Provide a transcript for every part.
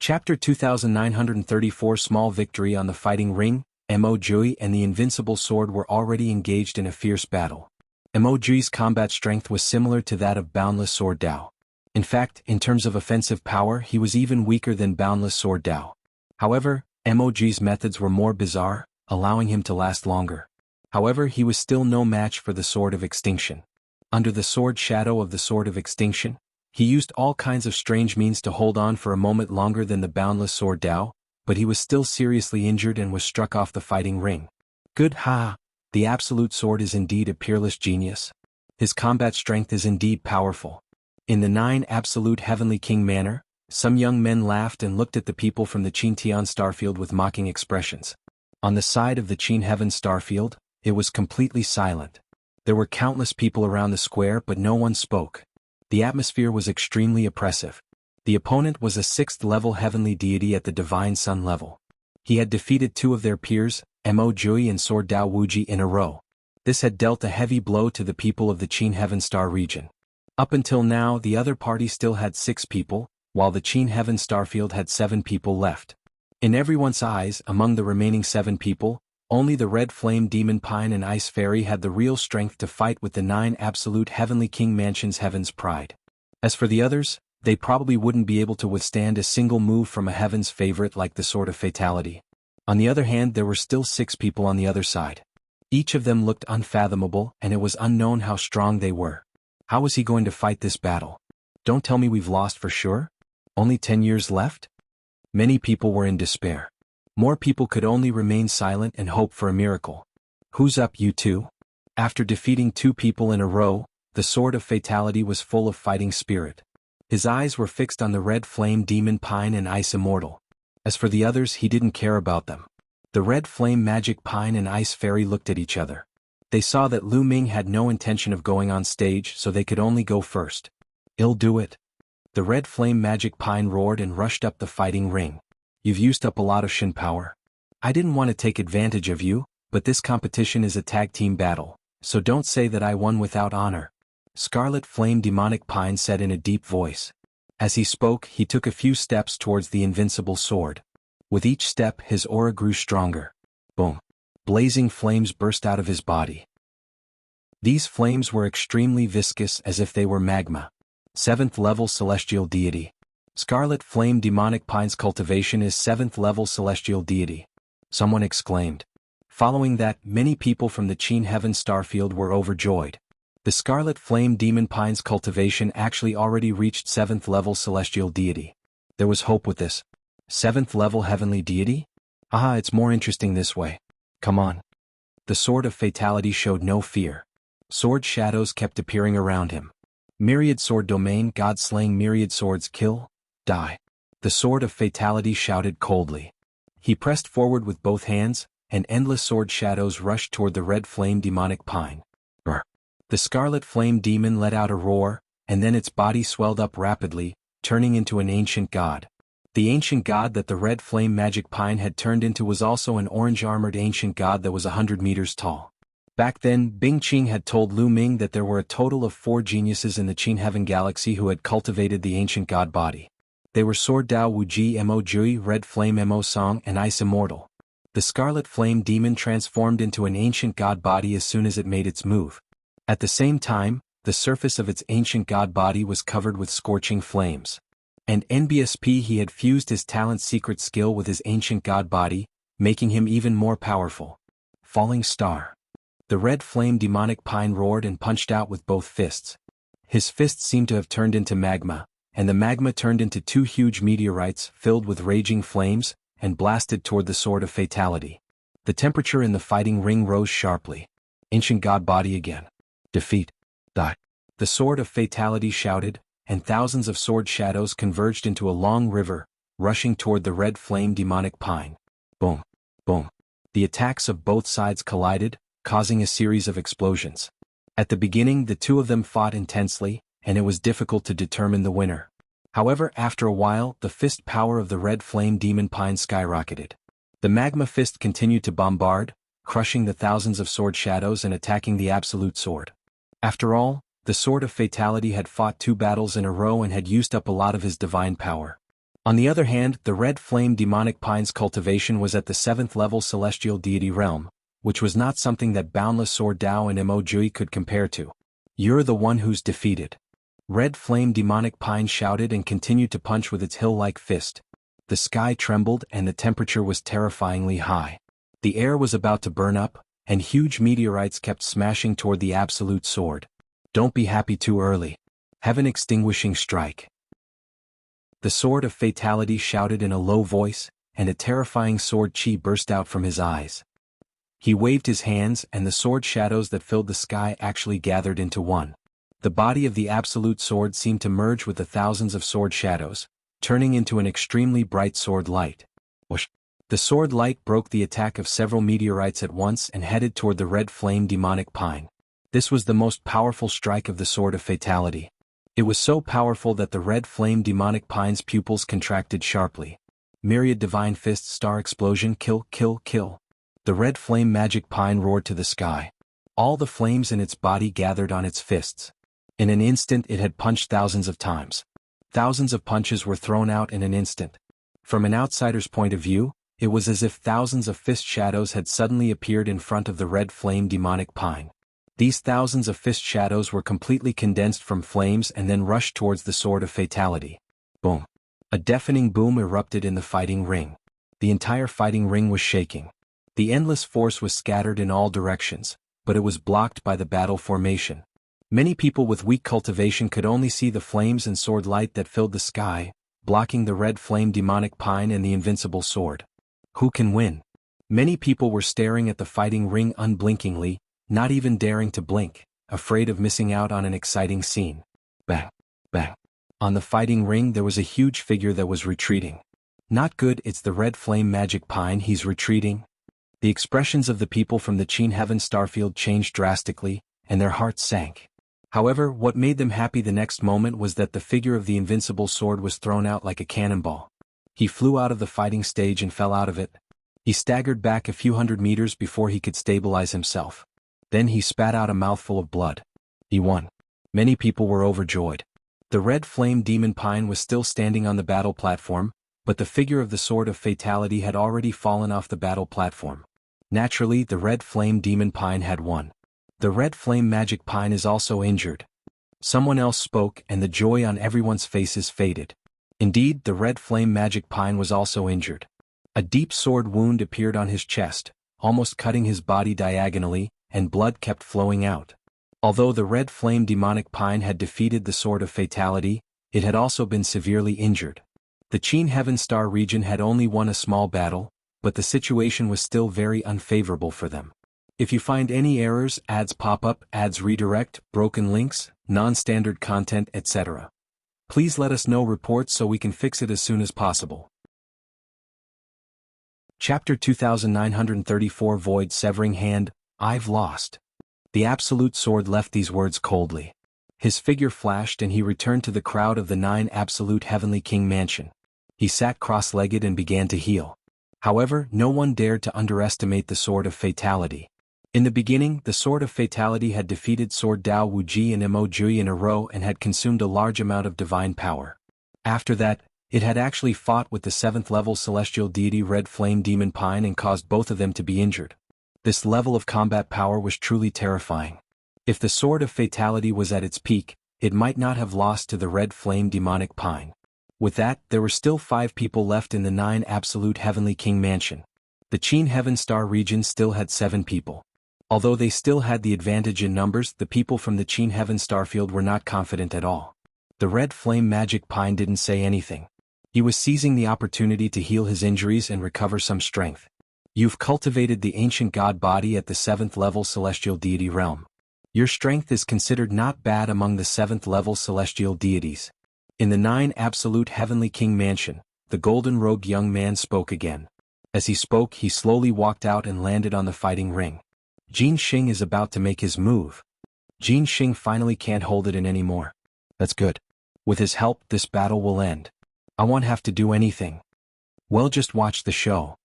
Chapter 2934 Small Victory on the Fighting Ring. Mo Jui and the Invincible Sword were already engaged in a fierce battle. Mo Jui's combat strength was similar to that of Boundless Sword Dao. In fact, in terms of offensive power he was even weaker than Boundless Sword Dao. However, Mo Jui's methods were more bizarre, allowing him to last longer. However, he was still no match for the Sword of Extinction. Under the sword shadow of the Sword of Extinction, he used all kinds of strange means to hold on for a moment longer than the Boundless Sword Dao, but he was still seriously injured and was struck off the fighting ring. Good ha! The Absolute Sword is indeed a peerless genius. His combat strength is indeed powerful. In the 9 Absolute Heavenly King manner, some young men laughed and looked at the people from the Qin Tian Starfield with mocking expressions. On the side of the Qin Heaven Starfield, it was completely silent. There were countless people around the square but no one spoke. The atmosphere was extremely oppressive. The opponent was a 6th level heavenly deity at the Divine Sun level. He had defeated 2 of their peers, Mo Jui and Sword Dao Wuji, in a row. This had dealt a heavy blow to the people of the Qin Heaven Star region. Up until now the other party still had 6 people, while the Qin Heaven Starfield had 7 people left. In everyone's eyes, among the remaining 7 people, only the Red Flame Demon Pine and Ice Fairy had the real strength to fight with the 9 Absolute Heavenly King Mansion's Heaven's Pride. As for the others, they probably wouldn't be able to withstand a single move from a Heaven's favorite like the Sword of Fatality. On the other hand, there were still 6 people on the other side. Each of them looked unfathomable, and it was unknown how strong they were. How was he going to fight this battle? Don't tell me we've lost for sure? Only 10 years left? Many people were in despair. More people could only remain silent and hope for a miracle. Who's up, you two? After defeating 2 people in a row, the Sword of Fatality was full of fighting spirit. His eyes were fixed on the Red Flame Demon Pine and Ice Immortal. As for the others, he didn't care about them. The Red Flame Magic Pine and Ice Fairy looked at each other. They saw that Lu Ming had no intention of going on stage, so they could only go first. I'll do it. The Red Flame Magic Pine roared and rushed up the fighting ring. You've used up a lot of Shin power. I didn't want to take advantage of you, but this competition is a tag team battle, so don't say that I won without honor. Scarlet Flame Demonic Pine said in a deep voice. As he spoke, he took a few steps towards the invincible sword. With each step, his aura grew stronger. Boom. Blazing flames burst out of his body. These flames were extremely viscous, as if they were magma. 7th level Celestial Deity. Scarlet Flame Demonic Pine's cultivation is 7th level Celestial Deity. Someone exclaimed. Following that, many people from the Qin Heaven Starfield were overjoyed. The Scarlet Flame Demon Pine's cultivation actually already reached 7th level Celestial Deity. There was hope with this. 7th level Heavenly Deity? Aha, it's more interesting this way. Come on. The Sword of Fatality showed no fear. Sword shadows kept appearing around him. Myriad Sword Domain, God slaying myriad swords, kill, die. The Sword of Fatality shouted coldly. He pressed forward with both hands, and endless sword shadows rushed toward the Red Flame Demonic Pine. The Scarlet Flame Demon let out a roar, and then its body swelled up rapidly, turning into an ancient god. The ancient god that the Red Flame Magic Pine had turned into was also an orange-armored ancient god that was 100 meters tall. Back then, Bing Qing had told Lu Ming that there were a total of 4 geniuses in the Qin Heaven Galaxy who had cultivated the ancient god body. They were Sword Dao Wuji, Mo Jui, Red Flame Mo Song, and Ice Immortal. The Scarlet Flame Demon transformed into an ancient god body as soon as it made its move. At the same time, the surface of its ancient god body was covered with scorching flames. And NBSP, he had fused his talent's secret skill with his ancient god body, making him even more powerful. Falling Star. The Red Flame Demonic Pine roared and punched out with both fists. His fists seemed to have turned into magma, and the magma turned into 2 huge meteorites filled with raging flames, and blasted toward the Sword of Fatality. The temperature in the fighting ring rose sharply. Ancient god body again. Defeat. Die. The Sword of Fatality shouted, and thousands of sword shadows converged into a long river, rushing toward the Red Flame Demonic Pine. Boom. Boom. The attacks of both sides collided, causing a series of explosions. At the beginning, the 2 of them fought intensely, and it was difficult to determine the winner. However, after a while, the fist power of the Red Flame Demon Pine skyrocketed. The magma fist continued to bombard, crushing the thousands of sword shadows and attacking the Absolute Sword. After all, the Sword of Fatality had fought 2 battles in a row and had used up a lot of his divine power. On the other hand, the red flame demonic pine's cultivation was at the 7th level celestial deity realm, which was not something that Boundless Sword Dao and Mo Jui could compare to. You're the one who's defeated. Red flame demonic pine shouted and continued to punch with its hill-like fist. The sky trembled and the temperature was terrifyingly high. The air was about to burn up, and huge meteorites kept smashing toward the absolute sword. Don't be happy too early. Have an extinguishing strike. The sword of fatality shouted in a low voice, and a terrifying sword chi burst out from his eyes. He waved his hands and the sword shadows that filled the sky actually gathered into one. The body of the absolute sword seemed to merge with the thousands of sword shadows, turning into an extremely bright sword light. Whoosh! The sword light broke the attack of several meteorites at once and headed toward the red flame demonic pine. This was the most powerful strike of the sword of fatality. It was so powerful that the red flame demonic pine's pupils contracted sharply. Myriad divine fists star explosion kill kill kill. The red flame magic pine roared to the sky. All the flames in its body gathered on its fists. In an instant it had punched thousands of times. Thousands of punches were thrown out in an instant. From an outsider's point of view, it was as if thousands of fist shadows had suddenly appeared in front of the red flame demonic pine. These thousands of fist shadows were completely condensed from flames and then rushed towards the sword of fatality. Boom! A deafening boom erupted in the fighting ring. The entire fighting ring was shaking. The endless force was scattered in all directions, but it was blocked by the battle formation. Many people with weak cultivation could only see the flames and sword light that filled the sky, blocking the red flame demonic pine and the invincible sword. Who can win? Many people were staring at the fighting ring unblinkingly, not even daring to blink, afraid of missing out on an exciting scene. Bang! Bang! On the fighting ring there was a huge figure that was retreating. Not good, it's the red flame magic pine, he's retreating. The expressions of the people from the Qin Heaven Starfield changed drastically, and their hearts sank. However, what made them happy the next moment was that the figure of the invincible sword was thrown out like a cannonball. He flew out of the fighting stage and fell out of it. He staggered back a few hundred meters before he could stabilize himself. Then he spat out a mouthful of blood. He won. Many people were overjoyed. The red flame demon pine was still standing on the battle platform, but the figure of the sword of fatality had already fallen off the battle platform. Naturally, the red flame demon pine had won. The red flame magic pine is also injured. Someone else spoke and the joy on everyone's faces faded. Indeed, the red flame magic pine was also injured. A deep sword wound appeared on his chest, almost cutting his body diagonally, and blood kept flowing out. Although the red flame demonic pine had defeated the sword of fatality, it had also been severely injured. The Qin Heaven Star region had only won a small battle, but the situation was still very unfavorable for them. If you find any errors, ads pop up, ads redirect, broken links, non-standard content, etc., please let us know reports so we can fix it as soon as possible. Chapter 2934 Void Severing Hand, I've lost. The absolute sword left these words coldly. His figure flashed and he returned to the crowd of the 9 absolute heavenly king mansion. He sat cross-legged and began to heal. However, no one dared to underestimate the sword of fatality. In the beginning, the sword of fatality had defeated Sword Dao Wuji and Mo Jui in a row and had consumed a large amount of divine power. After that, it had actually fought with the 7th level celestial deity Red Flame Demon Pine and caused both of them to be injured. This level of combat power was truly terrifying. If the sword of fatality was at its peak, it might not have lost to the Red Flame Demonic Pine. With that, there were still 5 people left in the 9 absolute heavenly king mansion. The Qin Heaven Star region still had 7 people. Although they still had the advantage in numbers, the people from the Qin Heaven Starfield were not confident at all. The Red Flame Magic Pine didn't say anything. He was seizing the opportunity to heal his injuries and recover some strength. You've cultivated the ancient god body at the 7th level celestial deity realm. Your strength is considered not bad among the 7th level celestial deities. In the 9 absolute heavenly king mansion, the golden-robed young man spoke again. As he spoke, he slowly walked out and landed on the fighting ring. Jin Xing is about to make his move. Jin Xing finally can't hold it in anymore. That's good. With his help, this battle will end. I won't have to do anything. Well, just watch the show.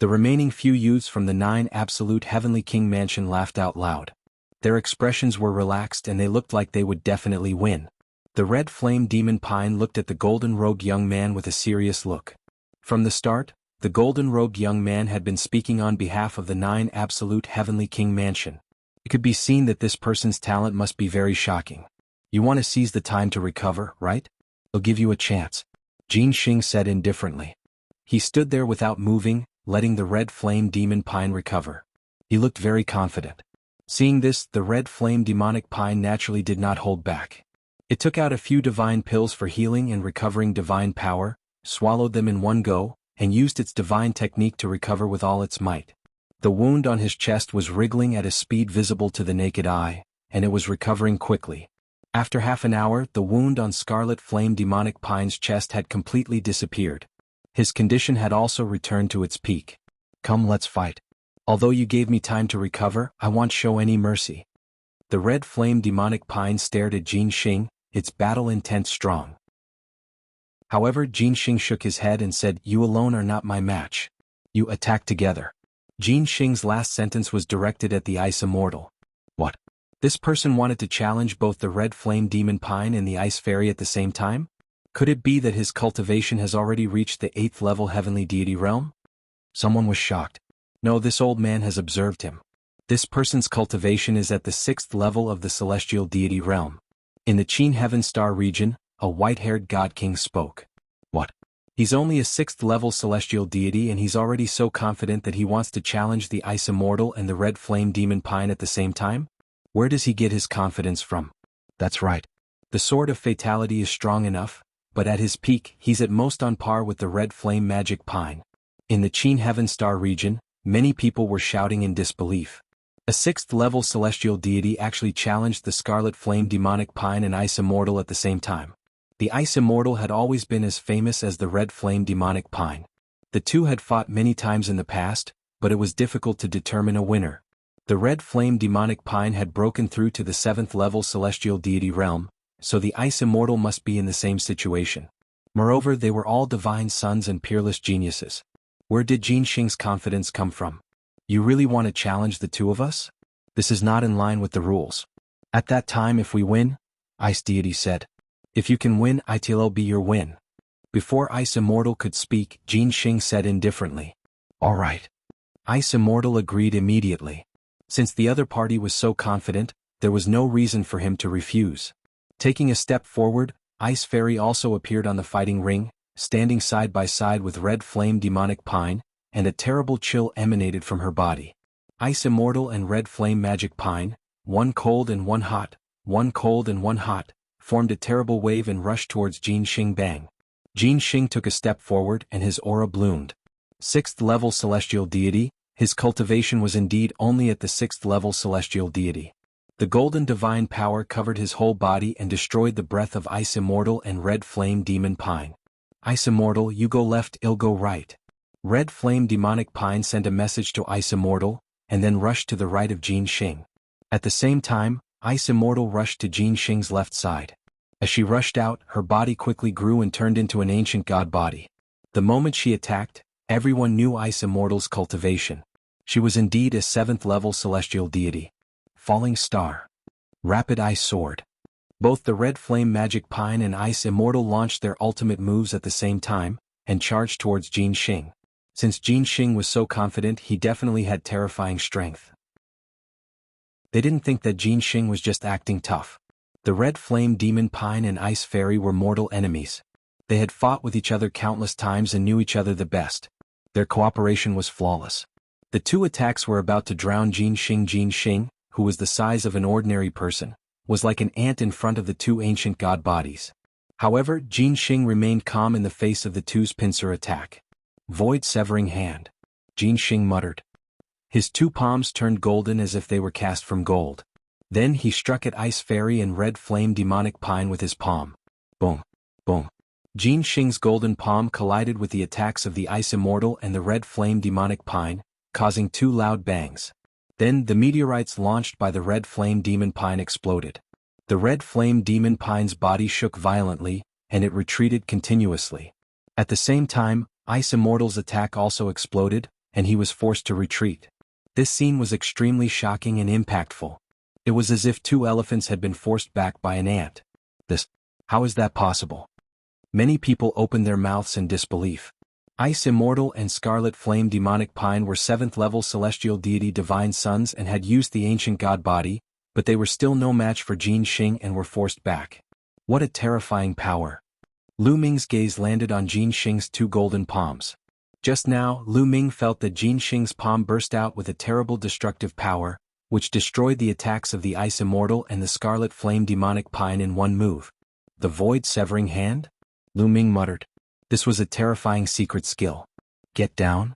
The remaining few youths from the 9 absolute heavenly king mansion laughed out loud. Their expressions were relaxed and they looked like they would definitely win. The red flame demon pine looked at the golden-robed young man with a serious look. From the start, the golden-robed young man had been speaking on behalf of the 9 Absolute Heavenly King Mansion. It could be seen that this person's talent must be very shocking. You want to seize the time to recover, right? I'll give you a chance, Jin Xing said indifferently. He stood there without moving, letting the red flame demon pine recover. He looked very confident. Seeing this, the red flame demonic pine naturally did not hold back. It took out a few divine pills for healing and recovering divine power, swallowed them in one go, and used its divine technique to recover with all its might. The wound on his chest was wriggling at a speed visible to the naked eye, and it was recovering quickly. After half an hour, the wound on Scarlet Flame Demonic Pine's chest had completely disappeared. His condition had also returned to its peak. Come, let's fight. Although you gave me time to recover, I won't show any mercy. The red flame demonic pine stared at Jin Xing, its battle intent strong. However, Jin Xing shook his head and said, "You alone are not my match. You attack together." Jin Xing's last sentence was directed at the Ice Immortal. What? This person wanted to challenge both the red flame demon pine and the ice fairy at the same time? Could it be that his cultivation has already reached the 8th level heavenly deity realm? Someone was shocked. No, this old man has observed him. This person's cultivation is at the 6th level of the celestial deity realm. In the Qin Heaven Star region, a white-haired god king spoke. What? He's only a 6th level celestial deity and he's already so confident that he wants to challenge the Ice Immortal and the red flame demon pine at the same time? Where does he get his confidence from? That's right. The Sword of Fatality is strong enough, but at his peak, he's at most on par with the red flame magic pine. In the Qin Heaven Star region, many people were shouting in disbelief. A 6th level celestial deity actually challenged the Scarlet Flame Demonic Pine and Ice Immortal at the same time. The Ice Immortal had always been as famous as the Red Flame Demonic Pine. The two had fought many times in the past, but it was difficult to determine a winner. The Red Flame Demonic Pine had broken through to the 7th level celestial deity realm, so the Ice Immortal must be in the same situation. Moreover, they were all divine sons and peerless geniuses. Where did Jin Xing's confidence come from? You really want to challenge the two of us? This is not in line with the rules. At that time, if we win, Ice Deity said. If you can win, it'll be your win. Before Ice Immortal could speak, Jin Xing said indifferently. All right. Ice Immortal agreed immediately. Since the other party was so confident, there was no reason for him to refuse. Taking a step forward, Ice Fairy also appeared on the fighting ring, standing side by side with Red Flame Demonic Pine, and a terrible chill emanated from her body. Ice Immortal and Red Flame Magic Pine, one cold and one hot, formed a terrible wave and rushed towards Jin Xing. Bang. Jin Xing took a step forward and his aura bloomed. 6th level celestial deity, his cultivation was indeed only at the 6th level celestial deity. The golden divine power covered his whole body and destroyed the breath of Ice Immortal and Red Flame Demon Pine. Ice Immortal, you go left, I'll go right. Red Flame Demonic Pine sent a message to Ice Immortal, and then rushed to the right of Jin Xing. At the same time, Ice Immortal rushed to Jin Xing's left side. As she rushed out, her body quickly grew and turned into an ancient god body. The moment she attacked, everyone knew Ice Immortal's cultivation. She was indeed a 7th level celestial deity. Falling Star. Rapid Ice Sword. Both the Red Flame Magic Pine and Ice Immortal launched their ultimate moves at the same time, and charged towards Jin Xing. Since Jin Xing was so confident, he definitely had terrifying strength. They didn't think that Jin Xing was just acting tough. The Red Flame Demon Pine and Ice Fairy were mortal enemies. They had fought with each other countless times and knew each other the best. Their cooperation was flawless. The two attacks were about to drown Jin Xing. Jin Xing, who was the size of an ordinary person, was like an ant in front of the two ancient god bodies. However, Jin Xing remained calm in the face of the two's pincer attack. Void Severing Hand. Jin Xing muttered. His two palms turned golden as if they were cast from gold. Then he struck at Ice Fairy and Red Flame Demonic Pine with his palm. Boom. Boom. Jin Xing's golden palm collided with the attacks of the Ice Immortal and the Red Flame Demonic Pine, causing two loud bangs. Then the meteorites launched by the Red Flame Demon Pine exploded. The Red Flame Demon Pine's body shook violently, and it retreated continuously. At the same time, Ice Immortal's attack also exploded, and he was forced to retreat. This scene was extremely shocking and impactful. It was as if two elephants had been forced back by an ant. This. How is that possible? Many people opened their mouths in disbelief. Ice Immortal and Scarlet Flame Demonic Pine were 7th-level celestial deity divine sons and had used the ancient god body, but they were still no match for Jin Xing and were forced back. What a terrifying power. Lu Ming's gaze landed on Jin Xing's 2 golden palms. Just now, Lu Ming felt that Jin Xing's palm burst out with a terrible destructive power, which destroyed the attacks of the Ice Immortal and the Scarlet Flame Demonic Pine in one move. The Void Severing Hand? Lu Ming muttered. This was a terrifying secret skill. Get down?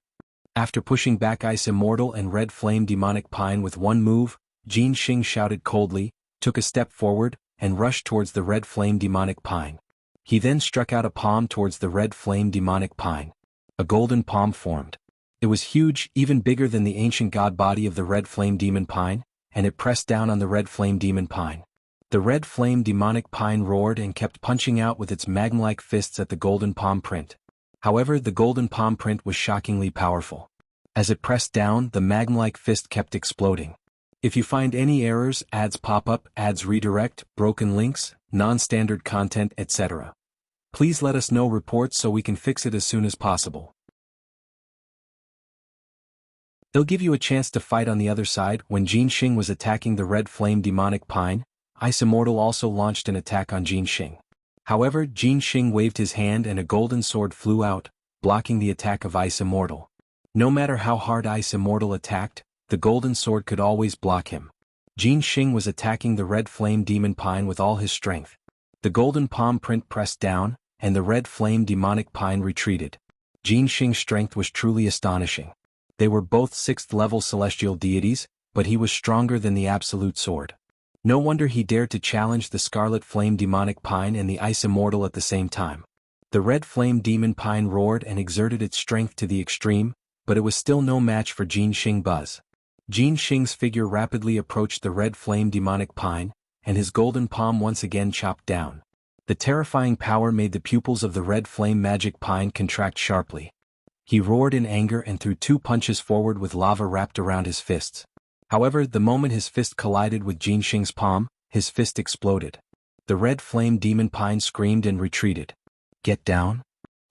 After pushing back Ice Immortal and Red Flame Demonic Pine with one move, Jin Xing shouted coldly, took a step forward, and rushed towards the Red Flame Demonic Pine. He then struck out a palm towards the Red Flame Demonic Pine. A golden palm formed. It was huge, even bigger than the ancient god body of the Red Flame Demon Pine, and it pressed down on the Red Flame Demon Pine. The Red Flame Demonic Pine roared and kept punching out with its magma-like fists at the golden palm print. However, the golden palm print was shockingly powerful. As it pressed down, the magma-like fist kept exploding. If you find any errors, ads pop up, ads redirect, broken links, non-standard content, etc., please let us know reports so we can fix it as soon as possible. They'll give you a chance to fight on the other side. When Jin Xing was attacking the Red Flame Demonic Pine, Ice Immortal also launched an attack on Jin Xing. However, Jin Xing waved his hand and a golden sword flew out, blocking the attack of Ice Immortal. No matter how hard Ice Immortal attacked, the golden sword could always block him. Jin Xing was attacking the Red Flame Demon Pine with all his strength. The golden palm print pressed down, and the Red Flame Demonic Pine retreated. Jin Xing's strength was truly astonishing. They were both 6th-level celestial deities, but he was stronger than the Absolute Sword. No wonder he dared to challenge the Scarlet Flame Demonic Pine and the Ice Immortal at the same time. The Red Flame Demon Pine roared and exerted its strength to the extreme, but it was still no match for Jin Xing Buzz. Jin Xing's figure rapidly approached the Red Flame Demonic Pine, and his golden palm once again chopped down. The terrifying power made the pupils of the Red Flame Magic Pine contract sharply. He roared in anger and threw 2 punches forward with lava wrapped around his fists. However, the moment his fist collided with Jin Xing's palm, his fist exploded. The Red Flame Demon Pine screamed and retreated. Get down?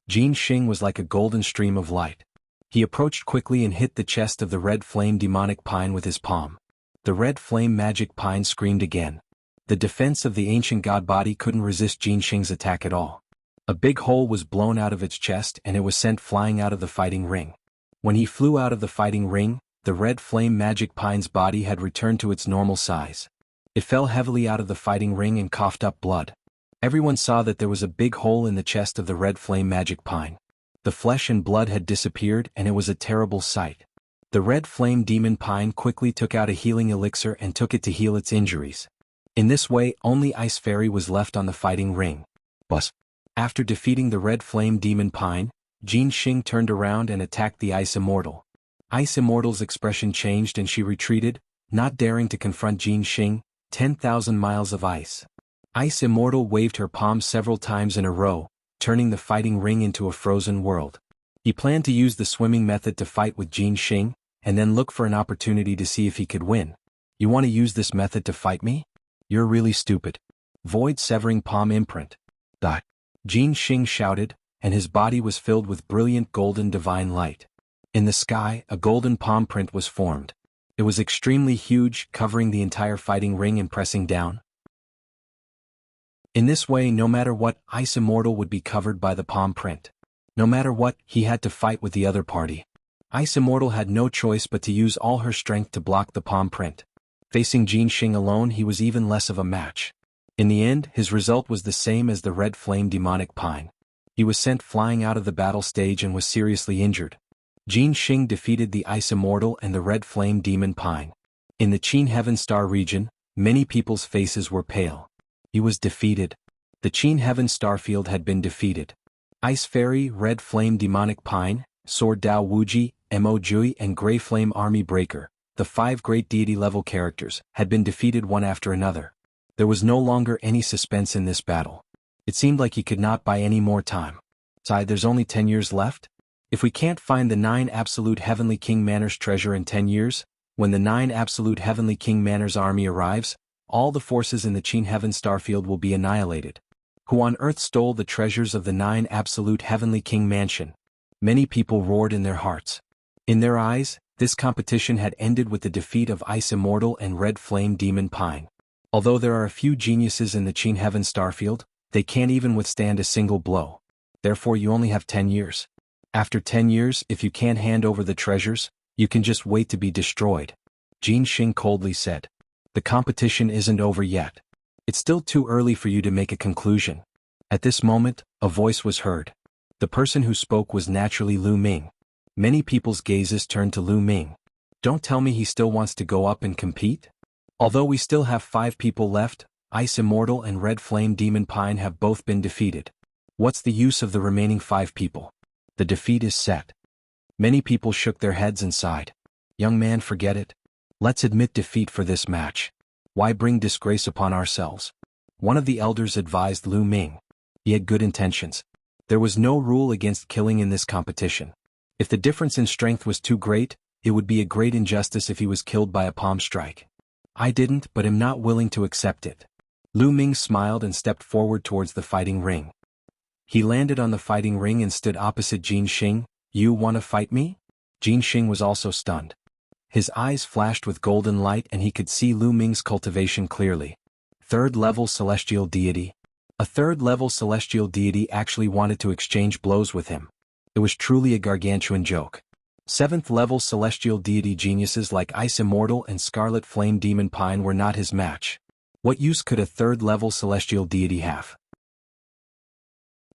Jin Xing was like a golden stream of light. He approached quickly and hit the chest of the Red Flame Demonic Pine with his palm. The Red Flame Magic Pine screamed again. The defense of the ancient god body couldn't resist Jin Xing's attack at all. A big hole was blown out of its chest and it was sent flying out of the fighting ring. When he flew out of the fighting ring, the Red Flame Magic Pine's body had returned to its normal size. It fell heavily out of the fighting ring and coughed up blood. Everyone saw that there was a big hole in the chest of the Red Flame Magic Pine. The flesh and blood had disappeared and it was a terrible sight. The Red Flame Demon Pine quickly took out a healing elixir and took it to heal its injuries. In this way, only Ice Fairy was left on the fighting ring. Bus. After defeating the Red Flame Demon Pine, Jin Xing turned around and attacked the Ice Immortal. Ice Immortal's expression changed and she retreated, not daring to confront Jin Xing. 10,000 miles of ice. Ice Immortal waved her palms several times in a row, turning the fighting ring into a frozen world. He planned to use the swimming method to fight with Jin Xing, and then look for an opportunity to see if he could win. You want to use this method to fight me? You're really stupid. Void Severing Palm Imprint. Jin Xing shouted, and his body was filled with brilliant golden divine light. In the sky, a golden palm print was formed. It was extremely huge, covering the entire fighting ring and pressing down. In this way, no matter what, Ice Immortal would be covered by the palm print. No matter what, he had to fight with the other party. Ice Immortal had no choice but to use all her strength to block the palm print. Facing Jin Xing alone, he was even less of a match. In the end, his result was the same as the Red Flame Demonic Pine. He was sent flying out of the battle stage and was seriously injured. Jin Xing defeated the Ice Immortal and the Red Flame Demon Pine. In the Qin Heaven Star region, many people's faces were pale. He was defeated. The Qin Heaven Starfield had been defeated. Ice Fairy, Red Flame Demonic Pine, Sword Dao Wuji, Mo Jui and Grey Flame Army Breaker, the 5 great deity-level characters, had been defeated one after another. There was no longer any suspense in this battle. It seemed like he could not buy any more time. There's only 10 years left? If we can't find the 9 Absolute Heavenly King Manor's treasure in 10 years, when the 9 Absolute Heavenly King Manor's army arrives, all the forces in the Qin Heaven Starfield will be annihilated. Who on earth stole the treasures of the 9 absolute heavenly king mansion? Many people roared in their hearts. In their eyes, this competition had ended with the defeat of Ice Immortal and Red Flame Demon Pine. Although there are a few geniuses in the Qin Heaven Starfield, they can't even withstand a single blow. Therefore you only have 10 years. After 10 years, if you can't hand over the treasures, you can just wait to be destroyed. Jin Xing coldly said. The competition isn't over yet. It's still too early for you to make a conclusion. At this moment, a voice was heard. The person who spoke was naturally Lu Ming. Many people's gazes turned to Lu Ming. Don't tell me he still wants to go up and compete? Although we still have 5 people left, Ice Immortal and Red Flame Demon Pine have both been defeated. What's the use of the remaining 5 people? The defeat is set. Many people shook their heads and sighed. Young man, forget it. Let's admit defeat for this match. Why bring disgrace upon ourselves? One of the elders advised Lu Ming. He had good intentions. There was no rule against killing in this competition. If the difference in strength was too great, it would be a great injustice if he was killed by a palm strike. I didn't, but am not willing to accept it. Lu Ming smiled and stepped forward towards the fighting ring. He landed on the fighting ring and stood opposite Jin Xing. You want to fight me? Jin Xing was also stunned. His eyes flashed with golden light and he could see Lu Ming's cultivation clearly. 3rd level celestial deity. A 3rd level celestial deity actually wanted to exchange blows with him. It was truly a gargantuan joke. 7th level celestial deity geniuses like Ice Immortal and Scarlet Flame Demon Pine were not his match. What use could a 3rd level celestial deity have?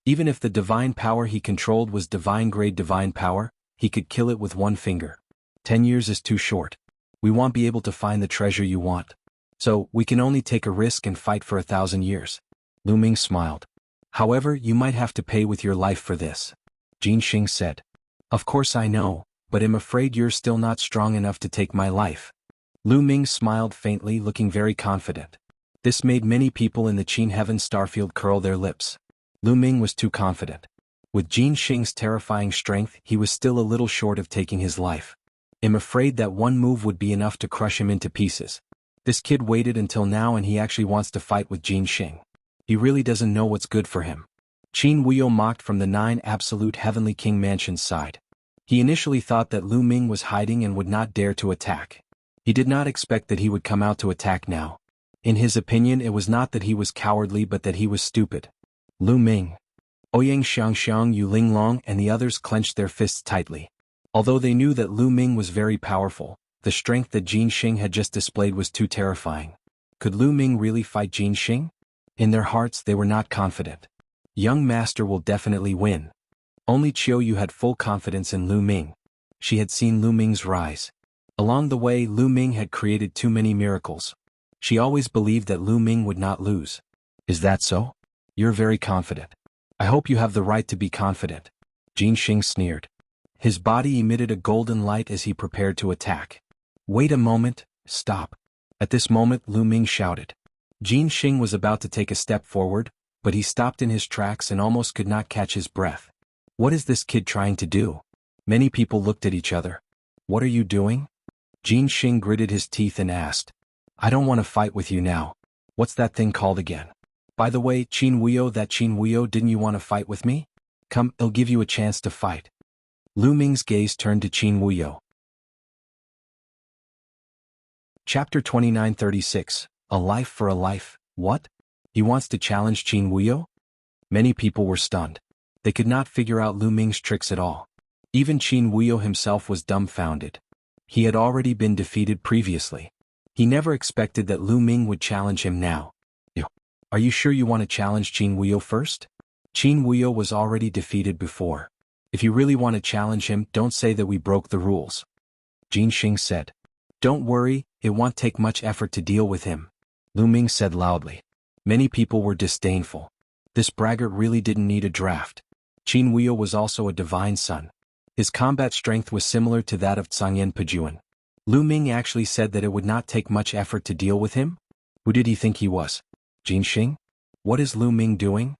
Even if the divine power he controlled was divine grade divine power, he could kill it with one finger. 10 years is too short. We won't be able to find the treasure you want. So, we can only take a risk and fight for 1,000 years. Lu Ming smiled. However, you might have to pay with your life for this. Jin Xing said. Of course I know, but I'm afraid you're still not strong enough to take my life. Lu Ming smiled faintly, looking very confident. This made many people in the Qin Heaven Starfield curl their lips. Lu Ming was too confident. With Jin Xing's terrifying strength, he was still a little short of taking his life. I'm afraid that one move would be enough to crush him into pieces. This kid waited until now and he actually wants to fight with Jin Xing. He really doesn't know what's good for him. Qin Wuyo mocked from the 9 absolute heavenly king mansion's side. He initially thought that Lu Ming was hiding and would not dare to attack. He did not expect that he would come out to attack now. In his opinion, it was not that he was cowardly but that he was stupid. Lu Ming. Ouyang Xiangxiang, Yu Linglong and the others clenched their fists tightly. Although they knew that Lu Ming was very powerful, the strength that Jin Xing had just displayed was too terrifying. Could Lu Ming really fight Jin Xing? In their hearts they were not confident. Young master will definitely win. Only Qiu Yu had full confidence in Lu Ming. She had seen Lu Ming's rise. Along the way, Lu Ming had created too many miracles. She always believed that Lu Ming would not lose. Is that so? You're very confident. I hope you have the right to be confident. Jin Xing sneered. His body emitted a golden light as he prepared to attack. Wait a moment, stop. At this moment, Lu Ming shouted. Jin Xing was about to take a step forward, but he stopped in his tracks and almost could not catch his breath. What is this kid trying to do? Many people looked at each other. What are you doing? Jin Xing gritted his teeth and asked. I don't want to fight with you now. What's that thing called again? By the way, Qin Wuyo, didn't you want to fight with me? Come, I'll give you a chance to fight. Lu Ming's gaze turned to Qin Wuyo. Chapter 2936, A Life for a Life. What? He wants to challenge Qin Wuyo? Many people were stunned. They could not figure out Lu Ming's tricks at all. Even Qin Wuyo himself was dumbfounded. He had already been defeated previously. He never expected that Lu Ming would challenge him now. Are you sure you want to challenge Qin Wuyo first? Qin Wuyo was already defeated before. If you really want to challenge him, don't say that we broke the rules. Jin Xing said. Don't worry, it won't take much effort to deal with him. Lu Ming said loudly. Many people were disdainful. This braggart really didn't need a draft. Qin Wuyo was also a divine son. His combat strength was similar to that of Zhangyan Pejuan. Lu Ming actually said that it would not take much effort to deal with him? Who did he think he was? Jin Xing? What is Lu Ming doing?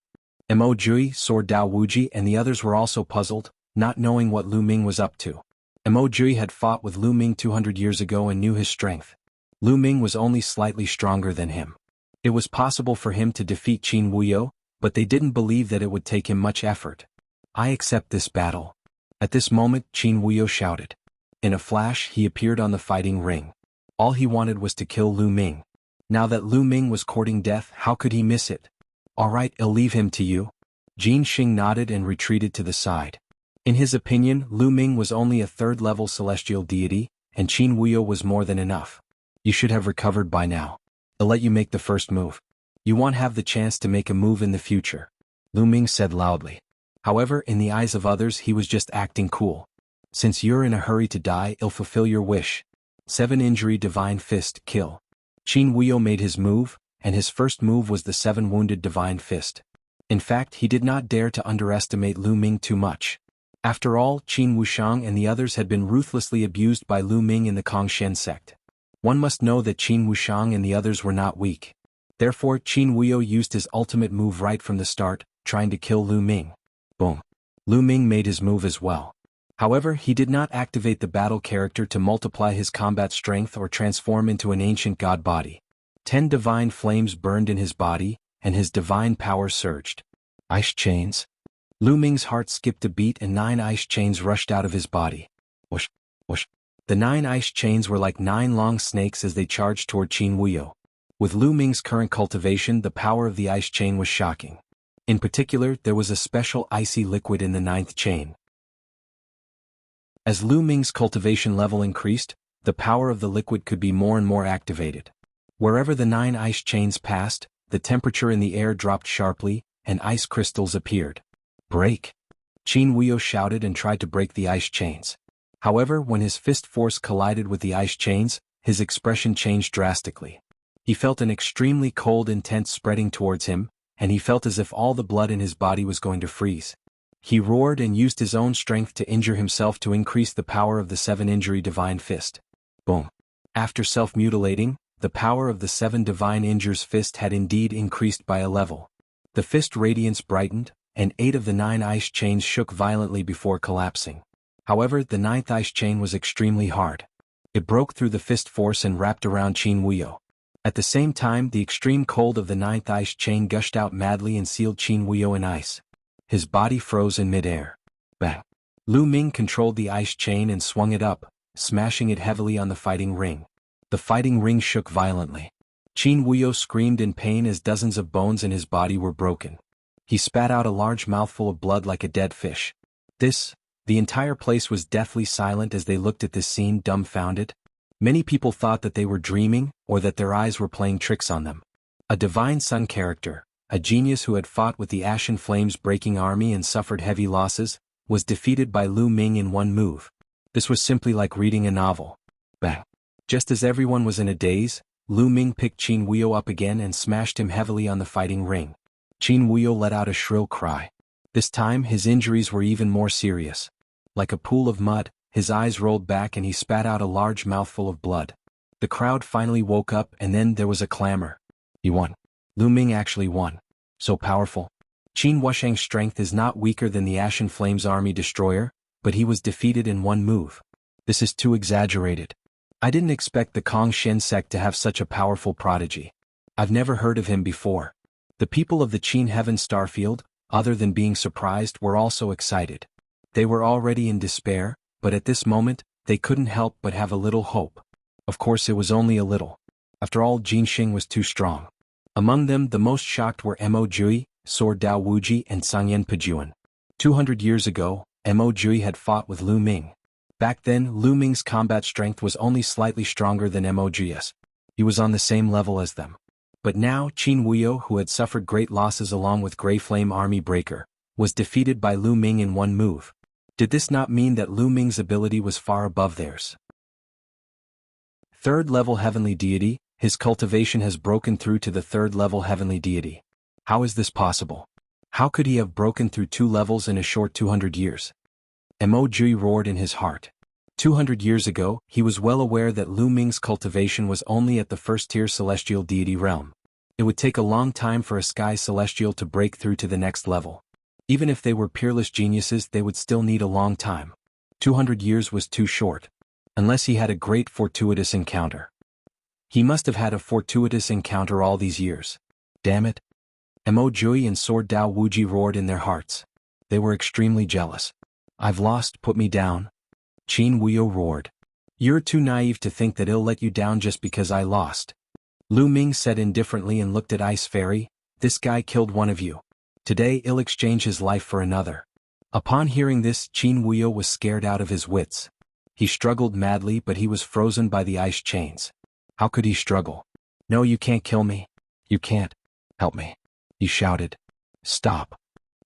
Mo Jui, Sword Dao Wuji and the others were also puzzled, not knowing what Lu Ming was up to. Mo Jui had fought with Lu Ming 200 years ago and knew his strength. Lu Ming was only slightly stronger than him. It was possible for him to defeat Qin Wuyo, but they didn't believe that it would take him much effort. I accept this battle. At this moment, Qin Wuyo shouted. In a flash, he appeared on the fighting ring. All he wanted was to kill Lu Ming. Now that Lu Ming was courting death, how could he miss it? All right, I'll leave him to you. Jin Xing nodded and retreated to the side. In his opinion, Lu Ming was only a third-level celestial deity, and Qin Wuyo was more than enough. You should have recovered by now. I'll let you make the first move. You won't have the chance to make a move in the future, Lu Ming said loudly. However, in the eyes of others he was just acting cool. Since you're in a hurry to die, I'll fulfill your wish. 7 injury divine fist, kill. Qin Wuyo made his move, and his first move was the 7 wounded divine fist. In fact, he did not dare to underestimate Lu Ming too much. After all, Qin Wushang and the others had been ruthlessly abused by Lu Ming in the Kongshen sect. One must know that Qin Wushang and the others were not weak. Therefore, Qin Wuyo used his ultimate move right from the start, trying to kill Lu Ming. Boom. Lu Ming made his move as well. However, he did not activate the battle character to multiply his combat strength or transform into an ancient god body. 10 divine flames burned in his body, and his divine power surged. Ice chains. Lu Ming's heart skipped a beat and 9 ice chains rushed out of his body. Whoosh, whoosh. The 9 ice chains were like 9 long snakes as they charged toward Qin Wuyo. With Lu Ming's current cultivation, the power of the ice chain was shocking. In particular, there was a special icy liquid in the 9th chain. As Lu Ming's cultivation level increased, the power of the liquid could be more and more activated. Wherever the 9 ice chains passed, the temperature in the air dropped sharply, and ice crystals appeared. Break! Qin Wuyo shouted and tried to break the ice chains. However, when his fist force collided with the ice chains, his expression changed drastically. He felt an extremely cold intense spreading towards him, and he felt as if all the blood in his body was going to freeze. He roared and used his own strength to injure himself to increase the power of the 7 injury divine fist. Boom. After self-mutilating, the power of the 7 divine injures fist had indeed increased by a level. The fist radiance brightened, and 8 of the 9 ice chains shook violently before collapsing. However, the 9th ice chain was extremely hard. It broke through the fist force and wrapped around Qin Wuyo. At the same time, the extreme cold of the 9th ice chain gushed out madly and sealed Qin Wuyo in ice. His body froze in midair. Bang! Lu Ming controlled the ice chain and swung it up, smashing it heavily on the fighting ring. The fighting ring shook violently. Qin Wuyo screamed in pain as dozens of bones in his body were broken. He spat out a large mouthful of blood like a dead fish. The entire place was deathly silent as they looked at this scene dumbfounded. Many people thought that they were dreaming, or that their eyes were playing tricks on them. A divine sun character, a genius who had fought with the Ashen Flames breaking army and suffered heavy losses, was defeated by Lu Ming in one move. This was simply like reading a novel. Bang! Just as everyone was in a daze, Lu Ming picked Qin Wuyo up again and smashed him heavily on the fighting ring. Qin Wuyo let out a shrill cry. This time his injuries were even more serious. Like a pool of mud, his eyes rolled back and he spat out a large mouthful of blood. The crowd finally woke up and then there was a clamor. He won. Lu Ming actually won. So powerful. Qin Wushang's strength is not weaker than the Ashen Flames army destroyer, but he was defeated in one move. This is too exaggerated. I didn't expect the Kongshen sect to have such a powerful prodigy. I've never heard of him before. The people of the Qin Heaven Starfield, other than being surprised, were also excited. They were already in despair, but at this moment, they couldn't help but have a little hope. Of course it was only a little. After all, Jin Xing was too strong. Among them, the most shocked were Mo Jui, Sword Dao Wuji and Sangyan Pejuan. 200 years ago, Mo Jui had fought with Lu Ming. Back then, Lu Ming's combat strength was only slightly stronger than Mo Jui's. He was on the same level as them. But now, Qin Wuyo, who had suffered great losses along with Grey Flame Army Breaker, was defeated by Lu Ming in one move. Did this not mean that Lu Ming's ability was far above theirs? Third-level heavenly deity, his cultivation has broken through to the third-level heavenly deity. How is this possible? How could he have broken through 2 levels in a short 200 years? Mo Jui roared in his heart. 200 years ago, he was well aware that Lu Ming's cultivation was only at the first-tier celestial deity realm. It would take a long time for a sky celestial to break through to the next level. Even if they were peerless geniuses, they would still need a long time. 200 years was too short. Unless he had a great fortuitous encounter. He must have had a fortuitous encounter all these years. Damn it. Mo Jui and Sword Dao Wuji roared in their hearts. They were extremely jealous. I've lost, put me down. Qin Wuyo roared. You're too naive to think that I'll let you down just because I lost. Lu Ming said indifferently and looked at Ice Fairy. This guy killed one of you. Today I'll exchange his life for another. Upon hearing this, Qin Wuyo was scared out of his wits. He struggled madly, but he was frozen by the ice chains. How could he struggle? No, you can't kill me. You can't. Help me. He shouted. Stop.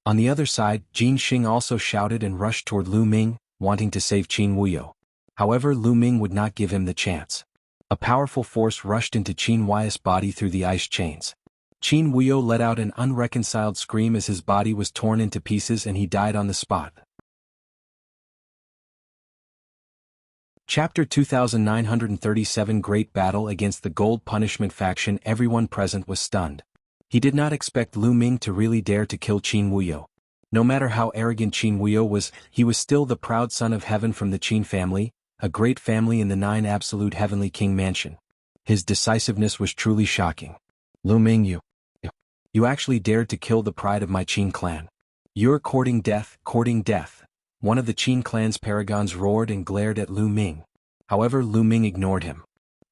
On the other side, Jin Xing also shouted and rushed toward Lu Ming, wanting to save Qin Wuyo. However, Lu Ming would not give him the chance. A powerful force rushed into Qin Wuyo's body through the ice chains. Qin Wuyo let out an unreconciled scream as his body was torn into pieces and he died on the spot. Chapter 2937 Great Battle Against the Gold Punishment Faction. Everyone present was stunned. He did not expect Lu Ming to really dare to kill Qin Wuyo. No matter how arrogant Qin Wuyo was, he was still the proud son of heaven from the Qin family, a great family in the 9 absolute heavenly king mansion. His decisiveness was truly shocking. Lu Ming, you actually dared to kill the pride of my Qin clan. You're courting death, courting death. One of the Qin clan's paragons roared and glared at Lu Ming. However, Lu Ming ignored him.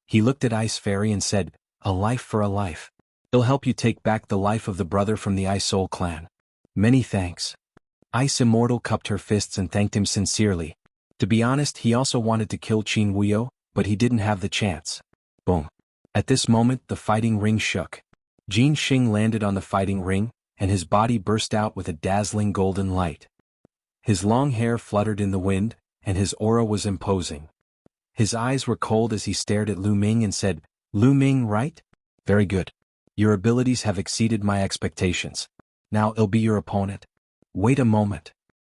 He looked at Ice Fairy and said, a life for a life. It'll help you take back the life of the brother from the Ice Soul clan. Many thanks. Ice Immortal cupped her fists and thanked him sincerely. To be honest, he also wanted to kill Qin Wuyo, but he didn't have the chance. Boom. At this moment, the fighting ring shook. Jin Xing landed on the fighting ring, and his body burst out with a dazzling golden light. His long hair fluttered in the wind, and his aura was imposing. His eyes were cold as he stared at Lu Ming and said, Lu Ming, right? Very good. Your abilities have exceeded my expectations. Now I'll be your opponent. Wait a moment.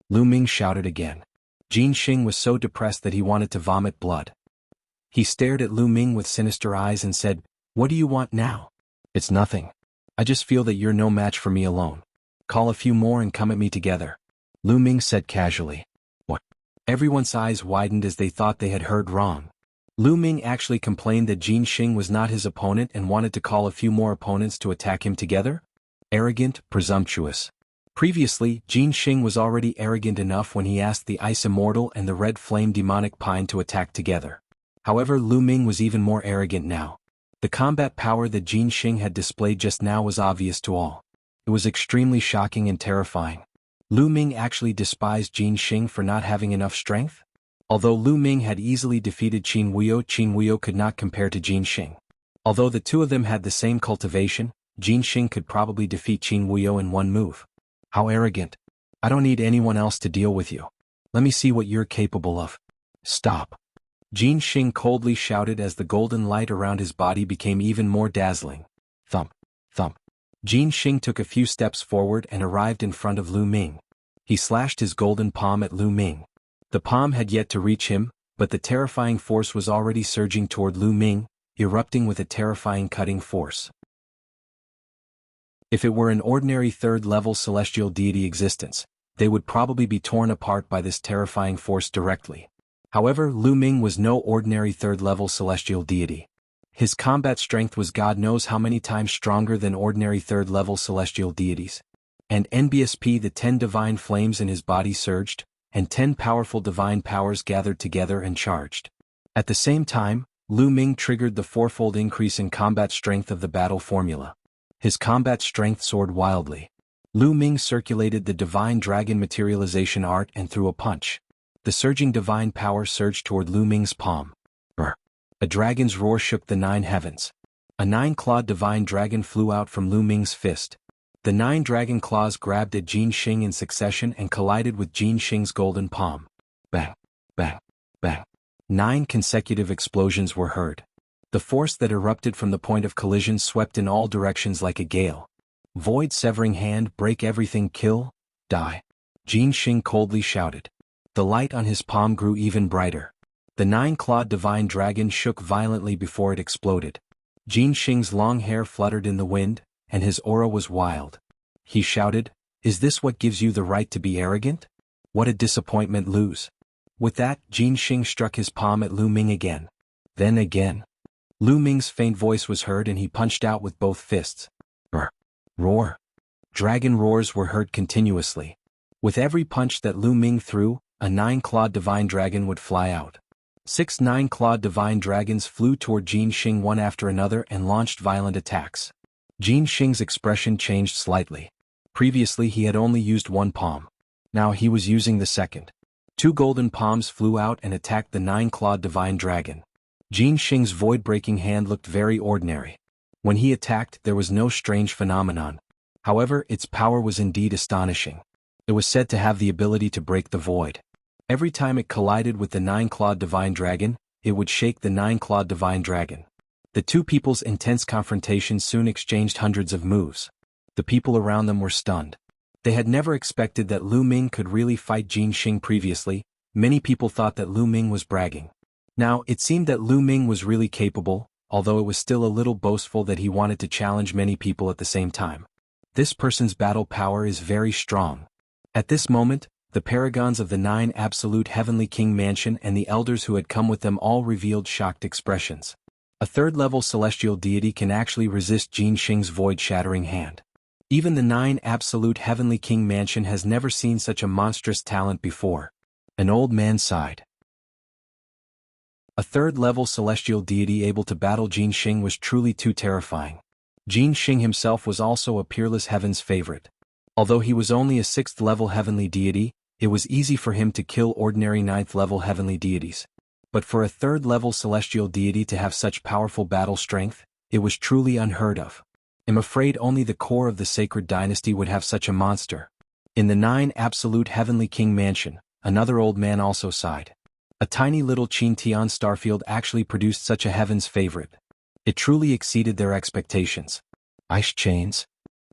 Lu Ming shouted again. Jin Xing was so depressed that he wanted to vomit blood. He stared at Lu Ming with sinister eyes and said, what do you want now? It's nothing. I just feel that you're no match for me alone. Call a few more and come at me together. Lu Ming said casually. What? Everyone's eyes widened as they thought they had heard wrong. Lu Ming actually complained that Jin Xing was not his opponent and wanted to call a few more opponents to attack him together? Arrogant, presumptuous. Previously, Jin Xing was already arrogant enough when he asked the Ice Immortal and the Red Flame Demonic Pine to attack together. However, Lu Ming was even more arrogant now. The combat power that Jin Xing had displayed just now was obvious to all. It was extremely shocking and terrifying. Lu Ming actually despised Jin Xing for not having enough strength? Although Lu Ming had easily defeated Qin Wuyo could not compare to Jin Xing. Although the two of them had the same cultivation, Jin Xing could probably defeat Qin Wuyo in one move. How arrogant. I don't need anyone else to deal with you. Let me see what you're capable of. Stop. Jin Xing coldly shouted as the golden light around his body became even more dazzling. Thump. Thump. Jin Xing took a few steps forward and arrived in front of Lu Ming. He slashed his golden palm at Lu Ming. The palm had yet to reach him, but the terrifying force was already surging toward Lu Ming, erupting with a terrifying cutting force. If it were an ordinary third-level celestial deity existence, they would probably be torn apart by this terrifying force directly. However, Lu Ming was no ordinary third-level celestial deity. His combat strength was God knows how many times stronger than ordinary third-level celestial deities. And NBSP, the 10 divine flames in his body surged, and 10 powerful divine powers gathered together and charged. At the same time, Lu Ming triggered the fourfold increase in combat strength of the battle formula. His combat strength soared wildly. Lu Ming circulated the divine dragon materialization art and threw a punch. The surging divine power surged toward Lu Ming's palm. A dragon's roar shook the 9 heavens. A 9-clawed divine dragon flew out from Lu Ming's fist. The 9 dragon claws grabbed at Jin Xing in succession and collided with Jin Xing's golden palm. Bang, bang, bang. 9 consecutive explosions were heard. The force that erupted from the point of collision swept in all directions like a gale. Void severing hand, break everything, kill, die. Jin Xing coldly shouted. The light on his palm grew even brighter. The 9-clawed divine dragon shook violently before it exploded. Jin Xing's long hair fluttered in the wind, and his aura was wild. He shouted, "Is this what gives you the right to be arrogant? What a disappointment, lose." With that, Jin Xing struck his palm at Lu Ming again. Then again. Lu Ming's faint voice was heard and he punched out with both fists. Roar. Dragon roars were heard continuously. With every punch that Lu Ming threw, a 9-clawed divine dragon would fly out. 6 9-clawed divine dragons flew toward Jin Xing one after another and launched violent attacks. Jin Xing's expression changed slightly. Previously he had only used one palm. Now he was using the second. 2 golden palms flew out and attacked the 9-clawed divine dragon. Jin Xing's void-breaking hand looked very ordinary. When he attacked, there was no strange phenomenon. However, its power was indeed astonishing. It was said to have the ability to break the void. Every time it collided with the 9-clawed divine dragon, it would shake the 9-clawed divine dragon. The two people's intense confrontation soon exchanged hundreds of moves. The people around them were stunned. They had never expected that Lu Ming could really fight Jin Xing previously. Many people thought that Lu Ming was bragging. Now, it seemed that Lu Ming was really capable, although it was still a little boastful that he wanted to challenge many people at the same time. This person's battle power is very strong. At this moment, the paragons of the 9 absolute heavenly king mansion and the elders who had come with them all revealed shocked expressions. A 3rd-level celestial deity can actually resist Jin Xing's void-shattering hand. Even the 9 absolute heavenly king mansion has never seen such a monstrous talent before. An old man sighed. A 3rd-level celestial deity able to battle Jin Xing was truly too terrifying. Jin Xing himself was also a peerless heaven's favorite. Although he was only a 6th-level heavenly deity, it was easy for him to kill ordinary 9th-level heavenly deities. But for a 3rd-level celestial deity to have such powerful battle strength, it was truly unheard of. I'm afraid only the core of the sacred dynasty would have such a monster. In the 9 absolute heavenly king mansion, another old man also sighed. A tiny little Qintian starfield actually produced such a heaven's favorite. It truly exceeded their expectations. Ice chains?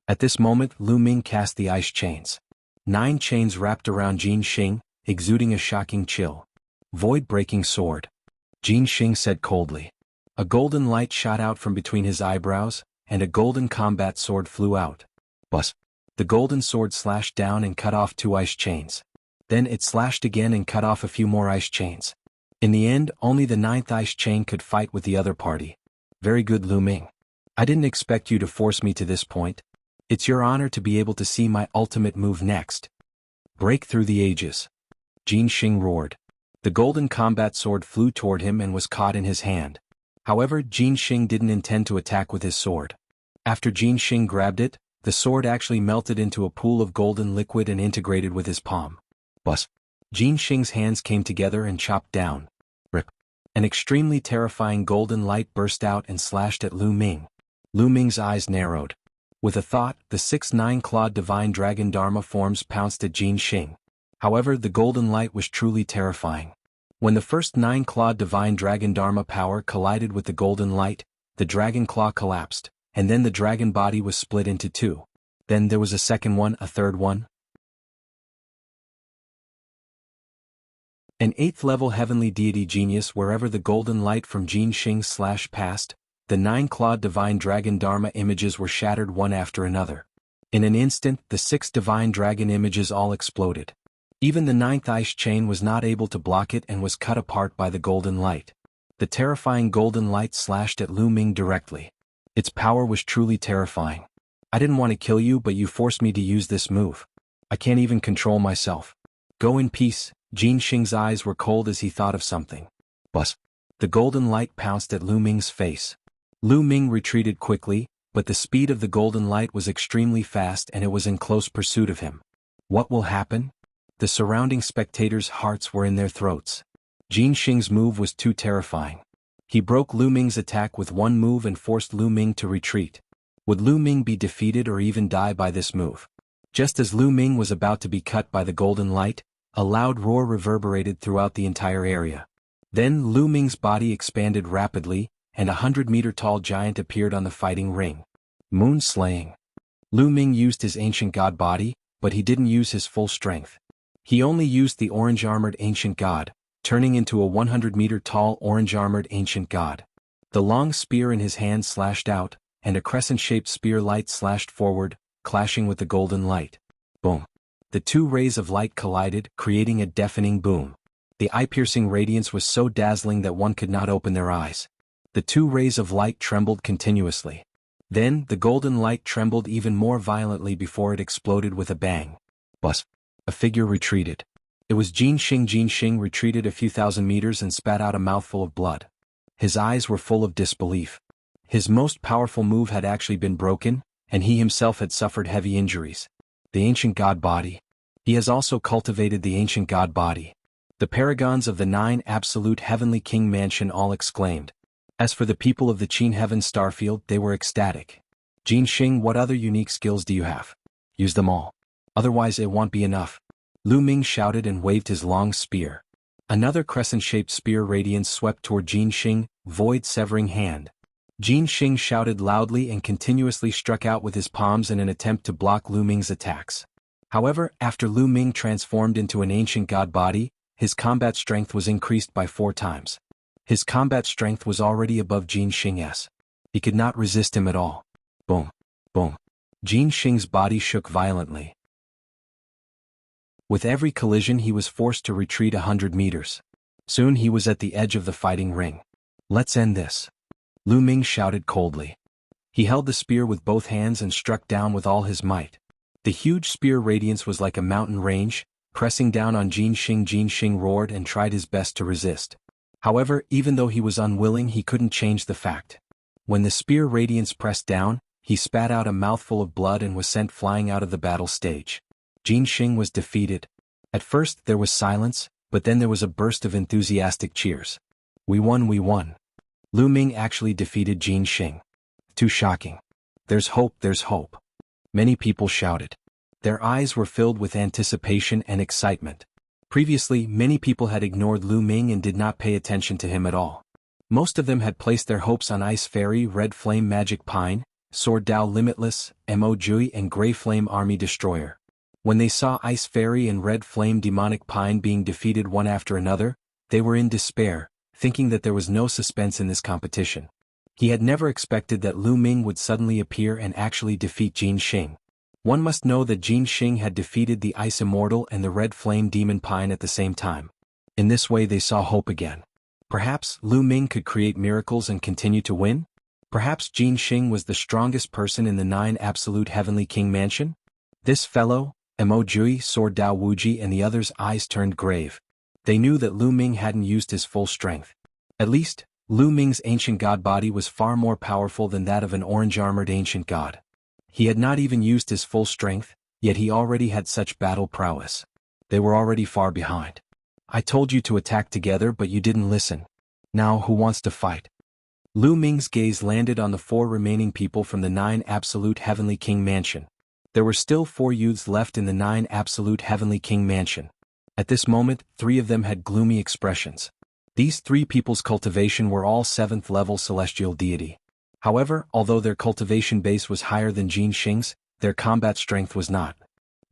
At this moment, Lu Ming cast the ice chains. 9 chains wrapped around Jin Xing, exuding a shocking chill. Void-breaking sword. Jin Xing said coldly. A golden light shot out from between his eyebrows, and a golden combat sword flew out. Buzz. The golden sword slashed down and cut off 2 ice chains. Then it slashed again and cut off a few more ice chains. In the end, only the 9th ice chain could fight with the other party. Very good, Lu Ming. I didn't expect you to force me to this point. It's your honor to be able to see my ultimate move next. Break through the ages. Jin Xing roared. The golden combat sword flew toward him and was caught in his hand. However, Jin Xing didn't intend to attack with his sword. After Jin Xing grabbed it, the sword actually melted into a pool of golden liquid and integrated with his palm. Buzz. Jin Xing's hands came together and chopped down. Rip. An extremely terrifying golden light burst out and slashed at Lu Ming. Lu Ming's eyes narrowed. With a thought, the 6 9-clawed divine dragon Dharma forms pounced at Jin Xing. However, the golden light was truly terrifying. When the first 9-clawed divine dragon Dharma power collided with the golden light, the dragon claw collapsed, and then the dragon body was split into 2. Then there was a second one, a third one. An 8th-level heavenly deity genius. Wherever the golden light from Jin Xing slashed past, the 9-clawed divine dragon Dharma images were shattered one after another. In an instant, the 6 divine dragon images all exploded. Even the 9th ice chain was not able to block it and was cut apart by the golden light. The terrifying golden light slashed at Lu Ming directly. Its power was truly terrifying. I didn't want to kill you, but you forced me to use this move. I can't even control myself. Go in peace. Jin Xing's eyes were cold as he thought of something. Buzz. The golden light pounced at Lu Ming's face. Lu Ming retreated quickly, but the speed of the golden light was extremely fast and it was in close pursuit of him. What will happen? The surrounding spectators' hearts were in their throats. Jin Xing's move was too terrifying. He broke Lu Ming's attack with one move and forced Lu Ming to retreat. Would Lu Ming be defeated or even die by this move? Just as Lu Ming was about to be cut by the golden light, a loud roar reverberated throughout the entire area. Then Lu Ming's body expanded rapidly, and a 100-meter-tall giant appeared on the fighting ring. Moon slaying. Lu Ming used his ancient god body, but he didn't use his full strength. He only used the orange-armored ancient god, turning into a 100-meter-tall orange-armored ancient god. The long spear in his hand slashed out, and a crescent-shaped spear light slashed forward, clashing with the golden light. Boom. The 2 rays of light collided, creating a deafening boom. The eye-piercing radiance was so dazzling that one could not open their eyes. The 2 rays of light trembled continuously. Then, the golden light trembled even more violently before it exploded with a bang. Bus. A figure retreated. It was Jin Xing. Jin Xing retreated a few thousand meters and spat out a mouthful of blood. His eyes were full of disbelief. His most powerful move had actually been broken, and he himself had suffered heavy injuries. The ancient god body. He has also cultivated the ancient god body. The paragons of the 9 absolute heavenly king mansion all exclaimed. As for the people of the Qin Heaven Starfield, they were ecstatic. Jin Xing, what other unique skills do you have? Use them all. Otherwise it won't be enough. Lu Ming shouted and waved his long spear. Another crescent-shaped spear radiance swept toward Jin Xing, void-severing hand. Jin Xing shouted loudly and continuously struck out with his palms in an attempt to block Lu Ming's attacks. However, after Lu Ming transformed into an ancient god body, his combat strength was increased by 4 times. His combat strength was already above Jin Xing's. He could not resist him at all. Boom. Boom. Jin Xing's body shook violently. With every collision he was forced to retreat 100 meters. Soon he was at the edge of the fighting ring. Let's end this. Lu Ming shouted coldly. He held the spear with both hands and struck down with all his might. The huge spear radiance was like a mountain range, pressing down on Jin Xing. Jin Xing roared and tried his best to resist. However, even though he was unwilling, he couldn't change the fact. When the spear radiance pressed down, he spat out a mouthful of blood and was sent flying out of the battle stage. Jin Xing was defeated. At first there was silence, but then there was a burst of enthusiastic cheers. We won, we won. Lu Ming actually defeated Jin Xing. Too shocking. There's hope, there's hope. Many people shouted. Their eyes were filled with anticipation and excitement. Previously, many people had ignored Lu Ming and did not pay attention to him at all. Most of them had placed their hopes on Ice Fairy, Red Flame Magic Pine, Sword Dao Limitless, Mo Jui and Grey Flame Army Destroyer. When they saw Ice Fairy and Red Flame Demonic Pine being defeated one after another, they were in despair, thinking that there was no suspense in this competition. He had never expected that Lu Ming would suddenly appear and actually defeat Jin Xing. One must know that Jin Xing had defeated the Ice Immortal and the Red Flame Demon Pine at the same time. In this way they saw hope again. Perhaps Lu Ming could create miracles and continue to win? Perhaps Jin Xing was the strongest person in the 9 absolute heavenly king mansion? This fellow, Mo Jui, Sword Dao Wuji and the others' eyes turned grave. They knew that Lu Ming hadn't used his full strength. At least, Lu Ming's ancient god body was far more powerful than that of an orange-armored ancient god. He had not even used his full strength, yet he already had such battle prowess. They were already far behind. I told you to attack together but you didn't listen. Now who wants to fight? Lu Ming's gaze landed on the 4 remaining people from the 9 absolute heavenly king mansion. There were still 4 youths left in the 9 absolute heavenly king mansion. At this moment, 3 of them had gloomy expressions. These 3 people's cultivation were all 7th level celestial deity. However, although their cultivation base was higher than Jin Xing's, their combat strength was not.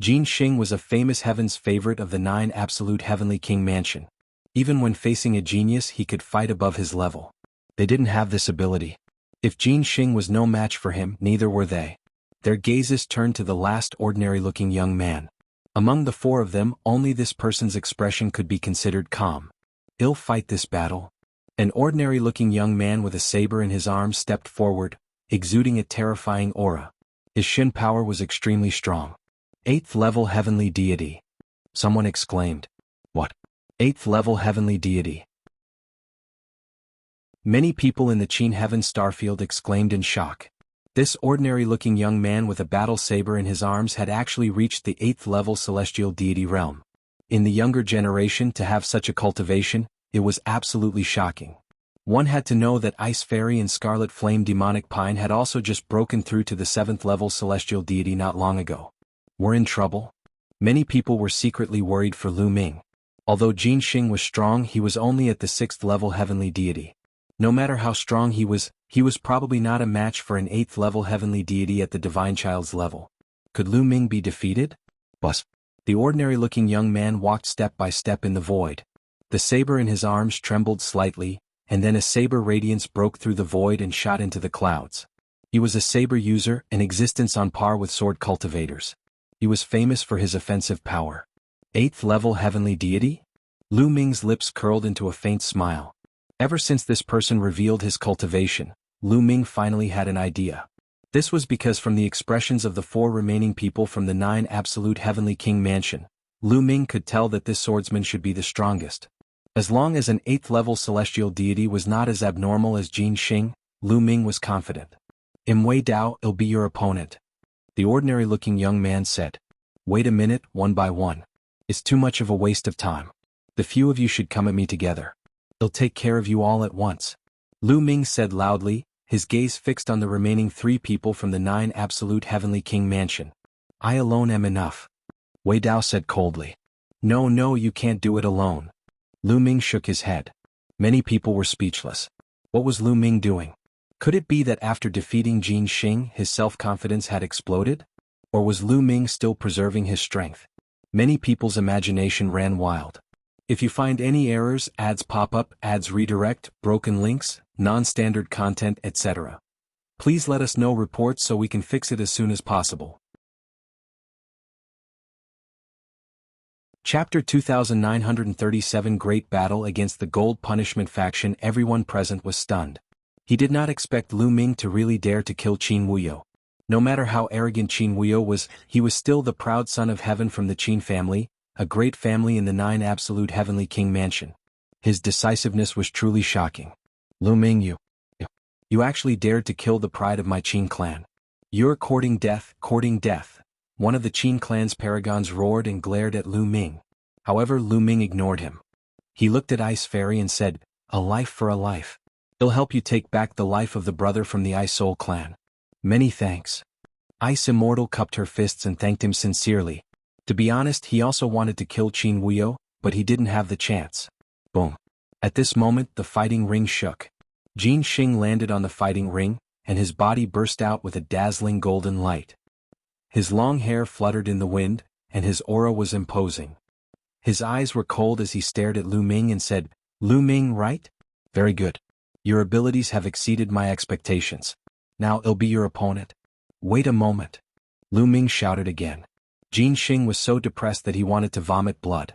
Jin Xing was a famous heaven's favorite of the 9 absolute heavenly king mansion. Even when facing a genius he could fight above his level. They didn't have this ability. If Jin Xing was no match for him, neither were they. Their gazes turned to the last ordinary-looking young man. Among the 4 of them, only this person's expression could be considered calm. He'll fight this battle. An ordinary-looking young man with a saber in his arms stepped forward, exuding a terrifying aura. His Shin power was extremely strong. 8th level heavenly deity. Someone exclaimed. What? 8th level heavenly deity. Many people in the Qin Heaven Starfield exclaimed in shock. This ordinary-looking young man with a battle saber in his arms had actually reached the 8th level celestial deity realm. In the younger generation to have such a cultivation, it was absolutely shocking. One had to know that Ice Fairy and Scarlet Flame Demonic Pine had also just broken through to the 7th level celestial deity not long ago. We're in trouble? Many people were secretly worried for Lu Ming. Although Jin Xing was strong, he was only at the 6th level heavenly deity. No matter how strong he was probably not a match for an 8th level heavenly deity at the Divine Child's level. Could Lu Ming be defeated? Bus. The ordinary-looking young man walked step by step in the void. The saber in his arms trembled slightly, and then a saber radiance broke through the void and shot into the clouds. He was a saber user, an existence on par with sword cultivators. He was famous for his offensive power. 8th level heavenly deity? Lu Ming's lips curled into a faint smile. Ever since this person revealed his cultivation, Lu Ming finally had an idea. This was because from the expressions of the 4 remaining people from the 9 absolute heavenly king mansion, Lu Ming could tell that this swordsman should be the strongest. As long as an 8th level celestial deity was not as abnormal as Jin Xing, Lu Ming was confident. Wei Dao, it'll be your opponent. The ordinary-looking young man said. Wait a minute, one by one. It's too much of a waste of time. The few of you should come at me together. I'll take care of you all at once. Lu Ming said loudly, his gaze fixed on the remaining 3 people from the 9 absolute heavenly king mansion. I alone am enough. Wei Dao said coldly. No, you can't do it alone. Lu Ming shook his head. Many people were speechless. What was Lu Ming doing? Could it be that after defeating Jin Xing his self-confidence had exploded? Or was Lu Ming still preserving his strength? Many people's imagination ran wild. If you find any errors, ads pop up, ads redirect, broken links, non-standard content, etc. Please let us know reports so we can fix it as soon as possible. Chapter 2937 Great Battle Against the Gold Punishment Faction. Everyone present was stunned. He did not expect Lu Ming to really dare to kill Qin Wuyo. No matter how arrogant Qin Wuyo was, he was still the proud son of heaven from the Qin family, a great family in the 9 absolute heavenly king mansion. His decisiveness was truly shocking. Lu Ming, you actually dared to kill the pride of my Qin clan. You're courting death. One of the Qin clan's paragons roared and glared at Lu Ming. However, Lu Ming ignored him. He looked at Ice Fairy and said, a life for a life. It'll help you take back the life of the brother from the Ice Soul clan. Many thanks. Ice Immortal cupped her fists and thanked him sincerely. To be honest, he also wanted to kill Qin Wuyo, but he didn't have the chance. Boom. At this moment, the fighting ring shook. Jin Xing landed on the fighting ring, and his body burst out with a dazzling golden light. His long hair fluttered in the wind, and his aura was imposing. His eyes were cold as he stared at Lu Ming and said, Lu Ming, right? Very good. Your abilities have exceeded my expectations. Now I'll be your opponent. Wait a moment. Lu Ming shouted again. Jin Xing was so depressed that he wanted to vomit blood.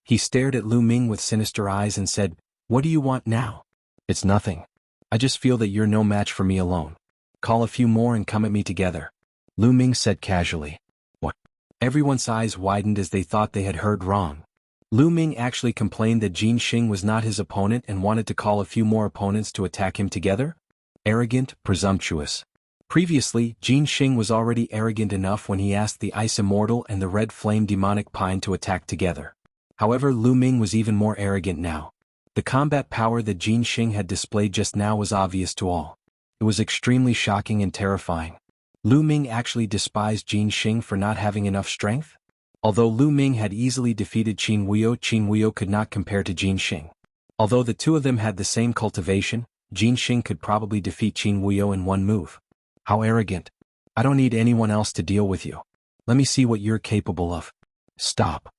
He stared at Lu Ming with sinister eyes and said, what do you want now? It's nothing. I just feel that you're no match for me alone. Call a few more and come at me together. Lu Ming said casually. What? Everyone's eyes widened as they thought they had heard wrong. Lu Ming actually complained that Jin Xing was not his opponent and wanted to call a few more opponents to attack him together? Arrogant, presumptuous. Previously, Jin Xing was already arrogant enough when he asked the Ice Immortal and the Red Flame Demonic Pine to attack together. However, Lu Ming was even more arrogant now. The combat power that Jin Xing had displayed just now was obvious to all. It was extremely shocking and terrifying. Lu Ming actually despised Jin Xing for not having enough strength? Although Lu Ming had easily defeated Qin Wuyo could not compare to Jin Xing. Although the two of them had the same cultivation, Jin Xing could probably defeat Qin Wuyo in one move. How arrogant. I don't need anyone else to deal with you. Let me see what you're capable of. Stop.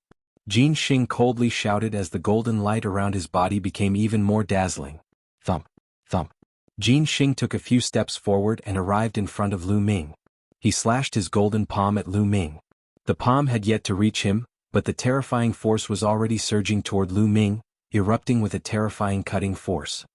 Jin Xing coldly shouted as the golden light around his body became even more dazzling. Thump. Thump. Jin Xing took a few steps forward and arrived in front of Lu Ming. He slashed his golden palm at Lu Ming. The palm had yet to reach him, but the terrifying force was already surging toward Lu Ming, erupting with a terrifying cutting force.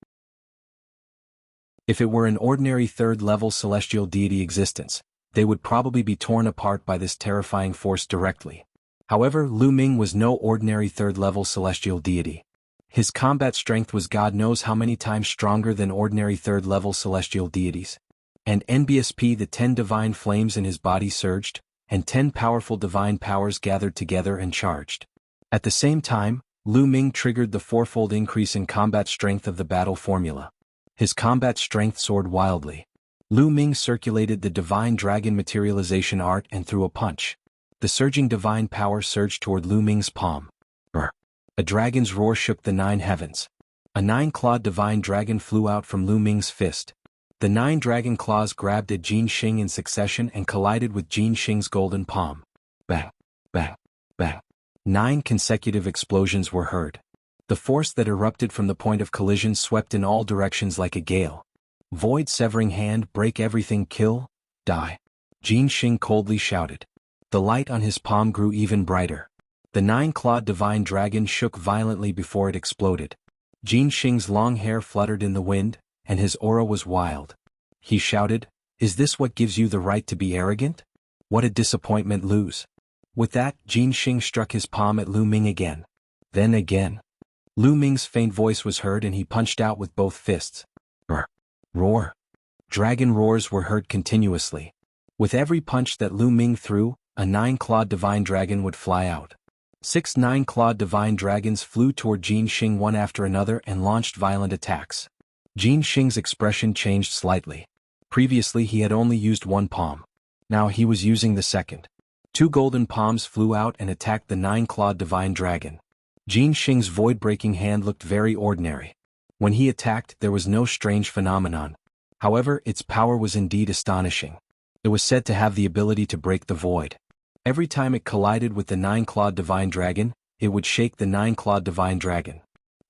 If it were an ordinary third-level celestial deity existence, they would probably be torn apart by this terrifying force directly. However, Lu Ming was no ordinary third-level celestial deity. His combat strength was God knows how many times stronger than ordinary third-level celestial deities. And NBSP, the 10 divine flames in his body surged, and 10 powerful divine powers gathered together and charged. At the same time, Lu Ming triggered the fourfold increase in combat strength of the battle formula. His combat strength soared wildly. Lu Ming circulated the divine dragon materialization art and threw a punch. The surging divine power surged toward Lu Ming's palm. Brr. A dragon's roar shook the 9 heavens. A 9-clawed divine dragon flew out from Lu Ming's fist. The 9 dragon claws grabbed at Jin Xing in succession and collided with Jin Xing's golden palm. Bang, bang, bang. 9 consecutive explosions were heard. The force that erupted from the point of collision swept in all directions like a gale. Void severing hand, break everything, kill, die. Jin Xing coldly shouted. The light on his palm grew even brighter. The 9-clawed divine dragon shook violently before it exploded. Jin Xing's long hair fluttered in the wind, and his aura was wild. He shouted, Is this what gives you the right to be arrogant? What a disappointment, lose. With that, Jin Xing struck his palm at Lu Ming again. Then again. Lu Ming's faint voice was heard and he punched out with both fists. Roar. Roar. Dragon roars were heard continuously. With every punch that Lu Ming threw, a 9-clawed divine dragon would fly out. 6 9-clawed divine dragons flew toward Jin Xing one after another and launched violent attacks. Jin Xing's expression changed slightly. Previously he had only used one palm. Now he was using the second. 2 golden palms flew out and attacked the 9-clawed divine dragon. Jin Xing's void-breaking hand looked very ordinary. When he attacked, there was no strange phenomenon. However, its power was indeed astonishing. It was said to have the ability to break the void. Every time it collided with the 9-clawed divine dragon, it would shake the 9-clawed divine dragon.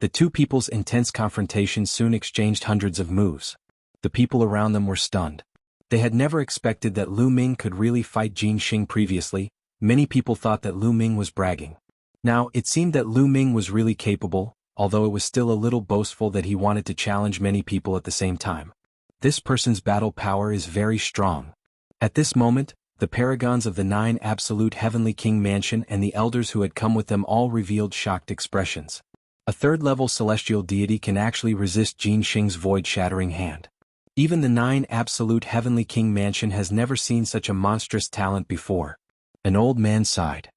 The two people's intense confrontation soon exchanged hundreds of moves. The people around them were stunned. They had never expected that Lu Ming could really fight Jin Xing previously. Many people thought that Lu Ming was bragging. Now, it seemed that Lu Ming was really capable, although it was still a little boastful that he wanted to challenge many people at the same time. This person's battle power is very strong. At this moment, the paragons of the 9 absolute heavenly king mansion and the elders who had come with them all revealed shocked expressions. A 3rd-level celestial deity can actually resist Jin Xing's void-shattering hand. Even the 9 absolute heavenly king mansion has never seen such a monstrous talent before. An old man sighed.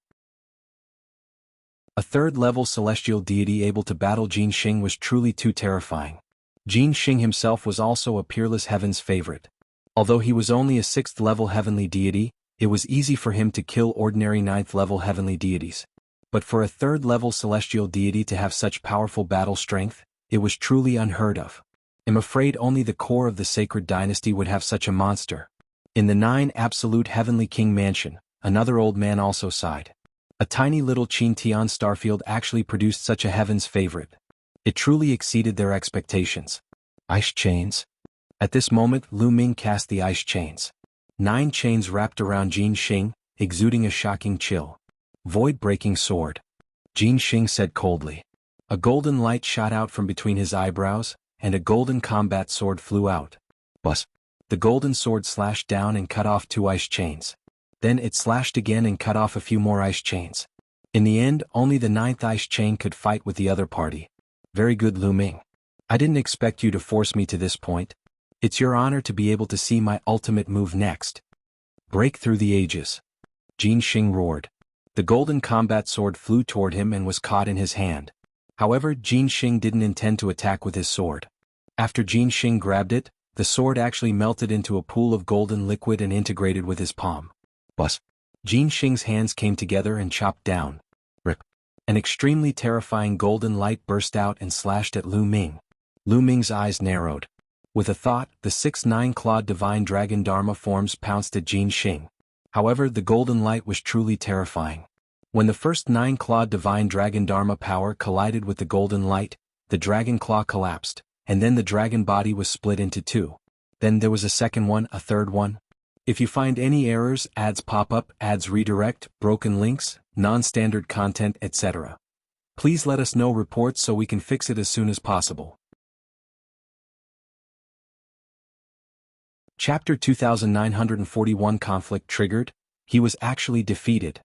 A 3rd-level celestial deity able to battle Jin Xing was truly too terrifying. Jin Xing himself was also a peerless heaven's favorite. Although he was only a 6th-level heavenly deity, it was easy for him to kill ordinary 9th-level heavenly deities. But for a 3rd-level celestial deity to have such powerful battle strength, it was truly unheard of. I'm afraid only the core of the sacred dynasty would have such a monster. In the 9 absolute heavenly king mansion, another old man also sighed. A tiny little Qintian starfield actually produced such a heaven's favorite. It truly exceeded their expectations. Ice chains. At this moment, Lu Ming cast the ice chains. 9 chains wrapped around Jin Xing, exuding a shocking chill. Void-breaking sword. Jin Xing said coldly. A golden light shot out from between his eyebrows, and a golden combat sword flew out. Buzz. The golden sword slashed down and cut off 2 ice chains. Then it slashed again and cut off a few more ice chains. In the end, only the 9th ice chain could fight with the other party. Very good, Lu Ming. I didn't expect you to force me to this point. It's your honor to be able to see my ultimate move next. Break through the ages. Jin Xing roared. The golden combat sword flew toward him and was caught in his hand. However, Jin Xing didn't intend to attack with his sword. After Jin Xing grabbed it, the sword actually melted into a pool of golden liquid and integrated with his palm. Buzz. Jin Xing's hands came together and chopped down. Rip. An extremely terrifying golden light burst out and slashed at Lu Ming. Lu Ming's eyes narrowed. With a thought, the 6 9-clawed divine dragon Dharma forms pounced at Jin Xing. However, the golden light was truly terrifying. When the first 9-clawed divine dragon Dharma power collided with the golden light, the dragon claw collapsed, and then the dragon body was split into 2. Then there was a second one, a third one. If you find any errors, ads pop up, ads redirect, broken links, non-standard content, etc. Please let us know reports so we can fix it as soon as possible. Chapter 2941 Conflict triggered. He was actually defeated.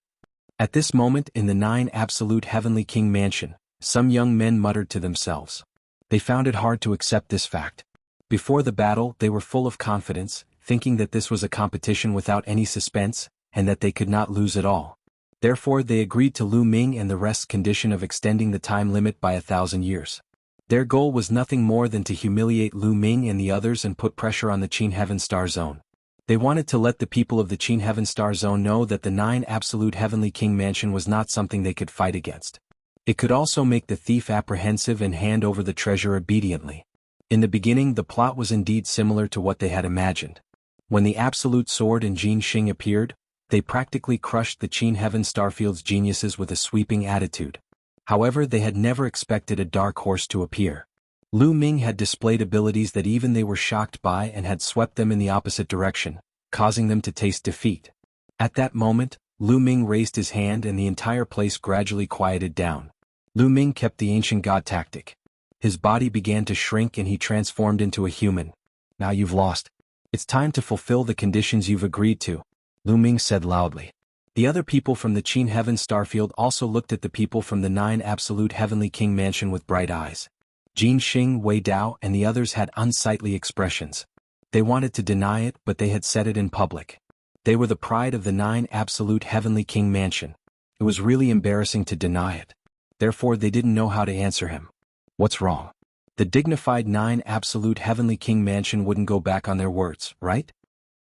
At this moment in the 9 absolute heavenly king mansion, some young men muttered to themselves. They found it hard to accept this fact. Before the battle, they were full of confidence, thinking that this was a competition without any suspense, and that they could not lose at all. Therefore they agreed to Lu Ming and the rest's condition of extending the time limit by 1,000 years. Their goal was nothing more than to humiliate Lu Ming and the others and put pressure on the Qin Heaven Star Zone. They wanted to let the people of the Qin Heaven Star Zone know that the 9 absolute heavenly king mansion was not something they could fight against. It could also make the thief apprehensive and hand over the treasure obediently. In the beginning, the plot was indeed similar to what they had imagined. When the Absolute Sword and Jin Xing appeared, they practically crushed the Qin Heaven Starfield's geniuses with a sweeping attitude. However, they had never expected a dark horse to appear. Lu Ming had displayed abilities that even they were shocked by and had swept them in the opposite direction, causing them to taste defeat. At that moment, Lu Ming raised his hand and the entire place gradually quieted down. Lu Ming kept the ancient god tactic. His body began to shrink and he transformed into a human. Now you've lost. It's time to fulfill the conditions you've agreed to, Lu Ming said loudly. The other people from the Qin Heaven Starfield also looked at the people from the 9 Absolute Heavenly King Mansion with bright eyes. Jin Xing, Wei Dao, and the others had unsightly expressions. They wanted to deny it, but they had said it in public. They were the pride of the 9 Absolute Heavenly King Mansion. It was really embarrassing to deny it. Therefore they didn't know how to answer him. What's wrong? The dignified 9 Absolute Heavenly King Mansion wouldn't go back on their words, right?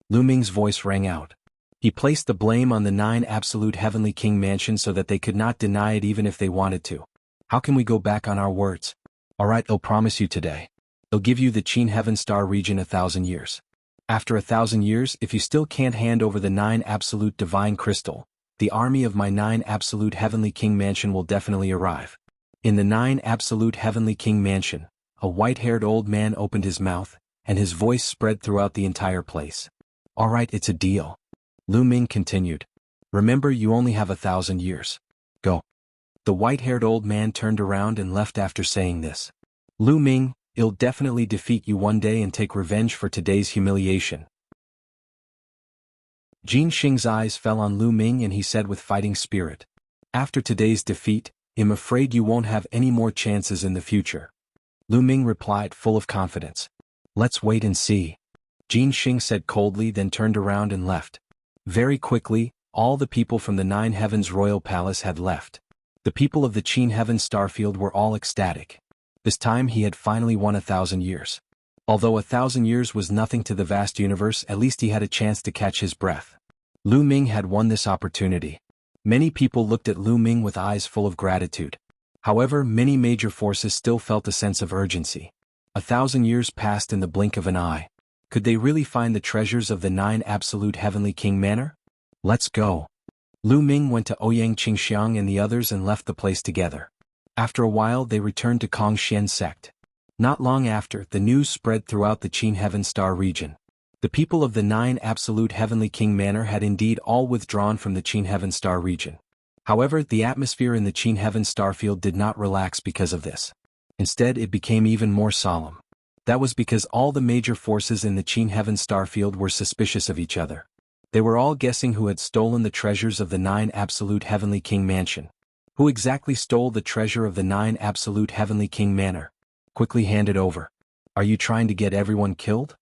Lu Ming's voice rang out. He placed the blame on the 9 Absolute Heavenly King Mansion so that they could not deny it even if they wanted to. How can we go back on our words? Alright, I'll promise you today. I'll give you the Qin Heaven Star region 1,000 years. After 1,000 years, if you still can't hand over the 9 Absolute Divine Crystal, the army of my 9 Absolute Heavenly King Mansion will definitely arrive. In the 9 Absolute Heavenly King Mansion, a white-haired old man opened his mouth, and his voice spread throughout the entire place. Alright, it's a deal. Lu Ming continued. Remember, you only have 1,000 years. Go. The white-haired old man turned around and left after saying this. Lu Ming, I'll definitely defeat you one day and take revenge for today's humiliation. Jin Xing's eyes fell on Lu Ming and he said with fighting spirit. After today's defeat, I'm afraid you won't have any more chances in the future. Lu Ming replied full of confidence. Let's wait and see. Jin Xing said coldly, then turned around and left. Very quickly, all the people from the 9 Heavens Royal Palace had left. The people of the Qin Heaven Starfield were all ecstatic. This time he had finally won 1,000 years. Although 1,000 years was nothing to the vast universe, at least he had a chance to catch his breath. Lu Ming had won this opportunity. Many people looked at Lu Ming with eyes full of gratitude. However, many major forces still felt a sense of urgency. 1,000 years passed in the blink of an eye. Could they really find the treasures of the 9 Absolute Heavenly King Manor? Let's go. Lu Ming went to Ouyang Qingxiang and the others and left the place together. After a while they returned to Kongxian sect. Not long after, the news spread throughout the Qin Heaven Star region. The people of the 9 Absolute Heavenly King Manor had indeed all withdrawn from the Qin Heaven Star region. However, the atmosphere in the Qin Heaven Starfield did not relax because of this. Instead, it became even more solemn. That was because all the major forces in the Qin Heaven Starfield were suspicious of each other. They were all guessing who had stolen the treasures of the 9 Absolute Heavenly King Mansion. Who exactly stole the treasure of the 9 Absolute Heavenly King Manor? Quickly hand it over. Are you trying to get everyone killed?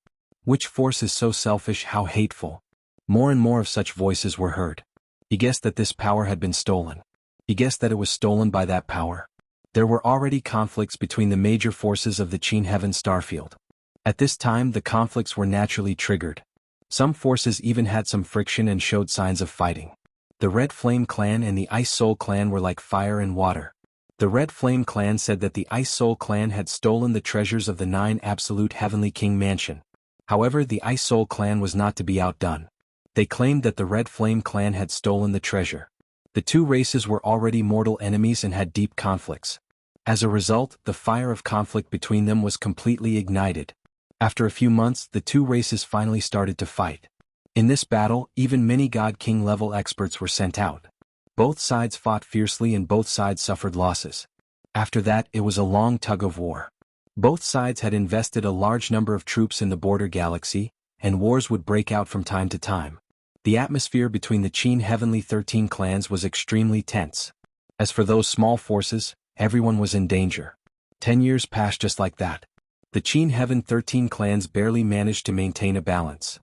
Which force is so selfish, how hateful? More and more of such voices were heard. He guessed that this power had been stolen. He guessed that it was stolen by that power. There were already conflicts between the major forces of the Qin Heaven Starfield. At this time the conflicts were naturally triggered. Some forces even had some friction and showed signs of fighting. The Red Flame Clan and the Ice Soul Clan were like fire and water. The Red Flame Clan said that the Ice Soul Clan had stolen the treasures of the 9 Absolute Heavenly King Mansion. However, the Ice Soul Clan was not to be outdone. They claimed that the Red Flame Clan had stolen the treasure. The two races were already mortal enemies and had deep conflicts. As a result, the fire of conflict between them was completely ignited. After a few months, the two races finally started to fight. In this battle, even many God King level experts were sent out. Both sides fought fiercely and both sides suffered losses. After that, it was a long tug of war. Both sides had invested a large number of troops in the border galaxy, and wars would break out from time to time. The atmosphere between the Qin Heavenly 13 clans was extremely tense. As for those small forces, everyone was in danger. 10 years passed just like that. The Qin Heaven 13 clans barely managed to maintain a balance.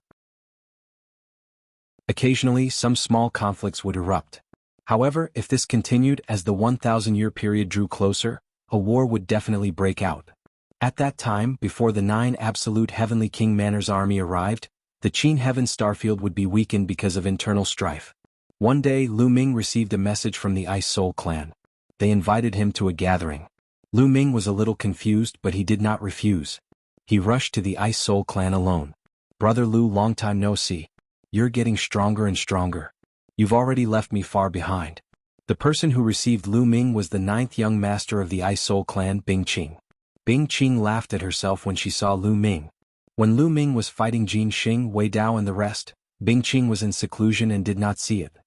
Occasionally, some small conflicts would erupt. However, if this continued as the 1,000-year period drew closer, a war would definitely break out. At that time, before the 9 Absolute Heavenly King Manor's army arrived, the Qin Heaven Starfield would be weakened because of internal strife. One day, Lu Ming received a message from the Ice Soul Clan. They invited him to a gathering. Lu Ming was a little confused, but he did not refuse. He rushed to the Ice Soul Clan alone. Brother Lu, long time no see. You're getting stronger and stronger. You've already left me far behind. The person who received Lu Ming was the 9th young master of the Ice Soul Clan, Bing Qing. Bing Qing laughed at herself when she saw Lu Ming. When Lu Ming was fighting Jin Xing, Wei Dao and the rest, Bing Qing was in seclusion and did not see it.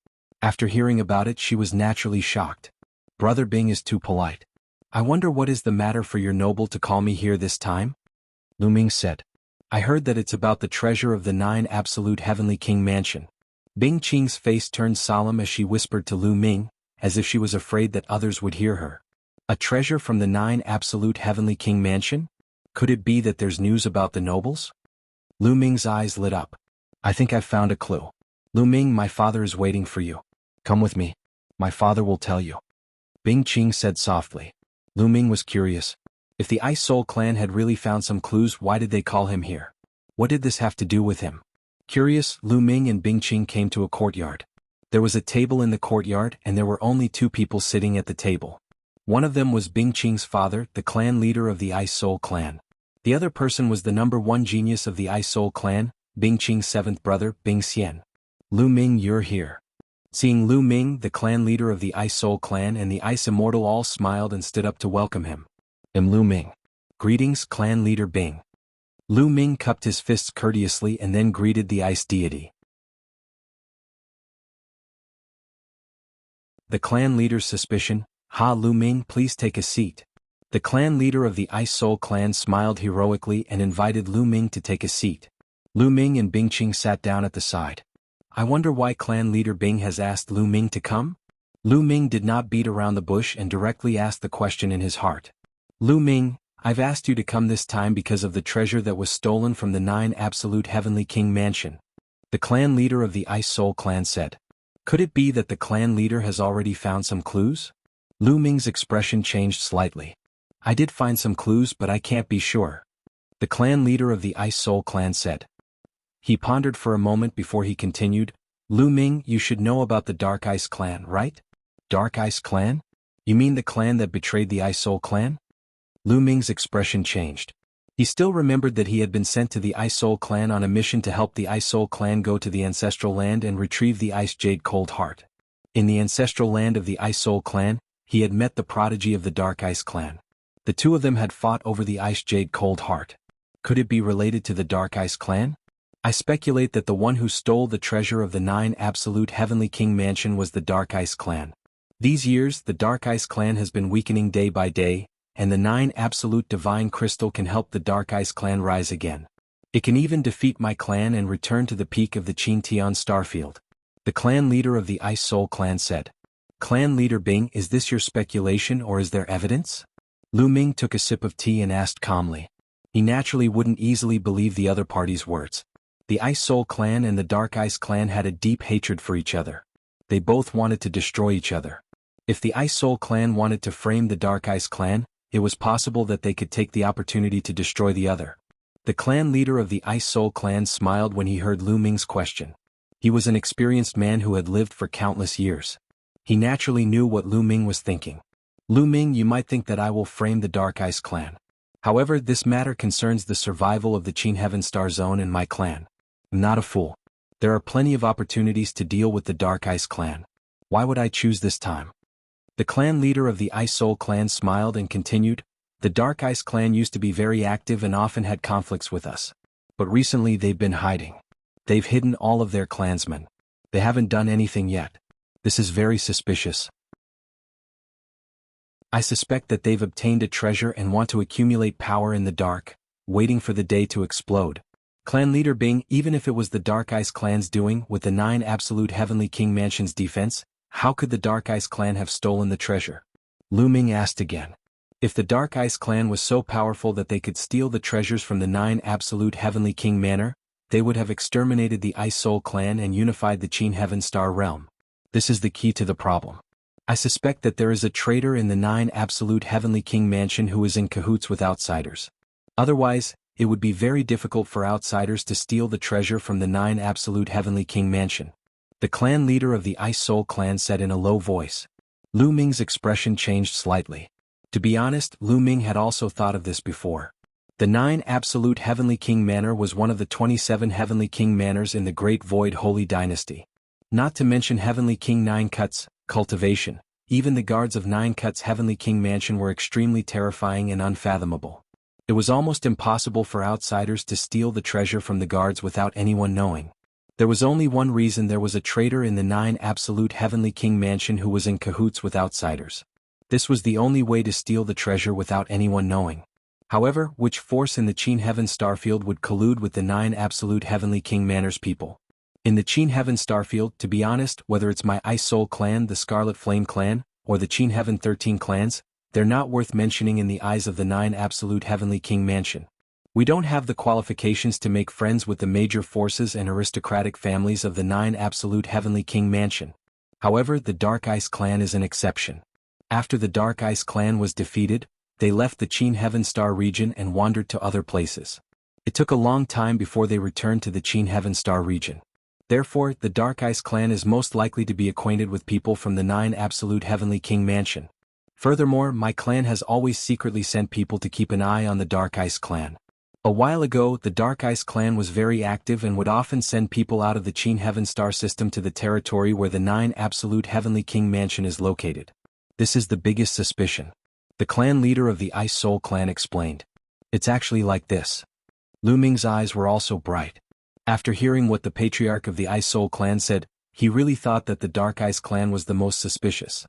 After hearing about it, she was naturally shocked. Brother Bing is too polite. I wonder what is the matter for your noble to call me here this time? Lu Ming said. I heard that it's about the treasure of the 9 absolute heavenly king mansion. Bing Qing's face turned solemn as she whispered to Lu Ming, as if she was afraid that others would hear her. A treasure from the 9 absolute heavenly king mansion? Could it be that there's news about the nobles? Lu Ming's eyes lit up. I think I've found a clue. Lu Ming, my father is waiting for you. Come with me. My father will tell you. Bing Qing said softly. Lu Ming was curious. If the Ice Soul clan had really found some clues, why did they call him here? What did this have to do with him? Curious, Lu Ming and Bing Qing came to a courtyard. There was a table in the courtyard and there were only 2 people sitting at the table. One of them was Bing Qing's father, the clan leader of the Ice Soul clan. The other person was the #1 genius of the Ice Soul clan, Bing Qing's 7th brother, Bing Xian. Lu Ming, you're here. Seeing Lu Ming, the clan leader of the Ice Soul clan and the Ice Immortal all smiled and stood up to welcome him. I'm Lu Ming. Greetings, clan leader Bing. Lu Ming cupped his fists courteously and then greeted the ice deity. The clan leader's suspicion, Lu Ming, please take a seat. The clan leader of the Ice Soul clan smiled heroically and invited Lu Ming to take a seat. Lu Ming and Bing Qing sat down at the side. I wonder why clan leader Bing has asked Lu Ming to come? Lu Ming did not beat around the bush and directly asked the question in his heart. Lu Ming, I've asked you to come this time because of the treasure that was stolen from the 9 absolute heavenly king mansion. The clan leader of the Ice Soul clan said. Could it be that the clan leader has already found some clues? Lu Ming's expression changed slightly. I did find some clues, but I can't be sure. The clan leader of the Ice Soul clan said. He pondered for a moment before he continued. Lu Ming, you should know about the Dark Ice clan, right? Dark Ice clan? You mean the clan that betrayed the Ice Soul clan? Lu Ming's expression changed. He still remembered that he had been sent to the Ice Soul clan on a mission to help the Ice Soul clan go to the ancestral land and retrieve the Ice Jade Cold Heart. In the ancestral land of the Ice Soul clan, he had met the prodigy of the Dark Ice clan. The 2 of them had fought over the Ice Jade Cold Heart. Could it be related to the Dark Ice clan? I speculate that the one who stole the treasure of the 9 absolute heavenly king mansion was the Dark Ice clan. These years, the Dark Ice clan has been weakening day by day, and the 9 absolute divine crystal can help the Dark Ice clan rise again. It can even defeat my clan and return to the peak of the Qingtian starfield. The clan leader of the Ice Soul clan said. Clan leader Bing, is this your speculation or is there evidence? Lu Ming took a sip of tea and asked calmly. He naturally wouldn't easily believe the other party's words. The Ice Soul clan and the Dark Ice clan had a deep hatred for each other. They both wanted to destroy each other. If the Ice Soul clan wanted to frame the Dark Ice clan, it was possible that they could take the opportunity to destroy the other. The clan leader of the Ice Soul clan smiled when he heard Lu Ming's question. He was an experienced man who had lived for countless years. He naturally knew what Lu Ming was thinking. Lu Ming, you might think that I will frame the Dark Ice clan. However, this matter concerns the survival of the Qin Heaven Star Zone and my clan. I'm not a fool. There are plenty of opportunities to deal with the Dark Ice clan. Why would I choose this time? The clan leader of the Ice Soul clan smiled and continued. The Dark Ice clan used to be very active and often had conflicts with us. But recently they've been hiding. They've hidden all of their clansmen. They haven't done anything yet. This is very suspicious. I suspect that they've obtained a treasure and want to accumulate power in the dark, waiting for the day to explode. Clan leader Bing, even if it was the Dark Ice clan's doing with the 9 absolute heavenly king mansion's defense, how could the Dark Ice clan have stolen the treasure? Lu Ming asked again. If the Dark Ice clan was so powerful that they could steal the treasures from the 9 absolute heavenly king manor, they would have exterminated the Ice Soul clan and unified the Qin Heaven Star realm. This is the key to the problem. I suspect that there is a traitor in the 9 absolute heavenly king mansion who is in cahoots with outsiders. Otherwise, it would be very difficult for outsiders to steal the treasure from the 9 absolute heavenly king mansion. The clan leader of the Ice Soul clan said in a low voice. Lu Ming's expression changed slightly. To be honest, Lu Ming had also thought of this before. The 9 absolute heavenly king manor was one of the 27 heavenly king manors in the Great Void Holy Dynasty. Not to mention Heavenly King 9 Cuts, Cultivation. Even the guards of 9 Cuts Heavenly King Mansion were extremely terrifying and unfathomable. It was almost impossible for outsiders to steal the treasure from the guards without anyone knowing. There was only one reason: there was a traitor in the 9 absolute heavenly king mansion who was in cahoots with outsiders. This was the only way to steal the treasure without anyone knowing. However, which force in the Qin Heaven Starfield would collude with the 9 Absolute Heavenly King Manners people? In the Qin Heaven Starfield, to be honest, whether it's my Ice Soul clan, the Scarlet Flame clan, or the Qin Heaven 13 clans, they're not worth mentioning in the eyes of the 9 Absolute Heavenly King Mansion. We don't have the qualifications to make friends with the major forces and aristocratic families of the 9 Absolute Heavenly King Mansion. However, the Dark Ice clan is an exception. After the Dark Ice clan was defeated, they left the Qin Heaven Star region and wandered to other places. It took a long time before they returned to the Qin Heaven Star region. Therefore, the Dark Ice clan is most likely to be acquainted with people from the 9 Absolute Heavenly King Mansion. Furthermore, my clan has always secretly sent people to keep an eye on the Dark Ice clan. A while ago, the Dark Ice clan was very active and would often send people out of the Qin Heaven Star system to the territory where the 9 Absolute Heavenly King Mansion is located. This is the biggest suspicion. The clan leader of the Ice Soul clan explained. It's actually like this. Lu Ming's eyes were also bright. After hearing what the patriarch of the Ice Soul clan said, he really thought that the Dark Ice clan was the most suspicious.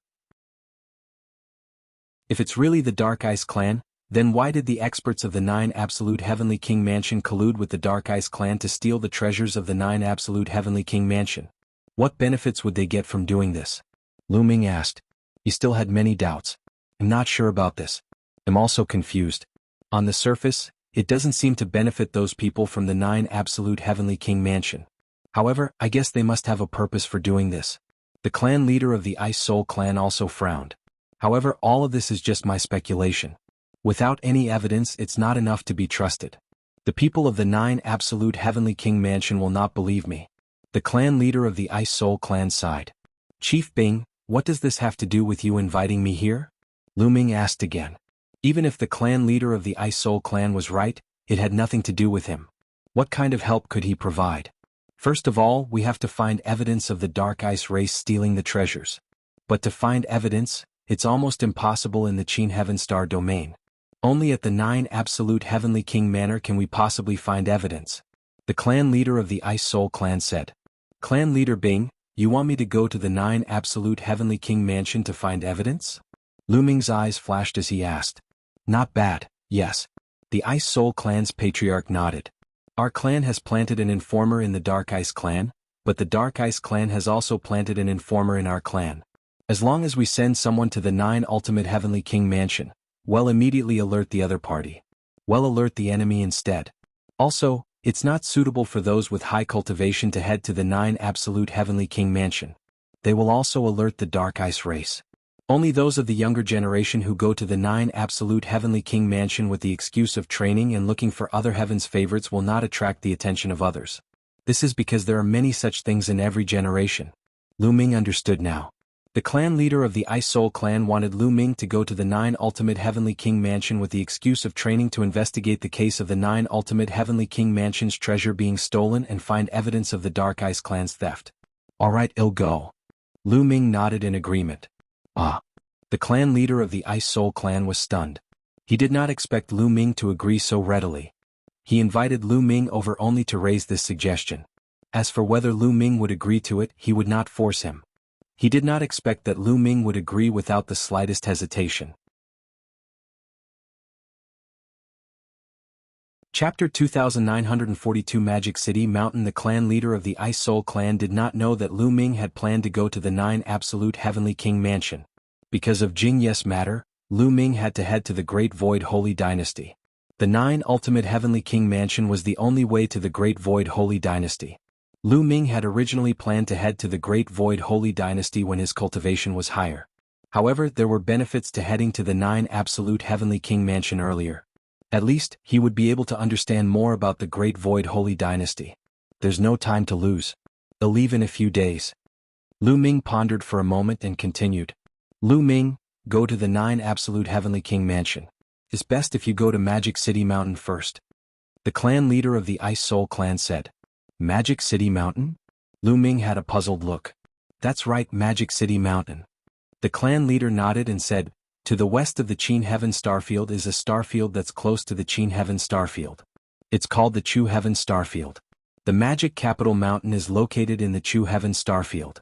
If it's really the Dark Ice clan, then why did the experts of the 9 Absolute Heavenly King Mansion collude with the Dark Ice clan to steal the treasures of the 9 Absolute Heavenly King Mansion? What benefits would they get from doing this? Lu Ming asked. He still had many doubts. I'm not sure about this. I'm also confused. On the surface, it doesn't seem to benefit those people from the 9 Absolute Heavenly King Mansion. However, I guess they must have a purpose for doing this. The clan leader of the Ice Soul clan also frowned. However, all of this is just my speculation. Without any evidence, it's not enough to be trusted. The people of the 9 Absolute Heavenly King Mansion will not believe me. The clan leader of the Ice Soul clan sighed. Chief Bing, what does this have to do with you inviting me here? Lu Ming asked again. Even if the clan leader of the Ice Soul clan was right, it had nothing to do with him. What kind of help could he provide? First of all, we have to find evidence of the Dark Ice race stealing the treasures. But to find evidence, it's almost impossible in the Qin Heaven Star domain. Only at the 9 Absolute Heavenly King Manor can we possibly find evidence. The clan leader of the Ice Soul clan said. Clan leader Bing, you want me to go to the 9 Absolute Heavenly King Mansion to find evidence? Lu Ming's eyes flashed as he asked. Not bad, yes. The Ice Soul clan's patriarch nodded. Our clan has planted an informer in the Dark Ice clan, but the Dark Ice clan has also planted an informer in our clan. As long as we send someone to the 9 Ultimate Heavenly King Mansion, we'll immediately alert the other party. We'll alert the enemy instead. Also, it's not suitable for those with high cultivation to head to the 9 Absolute Heavenly King Mansion. They will also alert the Dark Ice race. Only those of the younger generation who go to the 9 Absolute Heavenly King Mansion with the excuse of training and looking for other heaven's favorites will not attract the attention of others. This is because there are many such things in every generation. Lu Ming understood now. The clan leader of the Ice Soul clan wanted Lu Ming to go to the 9 Ultimate Heavenly King Mansion with the excuse of training to investigate the case of the 9 Ultimate Heavenly King Mansion's treasure being stolen and find evidence of the Dark Ice clan's theft. Alright, I'll go. Lu Ming nodded in agreement. The clan leader of the Ice Soul clan was stunned. He did not expect Lu Ming to agree so readily. He invited Lu Ming over only to raise this suggestion. As for whether Lu Ming would agree to it, he would not force him. He did not expect that Lu Ming would agree without the slightest hesitation. Chapter 2942 Magic City Mountain. The clan leader of the Ice Soul clan did not know that Lu Ming had planned to go to the 9 Absolute Heavenly King Mansion. Because of Jing Ye's matter, Lu Ming had to head to the Great Void Holy Dynasty. The 9 Ultimate Heavenly King Mansion was the only way to the Great Void Holy Dynasty. Lu Ming had originally planned to head to the Great Void Holy Dynasty when his cultivation was higher. However, there were benefits to heading to the 9 Absolute Heavenly King Mansion earlier. At least, he would be able to understand more about the Great Void Holy Dynasty. There's no time to lose. I'll leave in a few days. Lu Ming pondered for a moment and continued. Lu Ming, go to the 9 Absolute Heavenly King Mansion. It's best if you go to Magic City Mountain first. The clan leader of the Ice Soul clan said. Magic City Mountain? Lu Ming had a puzzled look. That's right, Magic City Mountain. The clan leader nodded and said, to the west of the Qin Heaven Starfield is a starfield that's close to the Qin Heaven Starfield. It's called the Chu Heaven Starfield. The magic capital mountain is located in the Chu Heaven Starfield.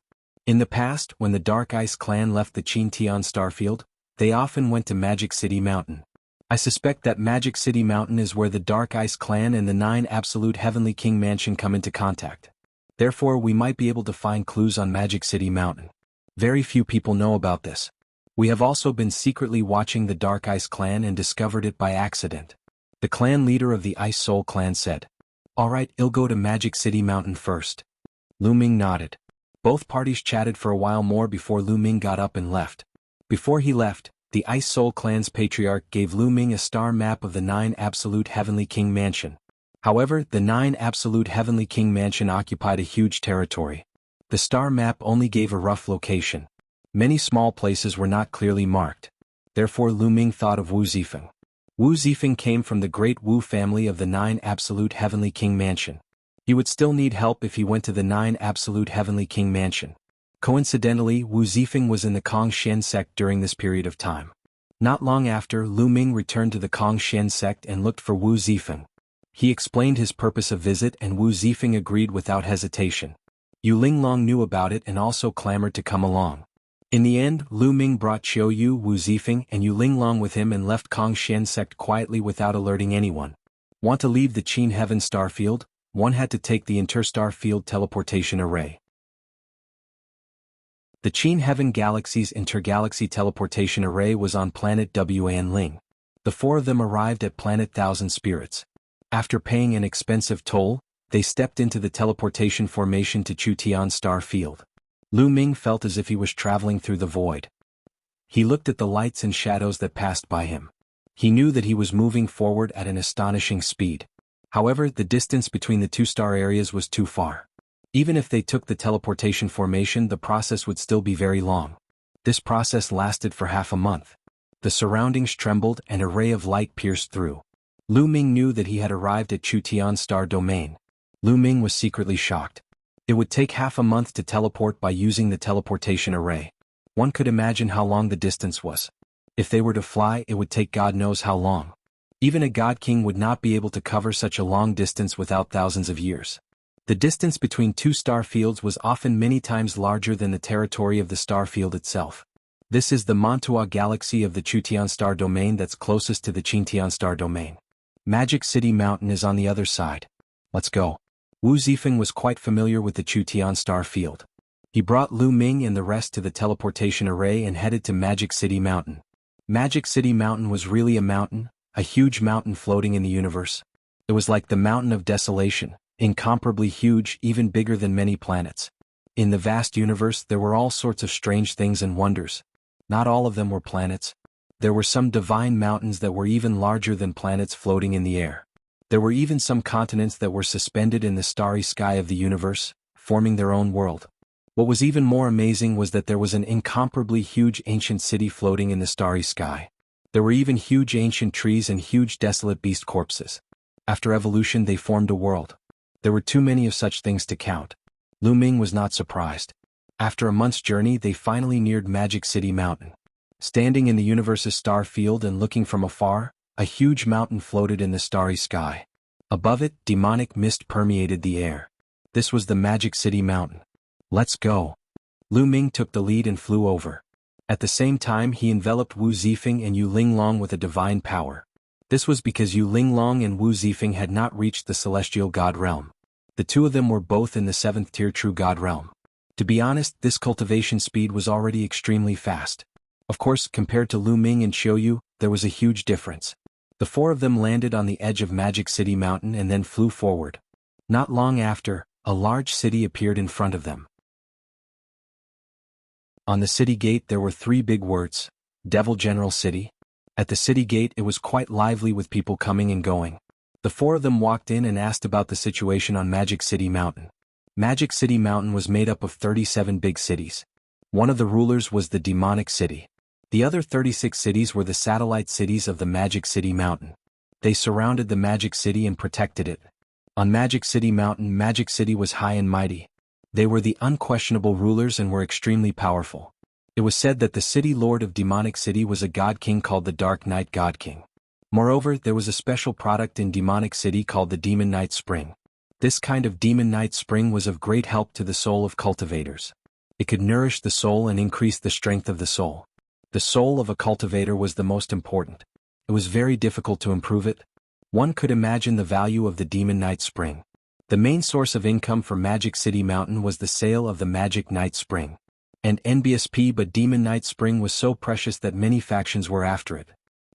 In the past, when the Dark Ice clan left the Qin Tian Starfield, they often went to Magic City Mountain. I suspect that Magic City Mountain is where the Dark Ice Clan and the 9 Absolute Heavenly King Mansion come into contact. Therefore we might be able to find clues on Magic City Mountain. Very few people know about this. We have also been secretly watching the Dark Ice Clan and discovered it by accident. The clan leader of the Ice Soul Clan said. Alright, I'll go to Magic City Mountain first. Lu Ming nodded. Both parties chatted for a while more before Lu Ming got up and left. Before he left, the Ice Soul Clan's patriarch gave Lu Ming a star map of the 9 Absolute Heavenly King Mansion. However, the 9 Absolute Heavenly King Mansion occupied a huge territory. The star map only gave a rough location. Many small places were not clearly marked. Therefore Lu Ming thought of Wu Zifeng. Wu Zifeng came from the great Wu family of the 9 Absolute Heavenly King Mansion. He would still need help if he went to the 9 Absolute Heavenly King Mansion. Coincidentally, Wu Zifeng was in the Kongshen sect during this period of time. Not long after, Lu Ming returned to the Kongshen sect and looked for Wu Zifeng. He explained his purpose of visit and Wu Zifeng agreed without hesitation. Yu Linglong knew about it and also clamored to come along. In the end, Lu Ming brought Qiu Yu, Wu Zifeng and Yu Linglong with him and left Kongshen sect quietly without alerting anyone. Want to leave the Qin Heaven starfield? One had to take the Interstar Field Teleportation Array. The Qin Heaven Galaxy's Intergalaxy Teleportation Array was on planet Wanling. The 4 of them arrived at planet Thousand Spirits. After paying an expensive toll, they stepped into the teleportation formation to Chutian Star Field. Lu Ming felt as if he was traveling through the void. He looked at the lights and shadows that passed by him. He knew that he was moving forward at an astonishing speed. However, the distance between the 2 star areas was too far. Even if they took the teleportation formation, the process would still be very long. This process lasted for half a month. The surroundings trembled and a ray of light pierced through. Lu Ming knew that he had arrived at Chutian Star Domain. Lu Ming was secretly shocked. It would take half a month to teleport by using the teleportation array. One could imagine how long the distance was. If they were to fly, it would take God knows how long. Even a God King would not be able to cover such a long distance without thousands of years. The distance between 2 star fields was often many times larger than the territory of the star field itself. This is the Montua Galaxy of the Chutian Star Domain that's closest to the Qintian Star Domain. Magic City Mountain is on the other side. Let's go. Wu Zifeng was quite familiar with the Chutian Star Field. He brought Lu Ming and the rest to the teleportation array and headed to Magic City Mountain. Magic City Mountain was really a mountain, a huge mountain floating in the universe. It was like the Mountain of Desolation, incomparably huge, even bigger than many planets. In the vast universe there were all sorts of strange things and wonders. Not all of them were planets. There were some divine mountains that were even larger than planets floating in the air. There were even some continents that were suspended in the starry sky of the universe, forming their own world. What was even more amazing was that there was an incomparably huge ancient city floating in the starry sky. There were even huge ancient trees and huge desolate beast corpses. After evolution they formed a world. There were too many of such things to count. Lu Ming was not surprised. After a month's journey they finally neared Magic City Mountain. Standing in the universe's star field and looking from afar, a huge mountain floated in the starry sky. Above it, demonic mist permeated the air. This was the Magic City Mountain. Let's go. Lu Ming took the lead and flew over. At the same time he enveloped Wu Zifeng and Yu Linglong with a divine power. This was because Yu Linglong and Wu Zifeng had not reached the Celestial God Realm. The 2 of them were both in the 7th tier True God Realm. To be honest, this cultivation speed was already extremely fast. Of course, compared to Lu Ming and Qiu Yu, there was a huge difference. The 4 of them landed on the edge of Magic City Mountain and then flew forward. Not long after, a large city appeared in front of them. On the city gate there were 3 big words, Devil General City. At the city gate it was quite lively with people coming and going. The 4 of them walked in and asked about the situation on Magic City Mountain. Magic City Mountain was made up of 37 big cities. One of the rulers was the Demonic City. The other 36 cities were the satellite cities of the Magic City Mountain. They surrounded the Magic City and protected it. On Magic City Mountain, Magic City was high and mighty. They were the unquestionable rulers and were extremely powerful. It was said that the city lord of Demonic City was a god king called the Dark Knight God King. Moreover, there was a special product in Demonic City called the Demon Night Spring. This kind of Demon Night Spring was of great help to the soul of cultivators. It could nourish the soul and increase the strength of the soul. The soul of a cultivator was the most important. It was very difficult to improve it. One could imagine the value of the Demon Night Spring. The main source of income for Magic City Mountain was the sale of the Magic Night Spring. And NBSP, but Demon Night Spring was so precious that many factions were after it.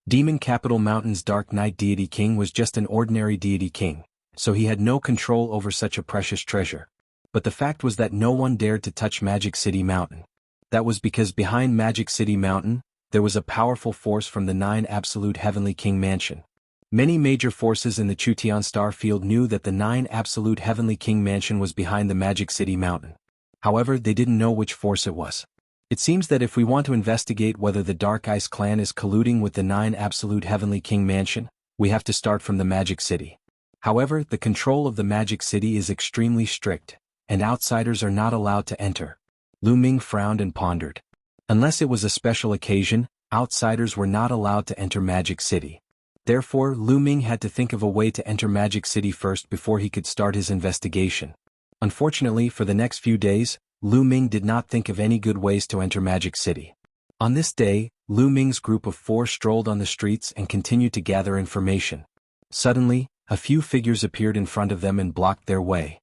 Demon Capital Mountain's Dark Knight Deity King was just an ordinary deity king, so he had no control over such a precious treasure. But the fact was that no one dared to touch Magic City Mountain. That was because behind Magic City Mountain, there was a powerful force from the 9 Absolute Heavenly King Mansion. Many major forces in the Chutian Star Field knew that the 9 Absolute Heavenly King Mansion was behind the Magic City Mountain. However, they didn't know which force it was. It seems that if we want to investigate whether the Dark Ice Clan is colluding with the 9 Absolute Heavenly King Mansion, we have to start from the Magic City. However, the control of the Magic City is extremely strict, and outsiders are not allowed to enter. Lu Ming frowned and pondered. Unless it was a special occasion, outsiders were not allowed to enter Magic City. Therefore, Lu Ming had to think of a way to enter Magic City first before he could start his investigation. Unfortunately, for the next few days, Lu Ming did not think of any good ways to enter Magic City. On this day, Lu Ming's group of 4 strolled on the streets and continued to gather information. Suddenly, a few figures appeared in front of them and blocked their way.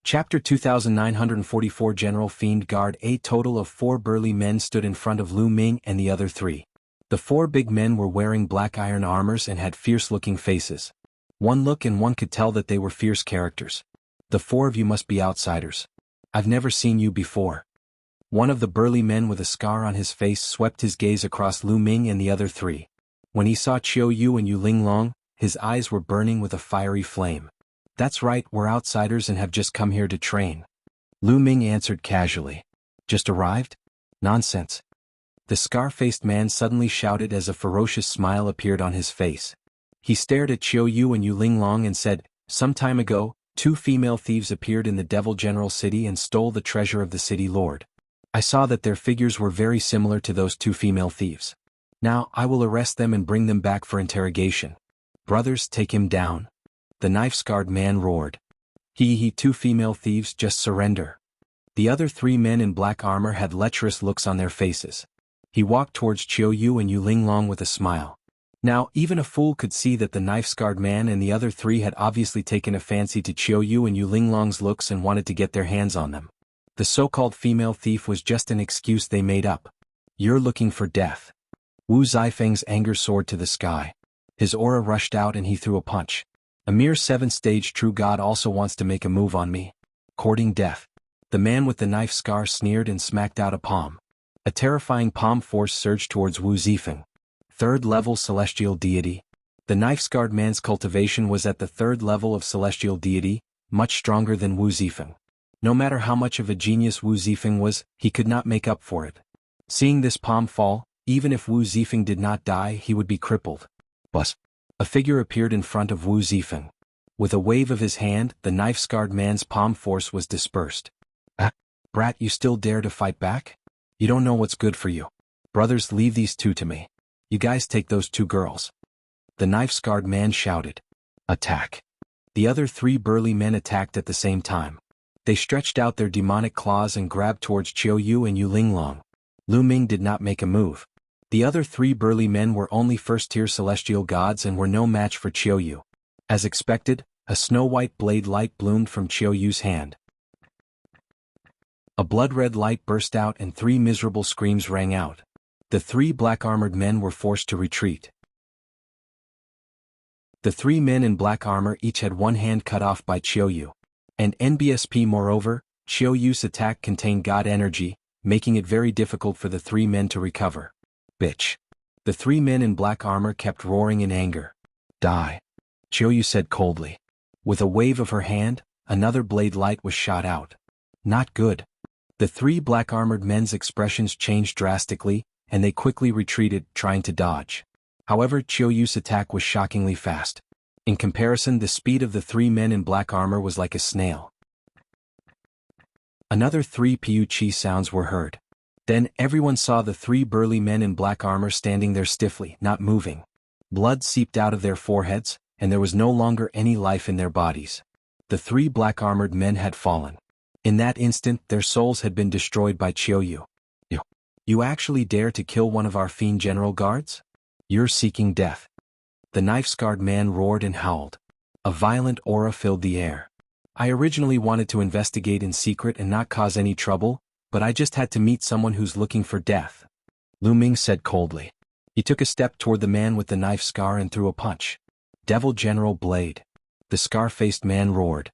Chapter 2944 General Fiend Guard. A total of 4 burly men stood in front of Lu Ming and the other 3. The 4 big men were wearing black iron armors and had fierce-looking faces. One look and one could tell that they were fierce characters. The 4 of you must be outsiders. I've never seen you before. One of the burly men with a scar on his face swept his gaze across Lu Ming and the other 3. When he saw Chiu Yu and Yu Linglong, his eyes were burning with a fiery flame. That's right, we're outsiders and have just come here to train. Lu Ming answered casually. Just arrived? Nonsense. The scar-faced man suddenly shouted as a ferocious smile appeared on his face. He stared at Chiu Yu and Yu Linglong and said, "Some time ago, 2 female thieves appeared in the Devil General City and stole the treasure of the city lord. I saw that their figures were very similar to those 2 female thieves. Now, I will arrest them and bring them back for interrogation. Brothers, take him down." The knife-scarred man roared. 2 female thieves, just surrender." The other 3 men in black armor had lecherous looks on their faces. He walked towards Chiu Yu and Yu Linglong with a smile. Now, even a fool could see that the knife-scarred man and the other 3 had obviously taken a fancy to Chiu Yu and Yu Linglong's looks and wanted to get their hands on them. The so-called female thief was just an excuse they made up. "You're looking for death." Wu Zifeng's anger soared to the sky. His aura rushed out and he threw a punch. "A mere 7th-stage true god also wants to make a move on me. Courting death." The man with the knife scar sneered and smacked out a palm. A terrifying palm force surged towards Wu Zifeng. 3rd level Celestial Deity. The knife-scarred man's cultivation was at the 3rd level of Celestial Deity, much stronger than Wu Zifeng. No matter how much of a genius Wu Zifeng was, he could not make up for it. Seeing this palm fall, even if Wu Zifeng did not die, he would be crippled. Bus. A figure appeared in front of Wu Zifeng. With a wave of his hand, the knife-scarred man's palm force was dispersed. "Ah, brat, you still dare to fight back? You don't know what's good for you. Brothers, leave these 2 to me. You guys take those 2 girls." The knife-scarred man shouted. "Attack." The other 3 burly men attacked at the same time. They stretched out their demonic claws and grabbed towards Chiu Yu and Yu Linglong. Lu Ming did not make a move. The other 3 burly men were only 1st-tier celestial gods and were no match for Chiu Yu. As expected, a snow-white blade light bloomed from Chiu Yu's hand. A blood-red light burst out and 3 miserable screams rang out. The 3 black-armored men were forced to retreat. The 3 men in black armor each had one hand cut off by Chiu Yu. And NBSP moreover, Chiu Yu's attack contained god energy, making it very difficult for the 3 men to recover. "Bitch." The 3 men in black armor kept roaring in anger. "Die," Chiu Yu said coldly. With a wave of her hand, another blade light was shot out. "Not good." The 3 black-armored men's expressions changed drastically, and they quickly retreated, trying to dodge. However, Chiu Yu's attack was shockingly fast. In comparison, the speed of the 3 men in black armor was like a snail. Another 3 pu-chi sounds were heard. Then everyone saw the 3 burly men in black armor standing there stiffly, not moving. Blood seeped out of their foreheads, and there was no longer any life in their bodies. The 3 black-armored men had fallen. In that instant, their souls had been destroyed by Chiu Yu. You actually dare to kill one of our fiend general guards? You're seeking death. The knife-scarred man roared and howled. A violent aura filled the air. I originally wanted to investigate in secret and not cause any trouble, but I just had to meet someone who's looking for death. Lu Ming said coldly. He took a step toward the man with the knife scar and threw a punch. Devil General Blade. The scar-faced man roared.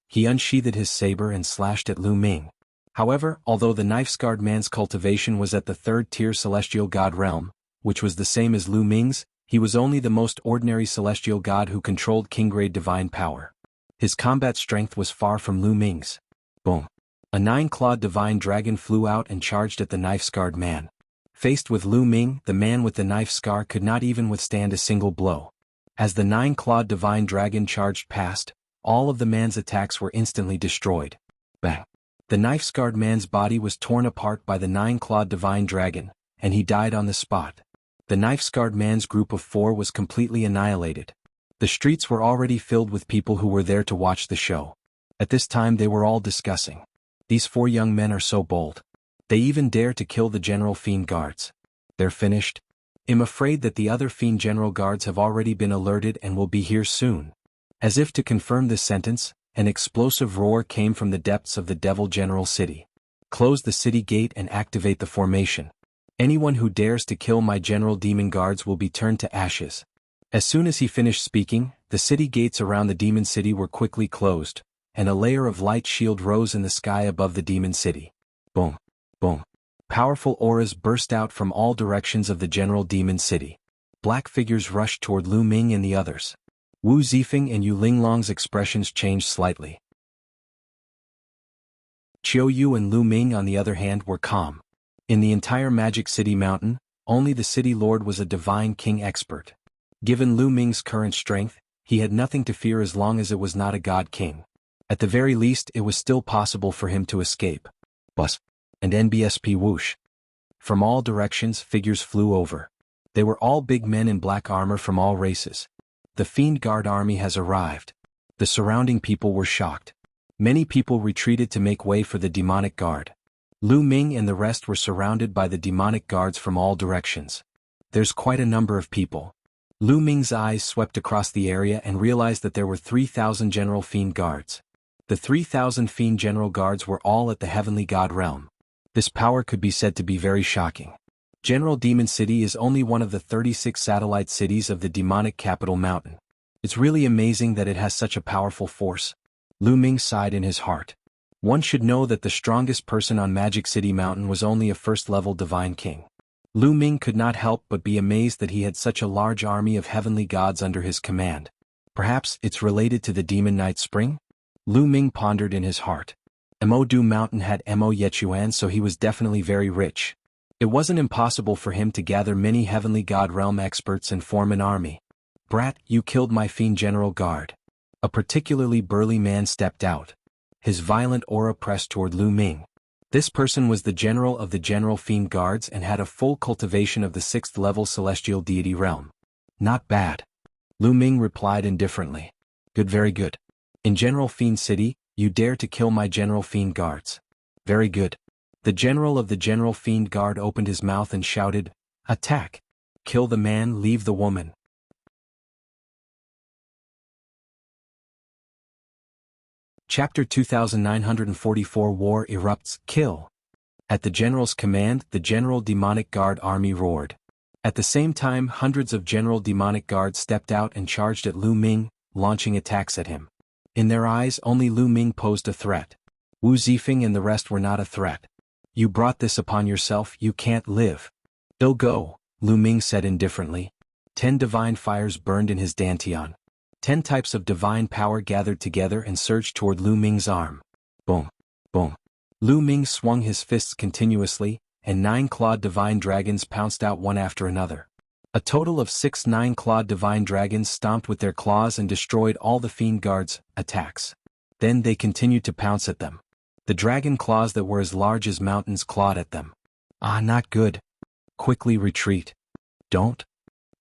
He unsheathed his saber and slashed at Lu Ming. However, although the knife-scarred man's cultivation was at the third-tier celestial god realm, which was the same as Lu Ming's, he was only the most ordinary celestial god who controlled king-grade divine power. His combat strength was far from Lu Ming's. Boom. A 9-clawed divine dragon flew out and charged at the knife-scarred man. Faced with Lu Ming, the man with the knife scar could not even withstand a single blow. As the 9-clawed divine dragon charged past, all of the man's attacks were instantly destroyed. Bang. The knife-scarred man's body was torn apart by the 9-clawed divine dragon, and he died on the spot. The knife-scarred man's group of 4 was completely annihilated. The streets were already filled with people who were there to watch the show. At this time they were all discussing. These 4 young men are so bold. They even dare to kill the general fiend guards. They're finished. I'm afraid that the other fiend general guards have already been alerted and will be here soon. As if to confirm this sentence, an explosive roar came from the depths of the Devil General City. Close the city gate and activate the formation. Anyone who dares to kill my general demon guards will be turned to ashes. As soon as he finished speaking, the city gates around the demon city were quickly closed, and a layer of light shield rose in the sky above the demon city. Boom. Boom. Powerful auras burst out from all directions of the general demon city. Black figures rushed toward Lu Ming and the others. Wu Zifeng and Yu Linglong's expressions changed slightly. Qiu Yu and Lu Ming on the other hand were calm. In the entire Magic City Mountain, only the city lord was a divine king expert. Given Lu Ming's current strength, he had nothing to fear as long as it was not a god king. At the very least it was still possible for him to escape. Bus. And NBSP whoosh. From all directions figures flew over. They were all big men in black armor from all races. The Fiend Guard army has arrived. The surrounding people were shocked. Many people retreated to make way for the demonic guard. Lu Ming and the rest were surrounded by the demonic guards from all directions. There's quite a number of people. Lu Ming's eyes swept across the area and realized that there were 3,000 general fiend guards. The 3,000 fiend general guards were all at the heavenly god realm. This power could be said to be very shocking. General Demon City is only one of the 36 satellite cities of the demonic capital mountain. It's really amazing that it has such a powerful force. Lu Ming sighed in his heart. One should know that the strongest person on Magic City Mountain was only a first-level divine king. Lu Ming could not help but be amazed that he had such a large army of heavenly gods under his command. Perhaps it's related to the Demon Night Spring? Lu Ming pondered in his heart. Mo Mountain had Mo Yechuan, so he was definitely very rich. It wasn't impossible for him to gather many heavenly god realm experts and form an army. Brat, you killed my fiend general guard. A particularly burly man stepped out. His violent aura pressed toward Lu Ming. This person was the general of the general fiend guards and had a full cultivation of the 6th level celestial deity realm. Not bad. Lu Ming replied indifferently. Good, very good. In General Fiend City, you dare to kill my general fiend guards. Very good. The general of the general fiend guard opened his mouth and shouted, Attack! Kill the man, leave the woman. Chapter 2944 War erupts, kill. At the general's command, the general demonic guard army roared. At the same time, hundreds of general demonic guards stepped out and charged at Lu Ming, launching attacks at him. In their eyes, only Lu Ming posed a threat. Wu Zifeng and the rest were not a threat. You brought this upon yourself, you can't live. They'll go, Lu Ming said indifferently. 10 divine fires burned in his dantian. 10 types of divine power gathered together and surged toward Lu Ming's arm. Boom. Boom. Lu Ming swung his fists continuously, and 9 clawed divine dragons pounced out one after another. A total of 6 9-clawed divine dragons stomped with their claws and destroyed all the fiend guards' attacks. Then they continued to pounce at them. The dragon claws that were as large as mountains clawed at them. Ah, not good. Quickly retreat. Don't.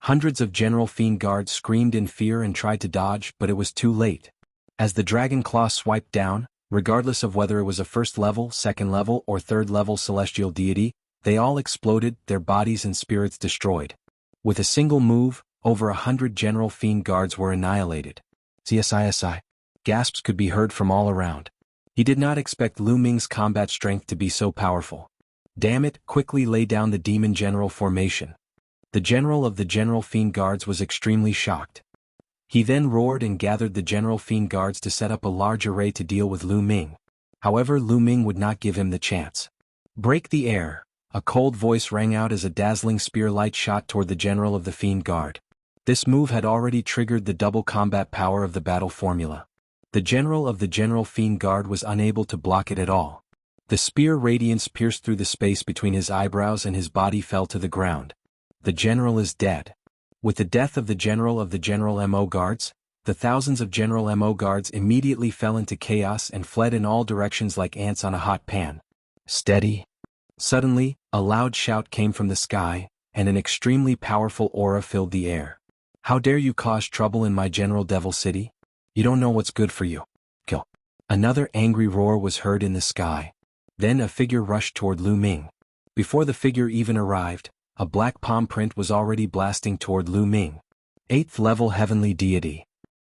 Hundreds of general fiend guards screamed in fear and tried to dodge, but it was too late. As the dragon claw swiped down, regardless of whether it was a 1st level, 2nd level, or 3rd level celestial deity, They all exploded, their bodies and spirits destroyed. With a single move, over 100 General Fiend guards were annihilated. CSISI. Gasps could be heard from all around. He did not expect Lu Ming's combat strength to be so powerful. Damn it, quickly lay down the Demon General formation. The general of the General Fiend guards was extremely shocked. He then roared and gathered the General Fiend guards to set up a large array to deal with Lu Ming. However, Lu Ming would not give him the chance. Break the air. A cold voice rang out as a dazzling spear light shot toward the general of the Fiend Guard. This move had already triggered the double combat power of the battle formula. The general of the General Fiend Guard was unable to block it at all. The spear radiance pierced through the space between his eyebrows and his body fell to the ground. The general is dead. With the death of the General MO Guards, the thousands of General MO Guards immediately fell into chaos and fled in all directions like ants on a hot pan. Steady. Suddenly, a loud shout came from the sky, and an extremely powerful aura filled the air. How dare you cause trouble in my General Devil City? You don't know what's good for you. Kill. Another angry roar was heard in the sky. Then a figure rushed toward Lu Ming. Before the figure even arrived, a black palm print was already blasting toward Lu Ming. 8th level heavenly deity.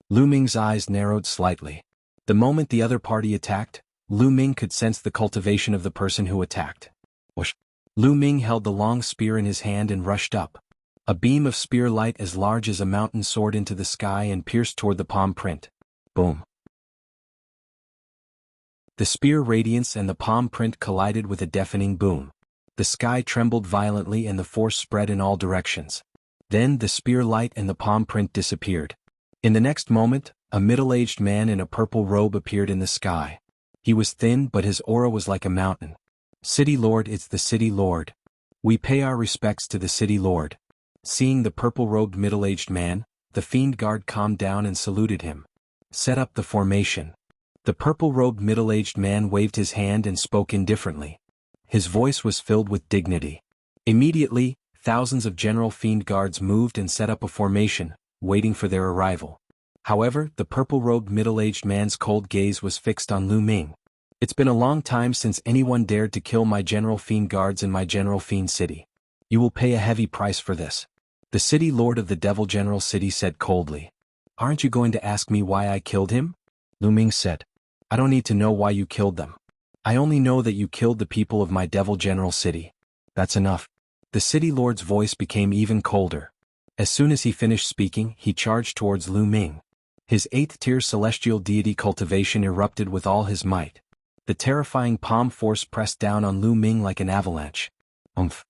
Lu Ming's eyes narrowed slightly. The moment the other party attacked, Lu Ming could sense the cultivation of the person who attacked. Whoosh. Lu Ming held the long spear in his hand and rushed up. A beam of spear light as large as a mountain soared into the sky and pierced toward the palm print. Boom. The spear radiance and the palm print collided with a deafening boom. The sky trembled violently and the force spread in all directions. Then the spear light and the palm print disappeared. In the next moment, a middle-aged man in a purple robe appeared in the sky. He was thin but his aura was like a mountain. City Lord, it's the City Lord. We pay our respects to the City Lord. Seeing the purple-robed middle-aged man, the Fiend Guard calmed down and saluted him. Set up the formation. The purple-robed middle-aged man waved his hand and spoke indifferently. His voice was filled with dignity. Immediately, thousands of General Fiend Guards moved and set up a formation, waiting for their arrival. However, the purple-robed middle-aged man's cold gaze was fixed on Lu Ming. It's been a long time since anyone dared to kill my General Fiend Guards in my General Fiend City. You will pay a heavy price for this. The City Lord of the Devil General City said coldly. Aren't you going to ask me why I killed him? Lu Ming said. I don't need to know why you killed them. I only know that you killed the people of my Devil General City. That's enough. The City Lord's voice became even colder. As soon as he finished speaking, he charged towards Lu Ming. His 8th-tier celestial deity cultivation erupted with all his might. The terrifying palm force pressed down on Lu Ming like an avalanche. Umph.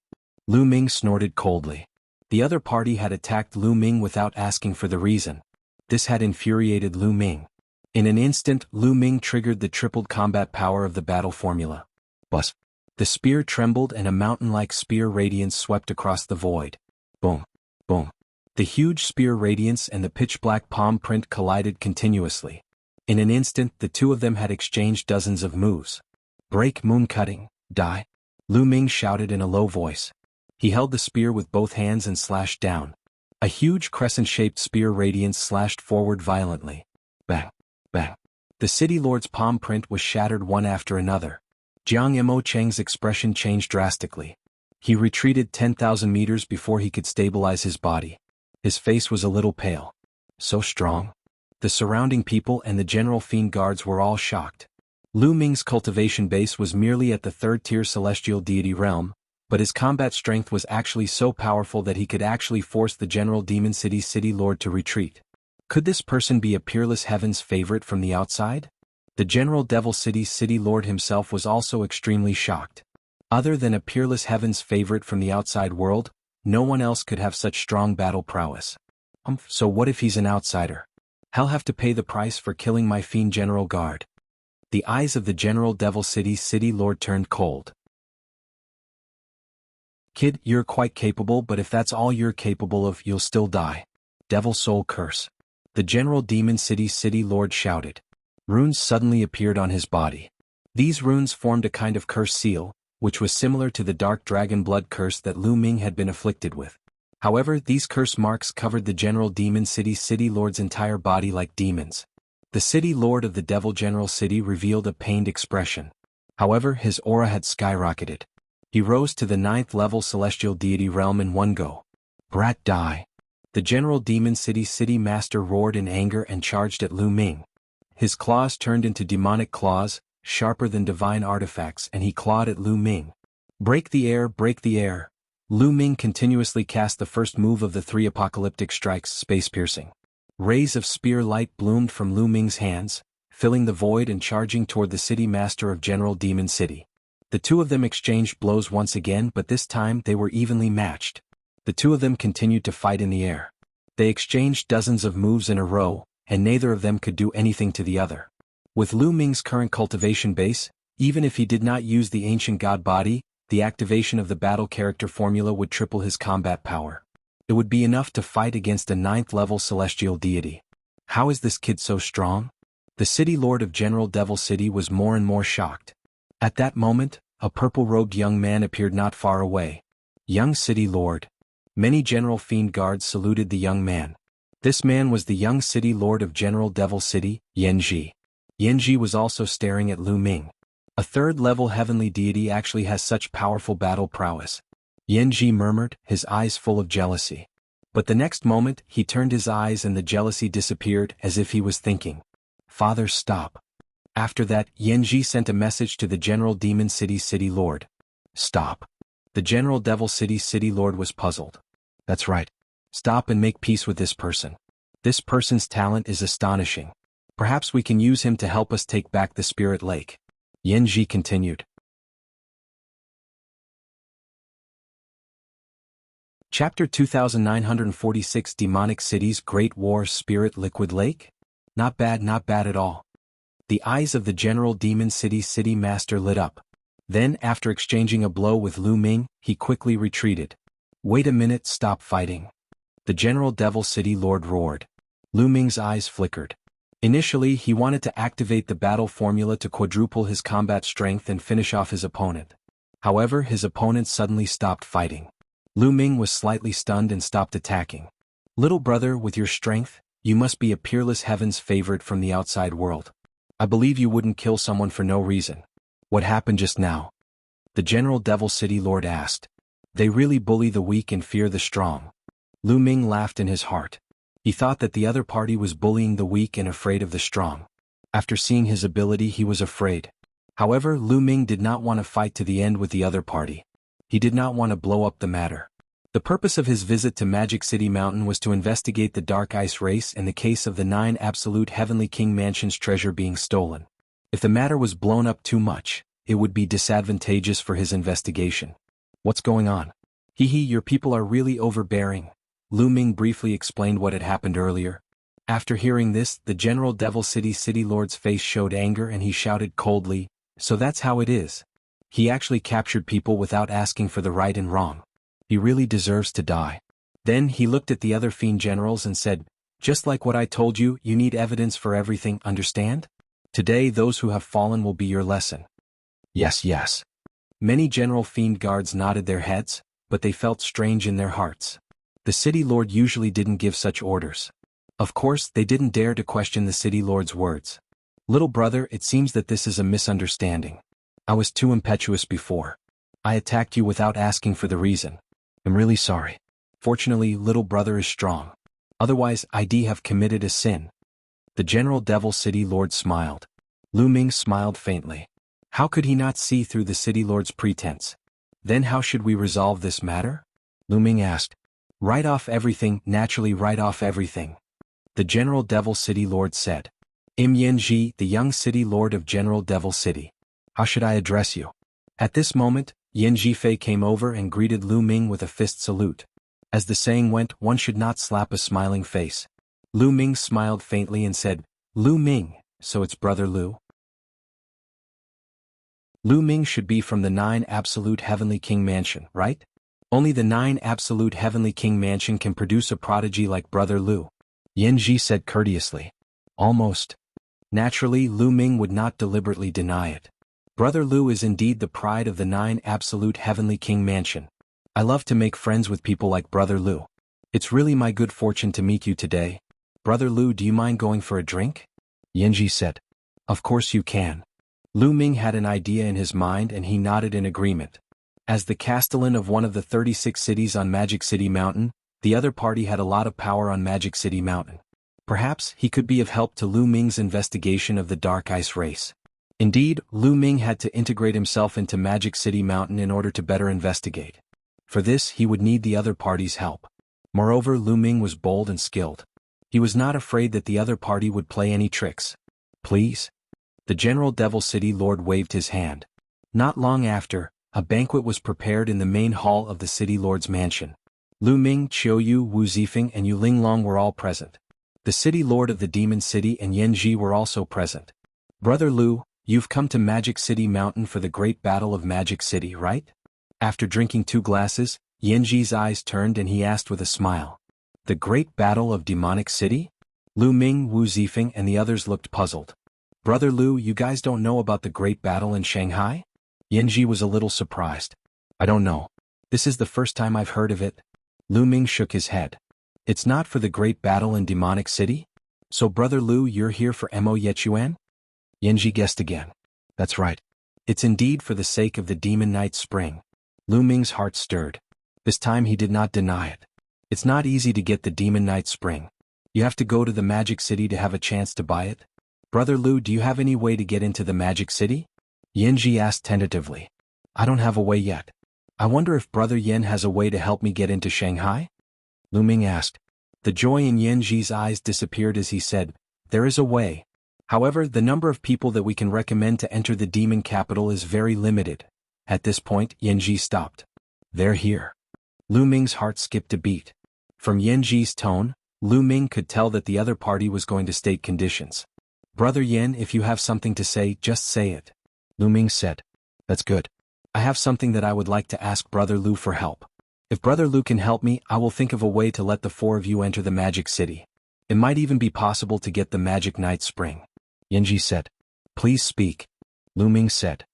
Lu Ming snorted coldly. The other party had attacked Lu Ming without asking for the reason. This had infuriated Lu Ming. In an instant, Lu Ming triggered the tripled combat power of the battle formula. Buzz. The spear trembled and a mountain-like spear radiance swept across the void. Boom. Boom. The huge spear radiance and the pitch-black palm print collided continuously. In an instant, the two of them had exchanged dozens of moves. Break, moon cutting, die. Lu Ming shouted in a low voice. He held the spear with both hands and slashed down. A huge crescent-shaped spear radiance slashed forward violently. Bang. Bang. The City Lord's palm print was shattered one after another. Jianghu Cheng's expression changed drastically. He retreated 10,000 meters before he could stabilize his body. His face was a little pale. So strong. The surrounding people and the General Fiend Guards were all shocked. Lu Ming's cultivation base was merely at the 3rd-tier celestial deity realm, but his combat strength was actually so powerful that he could actually force the General Demon City's City Lord to retreat. Could this person be a peerless heaven's favorite from the outside? The General Devil City's City Lord himself was also extremely shocked. Other than a peerless heaven's favorite from the outside world, no one else could have such strong battle prowess. So what if he's an outsider? I'll have to pay the price for killing my Fiend General Guard. The eyes of the General Devil City's City Lord turned cold. Kid, you're quite capable, but if that's all you're capable of, you'll still die. Devil Soul Curse. The General Demon City's City Lord shouted. Runes suddenly appeared on his body. These runes formed a kind of curse seal, which was similar to the dark dragon blood curse that Lu Ming had been afflicted with. However, these curse marks covered the General Demon City's City Lord's entire body like demons. The City Lord of the Devil General City revealed a pained expression. However, his aura had skyrocketed. He rose to the 9th level celestial deity realm in one go. Brat die. The General Demon City Master roared in anger and charged at Lu Ming. His claws turned into demonic claws, sharper than divine artifacts, and he clawed at Lu Ming. Break the air, break the air. Lu Ming continuously cast the first move of the 3 apocalyptic strikes, space-piercing. Rays of spear light bloomed from Lu Ming's hands, filling the void and charging toward the City Master of General Demon City. The two of them exchanged blows once again, but this time they were evenly matched. The two of them continued to fight in the air. They exchanged dozens of moves in a row, and neither of them could do anything to the other. With Lu Ming's current cultivation base, even if he did not use the ancient god body, the activation of the battle character formula would triple his combat power. It would be enough to fight against a 9th level celestial deity. How is this kid so strong? The city lord of General Devil City was more and more shocked. At that moment, a purple-robed young man appeared not far away. Young city lord. Many General Fiend guards saluted the young man. This man was the young city lord of General Devil City, Yanji. Yanji was also staring at Lu Ming. A 3rd level heavenly deity actually has such powerful battle prowess. Yanji murmured, his eyes full of jealousy. But the next moment, he turned his eyes and the jealousy disappeared, as if he was thinking. Father, stop. After that, Yanji sent a message to the General Demon City Lord. Stop. The General Devil City Lord was puzzled. That's right. Stop and make peace with this person. This person's talent is astonishing. Perhaps we can use him to help us take back the Spirit Lake. Yanji continued. Chapter 2946 Demonic Cities Great War Spirit Liquid Lake? Not bad at all. The eyes of the General Demon City Master lit up. Then, after exchanging a blow with Lu Ming, he quickly retreated. Wait a minute, stop fighting. The General Devil City Lord roared. Lu Ming's eyes flickered. Initially, he wanted to activate the battle formula to quadruple his combat strength and finish off his opponent. However, his opponent suddenly stopped fighting. Lu Ming was slightly stunned and stopped attacking. Little brother, with your strength, you must be a peerless heaven's favorite from the outside world. I believe you wouldn't kill someone for no reason. What happened just now? The General Devil City Lord asked. They really bully the weak and fear the strong. Lu Ming laughed in his heart. He thought that the other party was bullying the weak and afraid of the strong. After seeing his ability, he was afraid. However, Lu Ming did not want to fight to the end with the other party. He did not want to blow up the matter. The purpose of his visit to Magic City Mountain was to investigate the Dark Ice race and the case of the 9 Absolute Heavenly King Mansion's treasure being stolen. If the matter was blown up too much, it would be disadvantageous for his investigation. What's going on? Your people are really overbearing. Lu Ming briefly explained what had happened earlier. After hearing this, the General Devil City Lord's face showed anger and he shouted coldly, so that's how it is. He actually captured people without asking for the right and wrong. He really deserves to die. Then he looked at the other fiend generals and said, just like what I told you, you need evidence for everything, understand? Today those who have fallen will be your lesson. Yes. Many General Fiend guards nodded their heads, but they felt strange in their hearts. The City Lord usually didn't give such orders. Of course, they didn't dare to question the City Lord's words. Little brother, it seems that this is a misunderstanding. I was too impetuous before. I attacked you without asking for the reason. I'm really sorry. Fortunately, little brother is strong. Otherwise, I'd have committed a sin. The General Devil City Lord smiled. Lu Ming smiled faintly. How could he not see through the City Lord's pretense? Then how should we resolve this matter? Lu Ming asked. Write off everything, naturally write off everything. The General Devil City Lord said. Yanji, the young City Lord of General Devil City. How should I address you? At this moment, Yanji Fei came over and greeted Lu Ming with a fist salute. As the saying went, one should not slap a smiling face. Lu Ming smiled faintly and said, Lu Ming, so it's brother Lu? Lu Ming should be from the 9 Absolute Heavenly King Mansion, right? Only the 9 Absolute Heavenly King Mansion can produce a prodigy like brother Lu. Yanji said courteously. Almost. Naturally, Lu Ming would not deliberately deny it. Brother Lu is indeed the pride of the 9 Absolute Heavenly King Mansion. I love to make friends with people like brother Lu. It's really my good fortune to meet you today. Brother Lu, do you mind going for a drink? Yanji said. Of course you can. Lu Ming had an idea in his mind and he nodded in agreement. As the castellan of one of the 36 cities on Magic City Mountain, the other party had a lot of power on Magic City Mountain. Perhaps he could be of help to Lu Ming's investigation of the Dark Ice race. Indeed, Lu Ming had to integrate himself into Magic City Mountain in order to better investigate. For this, he would need the other party's help. Moreover, Lu Ming was bold and skilled. He was not afraid that the other party would play any tricks. Please? The General Devil City Lord waved his hand. Not long after, a banquet was prepared in the main hall of the City Lord's mansion. Lu Ming, Qiuyu, Wu Zifeng and Yu Linglong were all present. The City Lord of the Demon City and Yan Ji were also present. Brother Lu, you've come to Magic City Mountain for the Great Battle of Magic City, right? After drinking 2 glasses, Yan Ji's eyes turned and he asked with a smile. The Great Battle of Demonic City? Lu Ming, Wu Zifeng and the others looked puzzled. Brother Lu, you guys don't know about the Great Battle in Shanghai? Yan Ji was a little surprised. I don't know. This is the first time I've heard of it. Lu Ming shook his head. It's not for the Great Battle in Demonic City? So Brother Lu, you're here for Mo Yechuan? Yan Ji guessed again. That's right. It's indeed for the sake of the Demon Knight Spring. Lu Ming's heart stirred. This time he did not deny it. It's not easy to get the Demon Knight Spring. You have to go to the Magic City to have a chance to buy it. Brother Lu, do you have any way to get into the Magic City? Yan Ji asked tentatively. I don't have a way yet. I wonder if Brother Yan has a way to help me get into Shanghai? Lu Ming asked. The joy in Yan Ji's eyes disappeared as he said, there is a way. However, the number of people that we can recommend to enter the demon capital is very limited. At this point, Yan Ji stopped. They're here. Lu Ming's heart skipped a beat. From Yan Ji's tone, Lu Ming could tell that the other party was going to state conditions. Brother Yan, if you have something to say, just say it. Lu Ming said. That's good. I have something that I would like to ask Brother Lu for help. If Brother Lu can help me, I will think of a way to let the 4 of you enter the Magic City. It might even be possible to get the Magic Knight Spring. Yan Ji said. Please speak. Lu Ming said.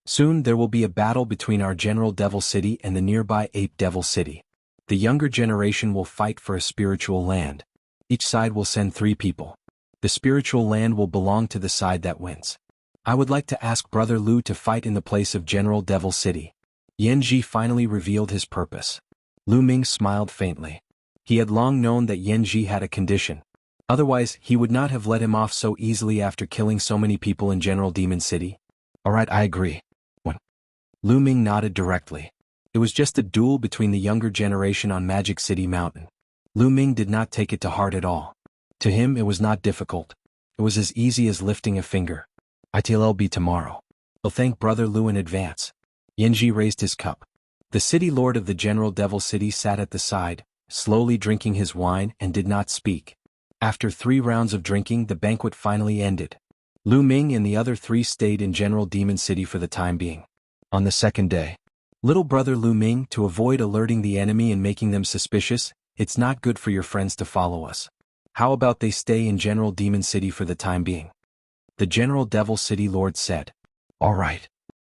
Soon there will be a battle between our General Devil City and the nearby Ape Devil City. The younger generation will fight for a spiritual land. Each side will send 3 people. The spiritual land will belong to the side that wins. I would like to ask Brother Lu to fight in the place of General Devil City. Yan Ji finally revealed his purpose. Lu Ming smiled faintly. He had long known that Yan Ji had a condition. Otherwise, he would not have let him off so easily after killing so many people in General Demon City. Alright, I agree. Lu Ming nodded directly. It was just a duel between the younger generation on Magic City Mountain. Lu Ming did not take it to heart at all. To him it was not difficult. It was as easy as lifting a finger. It'll be tomorrow. I'll thank Brother Lu in advance. Yan Ji raised his cup. The City Lord of the General Devil City sat at the side, slowly drinking his wine and did not speak. After 3 rounds of drinking, the banquet finally ended. Lu Ming and the other 3 stayed in General Demon City for the time being. On the second day, little brother Lu Ming, to avoid alerting the enemy and making them suspicious, it's not good for your friends to follow us. How about they stay in General Demon City for the time being? The General Devil City Lord said. All right.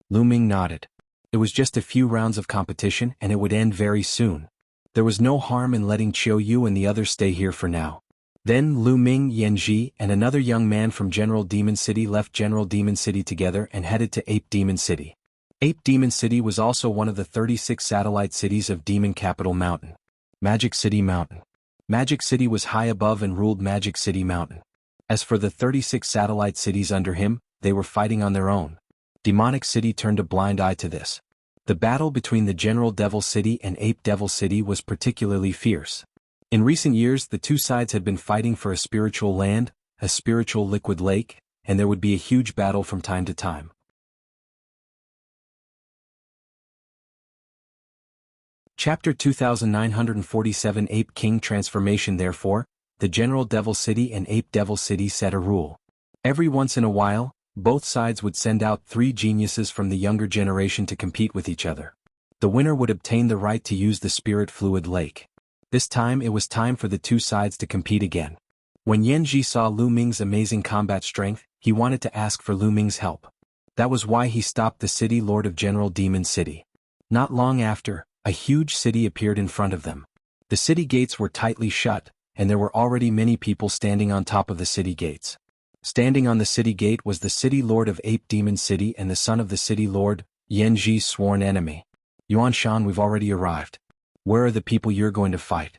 Lu Ming nodded. It was just a few rounds of competition and it would end very soon. There was no harm in letting Qiuyu and the others stay here for now. Then Lu Ming, Yan Ji, and another young man from General Demon City left General Demon City together and headed to Ape Demon City. Ape Demon City was also one of the 36 satellite cities of Demon Capital Mountain. Magic City Mountain. Magic City was high above and ruled Magic City Mountain. As for the 36 satellite cities under him, they were fighting on their own. Demonic City turned a blind eye to this. The battle between the General Devil City and Ape Devil City was particularly fierce. In recent years, the 2 sides had been fighting for a spiritual land, a spiritual liquid lake, and there would be a huge battle from time to time. Chapter 2947 Ape King Transformation. Therefore, the General Devil City and Ape Devil City set a rule. Every once in a while, both sides would send out 3 geniuses from the younger generation to compete with each other. The winner would obtain the right to use the Spirit Fluid Lake. This time it was time for the 2 sides to compete again. When Yan Ji saw Lu Ming's amazing combat strength, he wanted to ask for Lu Ming's help. That was why he stopped the City Lord of General Demon City. Not long after, a huge city appeared in front of them. The city gates were tightly shut, and there were already many people standing on top of the city gates. Standing on the city gate was the city lord of Ape Demon City and the son of the city lord, Yanji's sworn enemy. Yuan Shan, we've already arrived. Where are the people you're going to fight?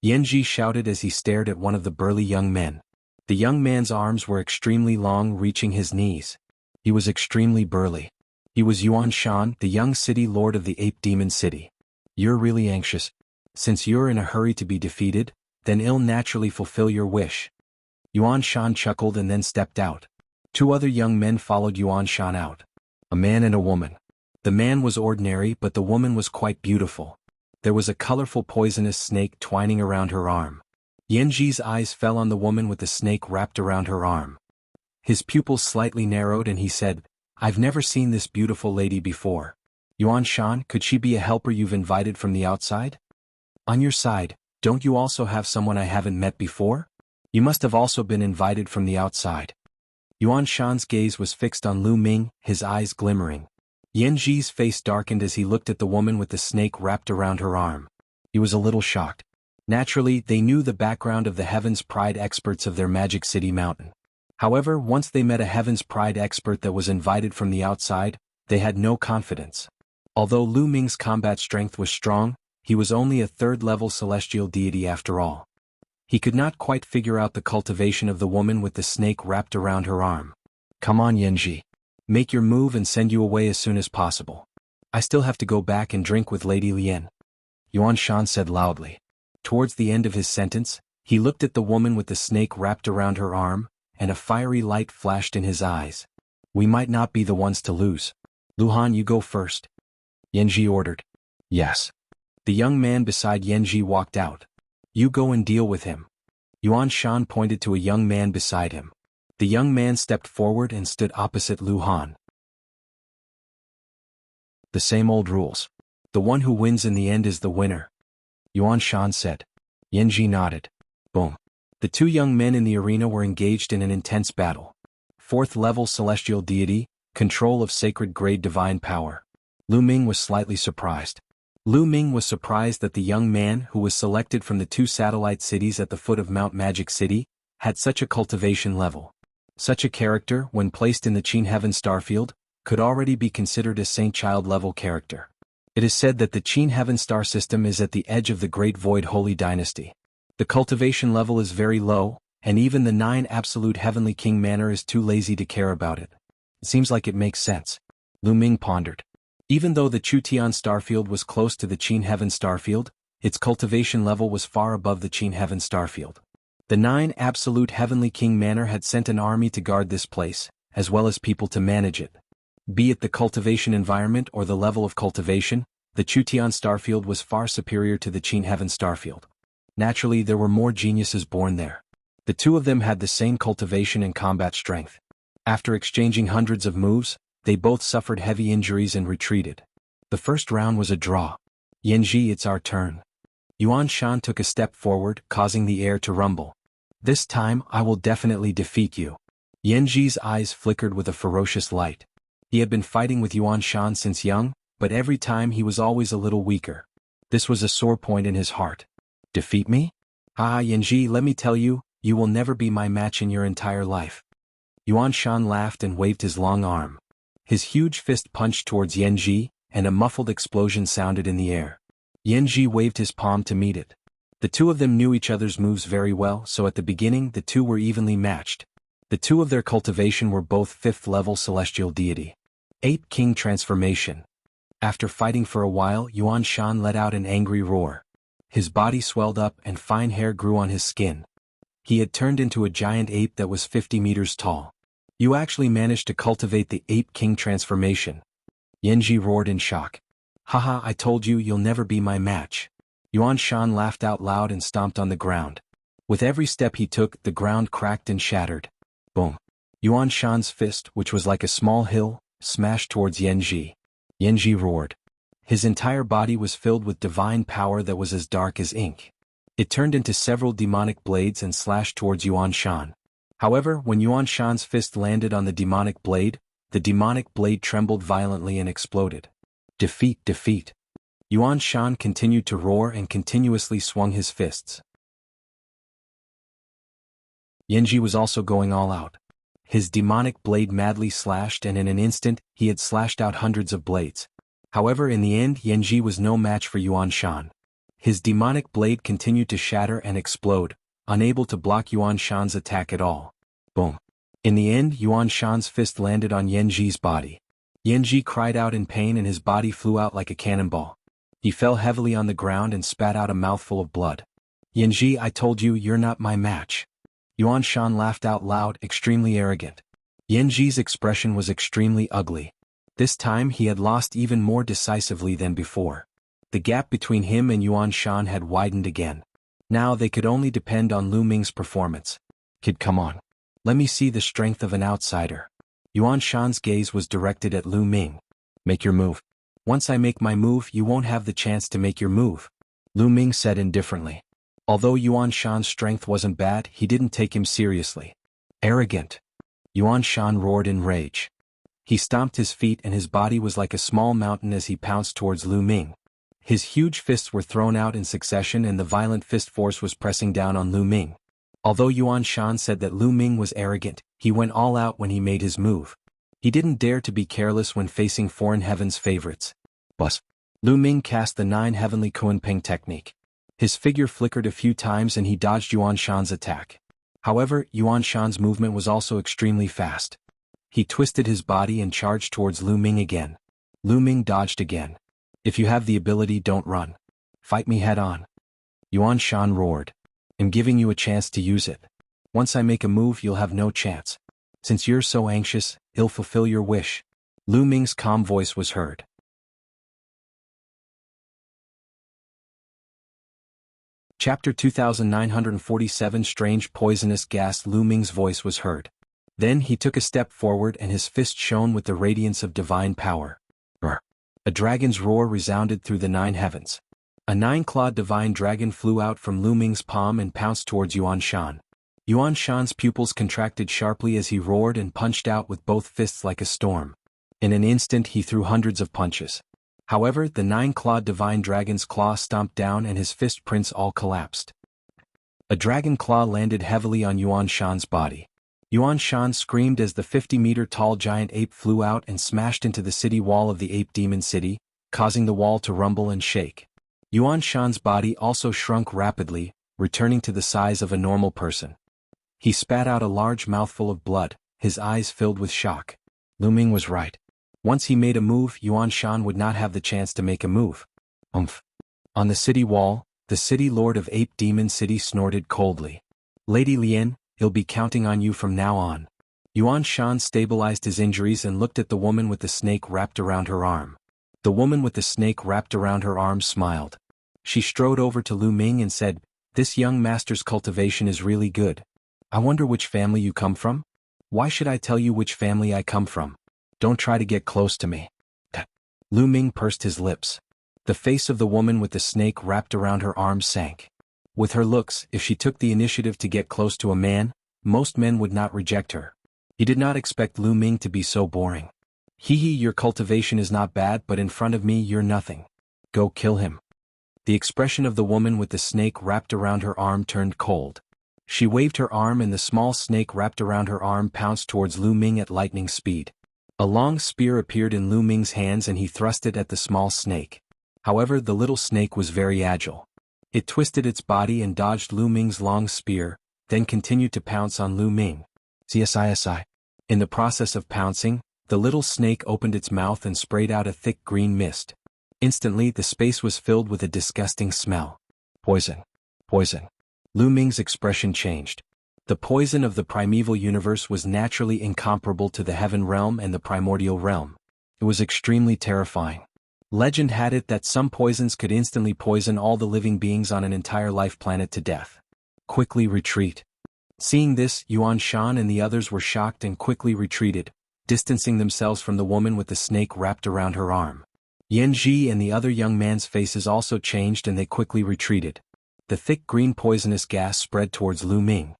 Yanji shouted as he stared at one of the burly young men. The young man's arms were extremely long, reaching his knees. He was extremely burly. He was Yuan Shan, the young city lord of the Ape Demon City. You're really anxious. Since you're in a hurry to be defeated, then I'll naturally fulfill your wish. Yuan Shan chuckled and then stepped out. Two other young men followed Yuan Shan out. A man and a woman. The man was ordinary, but the woman was quite beautiful. There was a colorful poisonous snake twining around her arm. Yanji's eyes fell on the woman with the snake wrapped around her arm. His pupils slightly narrowed and he said, I've never seen this beautiful lady before. Yuan Shan, could she be a helper you've invited from the outside? On your side, don't you also have someone I haven't met before? You must have also been invited from the outside. Yuan Shan's gaze was fixed on Lu Ming, his eyes glimmering. Yanji's face darkened as he looked at the woman with the snake wrapped around her arm. He was a little shocked. Naturally, they knew the background of the Heaven's Pride experts of their Magic City Mountain. However, once they met a Heaven's Pride expert that was invited from the outside, they had no confidence. Although Lu Ming's combat strength was strong, he was only a third-level celestial deity after all. He could not quite figure out the cultivation of the woman with the snake wrapped around her arm. Come on, Yanji. Make your move and send you away as soon as possible. I still have to go back and drink with Lady Lian. Yuan Shan said loudly. Towards the end of his sentence, he looked at the woman with the snake wrapped around her arm, and a fiery light flashed in his eyes. We might not be the ones to lose. Luhan, you go first. Yanji ordered. Yes. The young man beside Yanji walked out. You go and deal with him. Yuan Shan pointed to a young man beside him. The young man stepped forward and stood opposite Lu Han. The same old rules. The one who wins in the end is the winner. Yuan Shan said. Yanji nodded. Boom. The two young men in the arena were engaged in an intense battle. 4th level celestial deity, control of sacred grade divine power. Lu Ming was slightly surprised. Lu Ming was surprised that the young man who was selected from the 2 satellite cities at the foot of Mount Magic City had such a cultivation level. Such a character, when placed in the Qin Heaven Starfield, could already be considered a Saint Child level character. It is said that the Qin Heaven Star system is at the edge of the Great Void Holy Dynasty. The cultivation level is very low, and even the 9 Absolute Heavenly King Manor is too lazy to care about it. It seems like it makes sense. Lu Ming pondered. Even though the Chutian Starfield was close to the Qin Heaven Starfield, its cultivation level was far above the Qin Heaven Starfield. The 9 Absolute Heavenly King Manor had sent an army to guard this place, as well as people to manage it. Be it the cultivation environment or the level of cultivation, the Chutian Starfield was far superior to the Qin Heaven Starfield. Naturally, there were more geniuses born there. The two of them had the same cultivation and combat strength. After exchanging hundreds of moves, they both suffered heavy injuries and retreated. The first round was a draw. Yanji, it's our turn. Yuan Shan took a step forward, causing the air to rumble. This time, I will definitely defeat you. Yanji's eyes flickered with a ferocious light. He had been fighting with Yuan Shan since young, but every time he was always a little weaker. This was a sore point in his heart. Defeat me? Ah, Yanji, let me tell you, you will never be my match in your entire life. Yuan Shan laughed and waved his long arm. His huge fist punched towards Yanji, and a muffled explosion sounded in the air. Yanji waved his palm to meet it. The two of them knew each other's moves very well, so at the beginning the two were evenly matched. The two of their cultivation were both 5th level celestial deity. Ape King transformation. After fighting for a while, Yuan Shan let out an angry roar. His body swelled up and fine hair grew on his skin. He had turned into a giant ape that was 50 meters tall. You actually managed to cultivate the Ape King transformation. Yanji roared in shock. Haha, I told you you'll never be my match. Yuan Shan laughed out loud and stomped on the ground. With every step he took, the ground cracked and shattered. Boom. Yuan Shan's fist, which was like a small hill, smashed towards Yanji. Yanji roared. His entire body was filled with divine power that was as dark as ink. It turned into several demonic blades and slashed towards Yuan Shan. However, when Yuan Shan's fist landed on the demonic blade trembled violently and exploded. Defeat, defeat. Yuan Shan continued to roar and continuously swung his fists. Yanji was also going all out. His demonic blade madly slashed, and in an instant, he had slashed out hundreds of blades. However, in the end, Yanji was no match for Yuan Shan. His demonic blade continued to shatter and explode, unable to block Yuan Shan's attack at all. Boom. In the end, Yuan Shan's fist landed on Yanji's body. Yanji cried out in pain and his body flew out like a cannonball. He fell heavily on the ground and spat out a mouthful of blood. Yanji, I told you you're not my match. Yuan Shan laughed out loud, extremely arrogant. Yanji's expression was extremely ugly. This time he had lost even more decisively than before. The gap between him and Yuan Shan had widened again. Now they could only depend on Lu Ming's performance. Kid, come on. Let me see the strength of an outsider. Yuan Shan's gaze was directed at Lu Ming. Make your move. Once I make my move, you won't have the chance to make your move. Lu Ming said indifferently. Although Yuan Shan's strength wasn't bad, he didn't take him seriously. Arrogant. Yuan Shan roared in rage. He stomped his feet and his body was like a small mountain as he pounced towards Lu Ming. His huge fists were thrown out in succession and the violent fist force was pressing down on Lu Ming. Although Yuan Shan said that Lu Ming was arrogant, he went all out when he made his move. He didn't dare to be careless when facing foreign heaven's favorites. Bus. Lu Ming cast the 9 heavenly Kunpeng technique. His figure flickered a few times and he dodged Yuan Shan's attack. However, Yuan Shan's movement was also extremely fast. He twisted his body and charged towards Lu Ming again. Lu Ming dodged again. If you have the ability, don't run. Fight me head on. Yuan Shan roared. I'm giving you a chance to use it. Once I make a move, you'll have no chance. Since you're so anxious, I'll fulfill your wish. Lu Ming's calm voice was heard. Chapter 2947 Strange Poisonous Gas. Lu Ming's voice was heard. Then he took a step forward and his fist shone with the radiance of divine power. A dragon's roar resounded through the 9 heavens. A 9-clawed divine dragon flew out from Lu Ming's palm and pounced towards Yuan Shan. Yuan Shan's pupils contracted sharply as he roared and punched out with both fists like a storm. In an instant he threw hundreds of punches. However, the 9-clawed divine dragon's claw stomped down and his fist prints all collapsed. A dragon claw landed heavily on Yuan Shan's body. Yuan Shan screamed as the 50-meter-tall giant ape flew out and smashed into the city wall of the ape demon city, causing the wall to rumble and shake. Yuan Shan's body also shrunk rapidly, returning to the size of a normal person. He spat out a large mouthful of blood, his eyes filled with shock. Lu Ming was right. Once he made a move, Yuan Shan would not have the chance to make a move. Umph. On the city wall, the city lord of Ape Demon City snorted coldly. Lady Lian, he'll be counting on you from now on. Yuan Shan stabilized his injuries and looked at the woman with the snake wrapped around her arm. The woman with the snake wrapped around her arm smiled. She strode over to Lu Ming and said, "This young master's cultivation is really good. I wonder which family you come from? Why should I tell you which family I come from? Don't try to get close to me." Lu Ming pursed his lips. The face of the woman with the snake wrapped around her arm sank. With her looks, if she took the initiative to get close to a man, most men would not reject her. He did not expect Lu Ming to be so boring. Hee, your cultivation is not bad, but in front of me you're nothing. Go kill him." The expression of the woman with the snake wrapped around her arm turned cold. She waved her arm and the small snake wrapped around her arm pounced towards Lu Ming at lightning speed. A long spear appeared in Lu Ming's hands and he thrust it at the small snake. However, the little snake was very agile. It twisted its body and dodged Lu Ming's long spear, then continued to pounce on Lu Ming. CSISI. In the process of pouncing, the little snake opened its mouth and sprayed out a thick green mist. Instantly, the space was filled with a disgusting smell. Poison. Poison. Lu Ming's expression changed. The poison of the primeval universe was naturally incomparable to the heaven realm and the primordial realm. It was extremely terrifying. Legend had it that some poisons could instantly poison all the living beings on an entire life planet to death. Quickly retreat. Seeing this, Yuan Shan and the others were shocked and quickly retreated, distancing themselves from the woman with the snake wrapped around her arm. Yanji and the other young man's faces also changed and they quickly retreated. The thick green poisonous gas spread towards Lu Ming.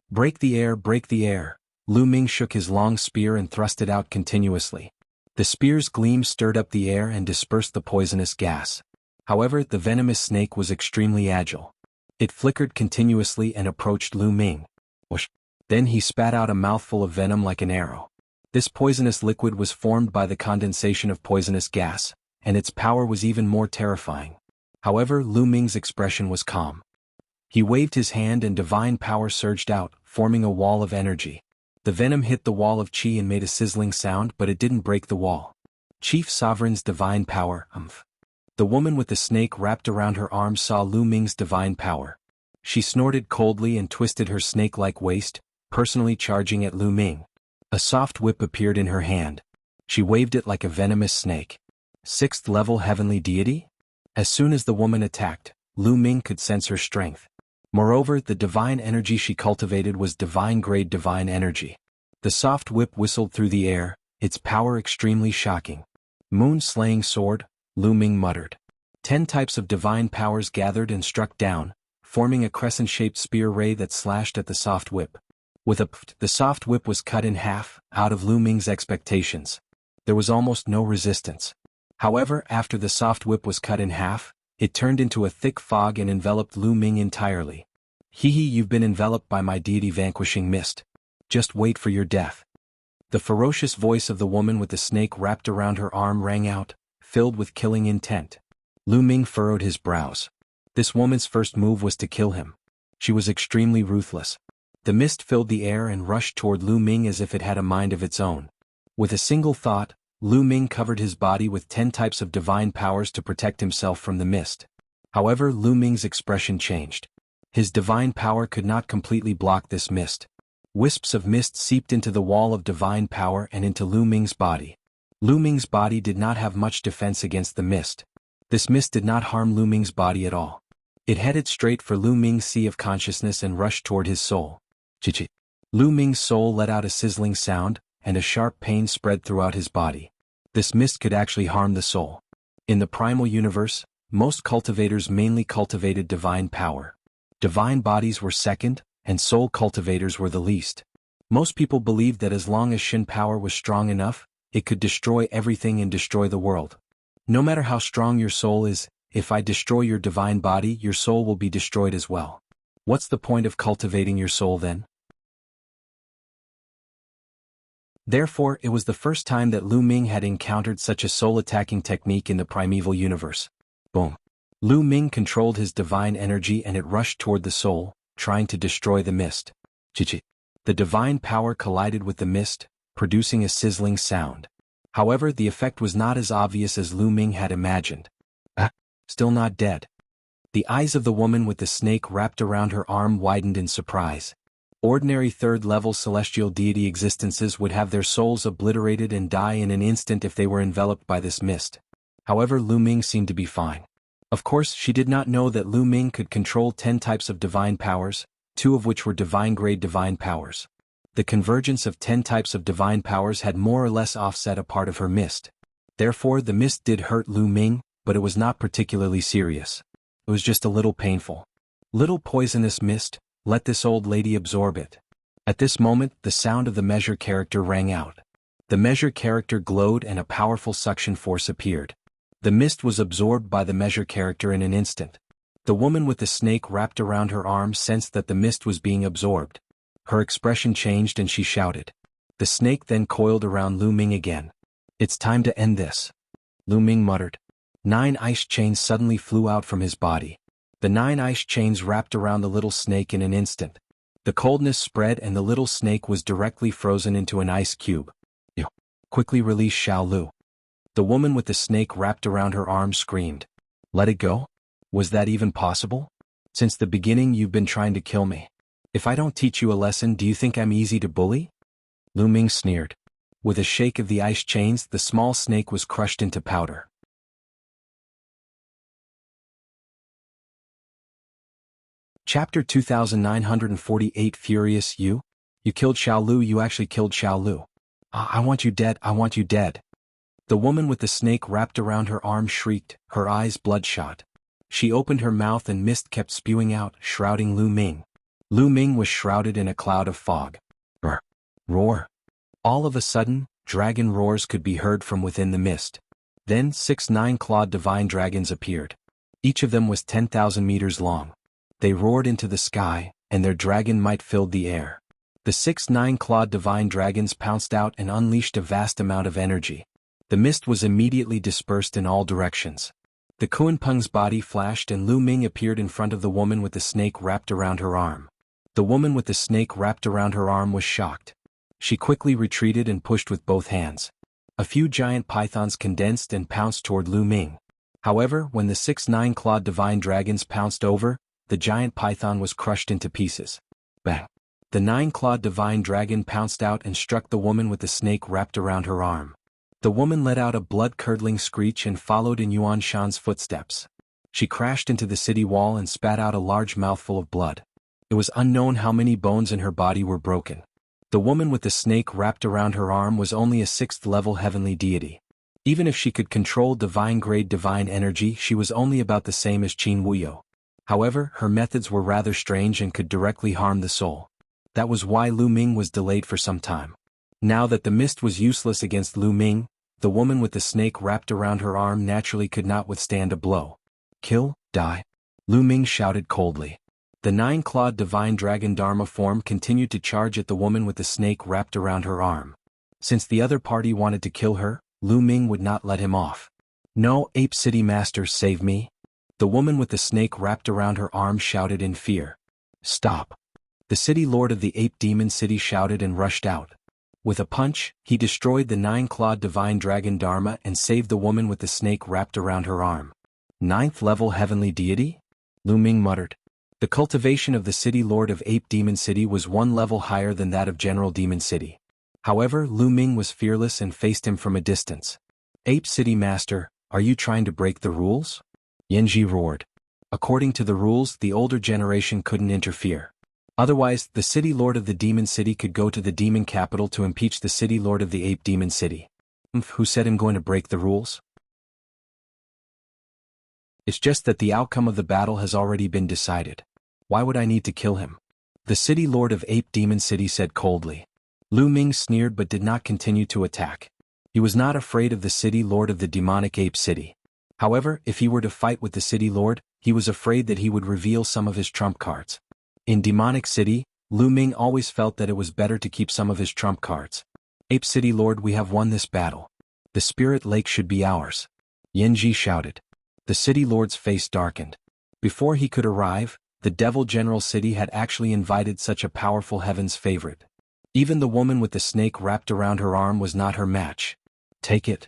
Break the air, break the air. Lu Ming shook his long spear and thrust it out continuously. The spear's gleam stirred up the air and dispersed the poisonous gas. However, the venomous snake was extremely agile. It flickered continuously and approached Lu Ming. Whoosh. Then he spat out a mouthful of venom like an arrow. This poisonous liquid was formed by the condensation of poisonous gas, and its power was even more terrifying. However, Lu Ming's expression was calm. He waved his hand and divine power surged out, forming a wall of energy. The venom hit the wall of qi and made a sizzling sound, but it didn't break the wall. Chief Sovereign's divine power, The woman with the snake wrapped around her arm saw Lu Ming's divine power. She snorted coldly and twisted her snake-like waist, personally charging at Lu Ming. A soft whip appeared in her hand. She waved it like a venomous snake. 6th level heavenly deity? As soon as the woman attacked, Lu Ming could sense her strength. Moreover, the divine energy she cultivated was divine-grade divine energy. The soft whip whistled through the air, its power extremely shocking. Moon-slaying sword, Lu Ming muttered. 10 types of divine powers gathered and struck down, forming a crescent-shaped spear ray that slashed at the soft whip. With a pft, the soft whip was cut in half, out of Lu Ming's expectations. There was almost no resistance. However, after the soft whip was cut in half, it turned into a thick fog and enveloped Lu Ming entirely. Hee hee, you've been enveloped by my deity vanquishing mist. Just wait for your death. The ferocious voice of the woman with the snake wrapped around her arm rang out, filled with killing intent. Lu Ming furrowed his brows. This woman's first move was to kill him. She was extremely ruthless. The mist filled the air and rushed toward Lu Ming as if it had a mind of its own. With a single thought, Lu Ming covered his body with 10 types of divine powers to protect himself from the mist. However, Lu Ming's expression changed. His divine power could not completely block this mist. Wisps of mist seeped into the wall of divine power and into Lu Ming's body. Lu Ming's body did not have much defense against the mist. This mist did not harm Lu Ming's body at all. It headed straight for Lu Ming's sea of consciousness and rushed toward his soul. Chi-chi. Lu Ming's soul let out a sizzling sound, and a sharp pain spread throughout his body. This mist could actually harm the soul. In the primal universe, most cultivators mainly cultivated divine power. Divine bodies were second, and soul cultivators were the least. Most people believed that as long as Shin power was strong enough, it could destroy everything and destroy the world. No matter how strong your soul is, if I destroy your divine body, your soul will be destroyed as well. What's the point of cultivating your soul then? Therefore, it was the first time that Lu Ming had encountered such a soul-attacking technique in the primeval universe. Boom. Lu Ming controlled his divine energy and it rushed toward the soul, trying to destroy the mist. Chi-chi. The divine power collided with the mist, producing a sizzling sound. However, the effect was not as obvious as Lu Ming had imagined. Still not dead. The eyes of the woman with the snake wrapped around her arm widened in surprise. Ordinary third-level celestial deity existences would have their souls obliterated and die in an instant if they were enveloped by this mist. However, Lu Ming seemed to be fine. Of course, she did not know that Lu Ming could control 10 types of divine powers, 2 of which were divine-grade divine powers. The convergence of 10 types of divine powers had more or less offset a part of her mist. Therefore, the mist did hurt Lu Ming, but it was not particularly serious. It was just a little painful. Little poisonous mist, let this old lady absorb it. At this moment, the sound of the measure character rang out. The measure character glowed and a powerful suction force appeared. The mist was absorbed by the measure character in an instant. The woman with the snake wrapped around her arm sensed that the mist was being absorbed. Her expression changed and she shouted. The snake then coiled around Lu Ming again. It's time to end this. Lu Ming muttered. 9 ice chains suddenly flew out from his body. The 9 ice chains wrapped around the little snake in an instant. The coldness spread and the little snake was directly frozen into an ice cube. Quickly release Xiao Lu. The woman with the snake wrapped around her arm screamed. Let it go? Was that even possible? Since the beginning you've been trying to kill me. If I don't teach you a lesson, do you think I'm easy to bully? Lu Ming sneered. With a shake of the ice chains, the small snake was crushed into powder. Chapter 2948 Furious You? You killed Xiao Lu, you actually killed Xiao Lu. I want you dead, I want you dead. The woman with the snake wrapped around her arm shrieked, her eyes bloodshot. She opened her mouth and mist kept spewing out, shrouding Lu Ming. Lu Ming was shrouded in a cloud of fog. Roar. All of a sudden, dragon roars could be heard from within the mist. Then 6 9-clawed divine dragons appeared. Each of them was 10,000 meters long. They roared into the sky, and their dragon might filled the air. The 6 9-clawed divine dragons pounced out and unleashed a vast amount of energy. The mist was immediately dispersed in all directions. The Kunpeng's body flashed and Lu Ming appeared in front of the woman with the snake wrapped around her arm. The woman with the snake wrapped around her arm was shocked. She quickly retreated and pushed with both hands. A few giant pythons condensed and pounced toward Lu Ming. However, when the 6 9-clawed divine dragons pounced over, the giant python was crushed into pieces. Bang! The 9-clawed divine dragon pounced out and struck the woman with the snake wrapped around her arm. The woman let out a blood-curdling screech and followed in Yuan Shan's footsteps. She crashed into the city wall and spat out a large mouthful of blood. It was unknown how many bones in her body were broken. The woman with the snake wrapped around her arm was only a 6th-level heavenly deity. Even if she could control divine-grade divine energy, she was only about the same as Qin Wuyo. However, her methods were rather strange and could directly harm the soul. That was why Lu Ming was delayed for some time. Now that the mist was useless against Lu Ming, the woman with the snake wrapped around her arm naturally could not withstand a blow. Kill, die. Lu Ming shouted coldly. The 9-clawed divine dragon Dharma form continued to charge at the woman with the snake wrapped around her arm. Since the other party wanted to kill her, Lu Ming would not let him off. No, Ape City Master, save me. The woman with the snake wrapped around her arm shouted in fear. Stop. The city lord of the Ape Demon City shouted and rushed out. With a punch, he destroyed the 9-clawed divine dragon Dharma and saved the woman with the snake wrapped around her arm. 9th-level heavenly deity? Lu Ming muttered. The cultivation of the city lord of Ape Demon City was 1 level higher than that of General Demon City. However, Lu Ming was fearless and faced him from a distance. Ape City Master, are you trying to break the rules? Yanji roared. According to the rules, the older generation couldn't interfere. Otherwise, the city lord of the demon city could go to the demon capital to impeach the city lord of the ape demon city. Who said I'm going to break the rules? It's just that the outcome of the battle has already been decided. Why would I need to kill him? The city lord of ape demon city said coldly. Lu Ming sneered but did not continue to attack. He was not afraid of the city lord of the demonic ape city. However, if he were to fight with the city lord, he was afraid that he would reveal some of his trump cards. In Demonic City, Lu Ming always felt that it was better to keep some of his trump cards. Ape City Lord, we have won this battle. The Spirit Lake should be ours. Yanji shouted. The city lord's face darkened. Before he could arrive, the Devil General City had actually invited such a powerful heaven's favorite. Even the woman with the snake wrapped around her arm was not her match. Take it.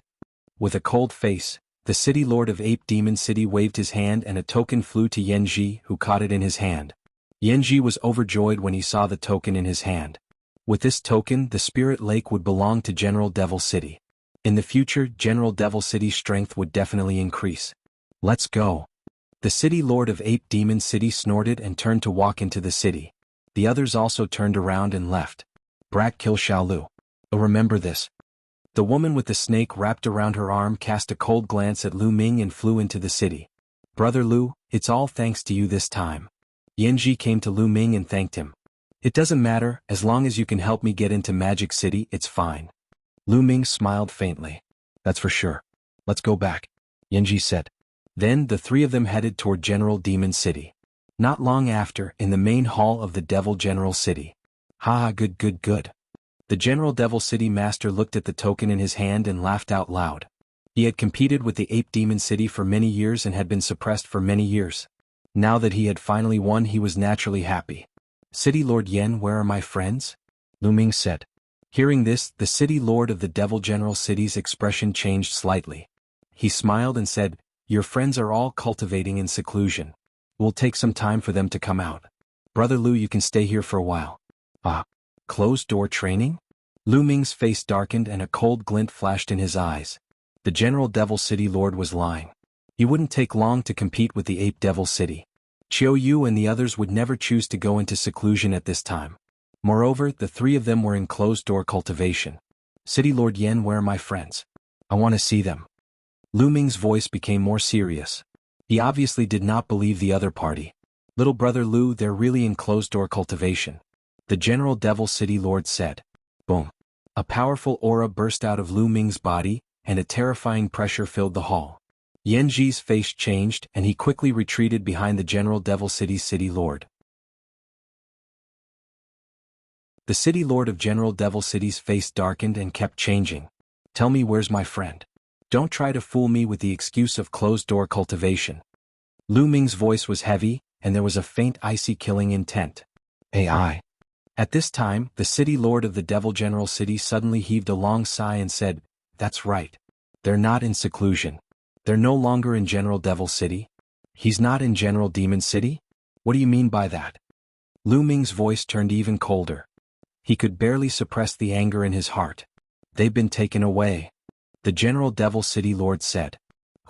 With a cold face, the city lord of Ape Demon City waved his hand and a token flew to Yanji, who caught it in his hand. Yanji was overjoyed when he saw the token in his hand. With this token, the Spirit Lake would belong to General Devil City. In the future, General Devil City's strength would definitely increase. Let's go. The city lord of Ape Demon City snorted and turned to walk into the city. The others also turned around and left. Brat, kill Xiaolu. Oh, remember this. The woman with the snake wrapped around her arm cast a cold glance at Lu Ming and flew into the city. Brother Lu, it's all thanks to you this time. Yanji came to Lu Ming and thanked him. It doesn't matter, as long as you can help me get into Magic City, it's fine. Lu Ming smiled faintly. That's for sure. Let's go back, Yanji said. Then the three of them headed toward General Demon City. Not long after, in the main hall of the Devil General City. Ha, good. The General Devil City Master looked at the token in his hand and laughed out loud. He had competed with the Ape Demon City for many years and had been suppressed for many years. Now that he had finally won, he was naturally happy. City Lord Yen, where are my friends? Lu Ming said. Hearing this, the City Lord of the Devil General City's expression changed slightly. He smiled and said, your friends are all cultivating in seclusion. It will take some time for them to come out. Brother Lu, you can stay here for a while. Closed-door training? Lu Ming's face darkened and a cold glint flashed in his eyes. The General Devil City Lord was lying. He wouldn't take long to compete with the Ape Devil City. Chiao Yu and the others would never choose to go into seclusion at this time. Moreover, the three of them were in closed-door cultivation. City Lord Yen, where are my friends? I want to see them. Lu Ming's voice became more serious. He obviously did not believe the other party. Little brother Lu, they're really in closed-door cultivation. The General Devil City Lord said. Boom. A powerful aura burst out of Lu Ming's body, and a terrifying pressure filled the hall. Yanji's face changed and he quickly retreated behind the General Devil City's City Lord. The city lord of General Devil City's face darkened and kept changing. Tell me, where's my friend? Don't try to fool me with the excuse of closed-door cultivation. Lu Ming's voice was heavy, and there was a faint icy killing intent. AI. At this time, the city lord of the Devil General City suddenly heaved a long sigh and said, "That's right. They're not in seclusion. They're no longer in General Devil City. He's not in General Demon City? What do you mean by that?" Lu Ming's voice turned even colder. He could barely suppress the anger in his heart. "They've been taken away," the General Devil City Lord said.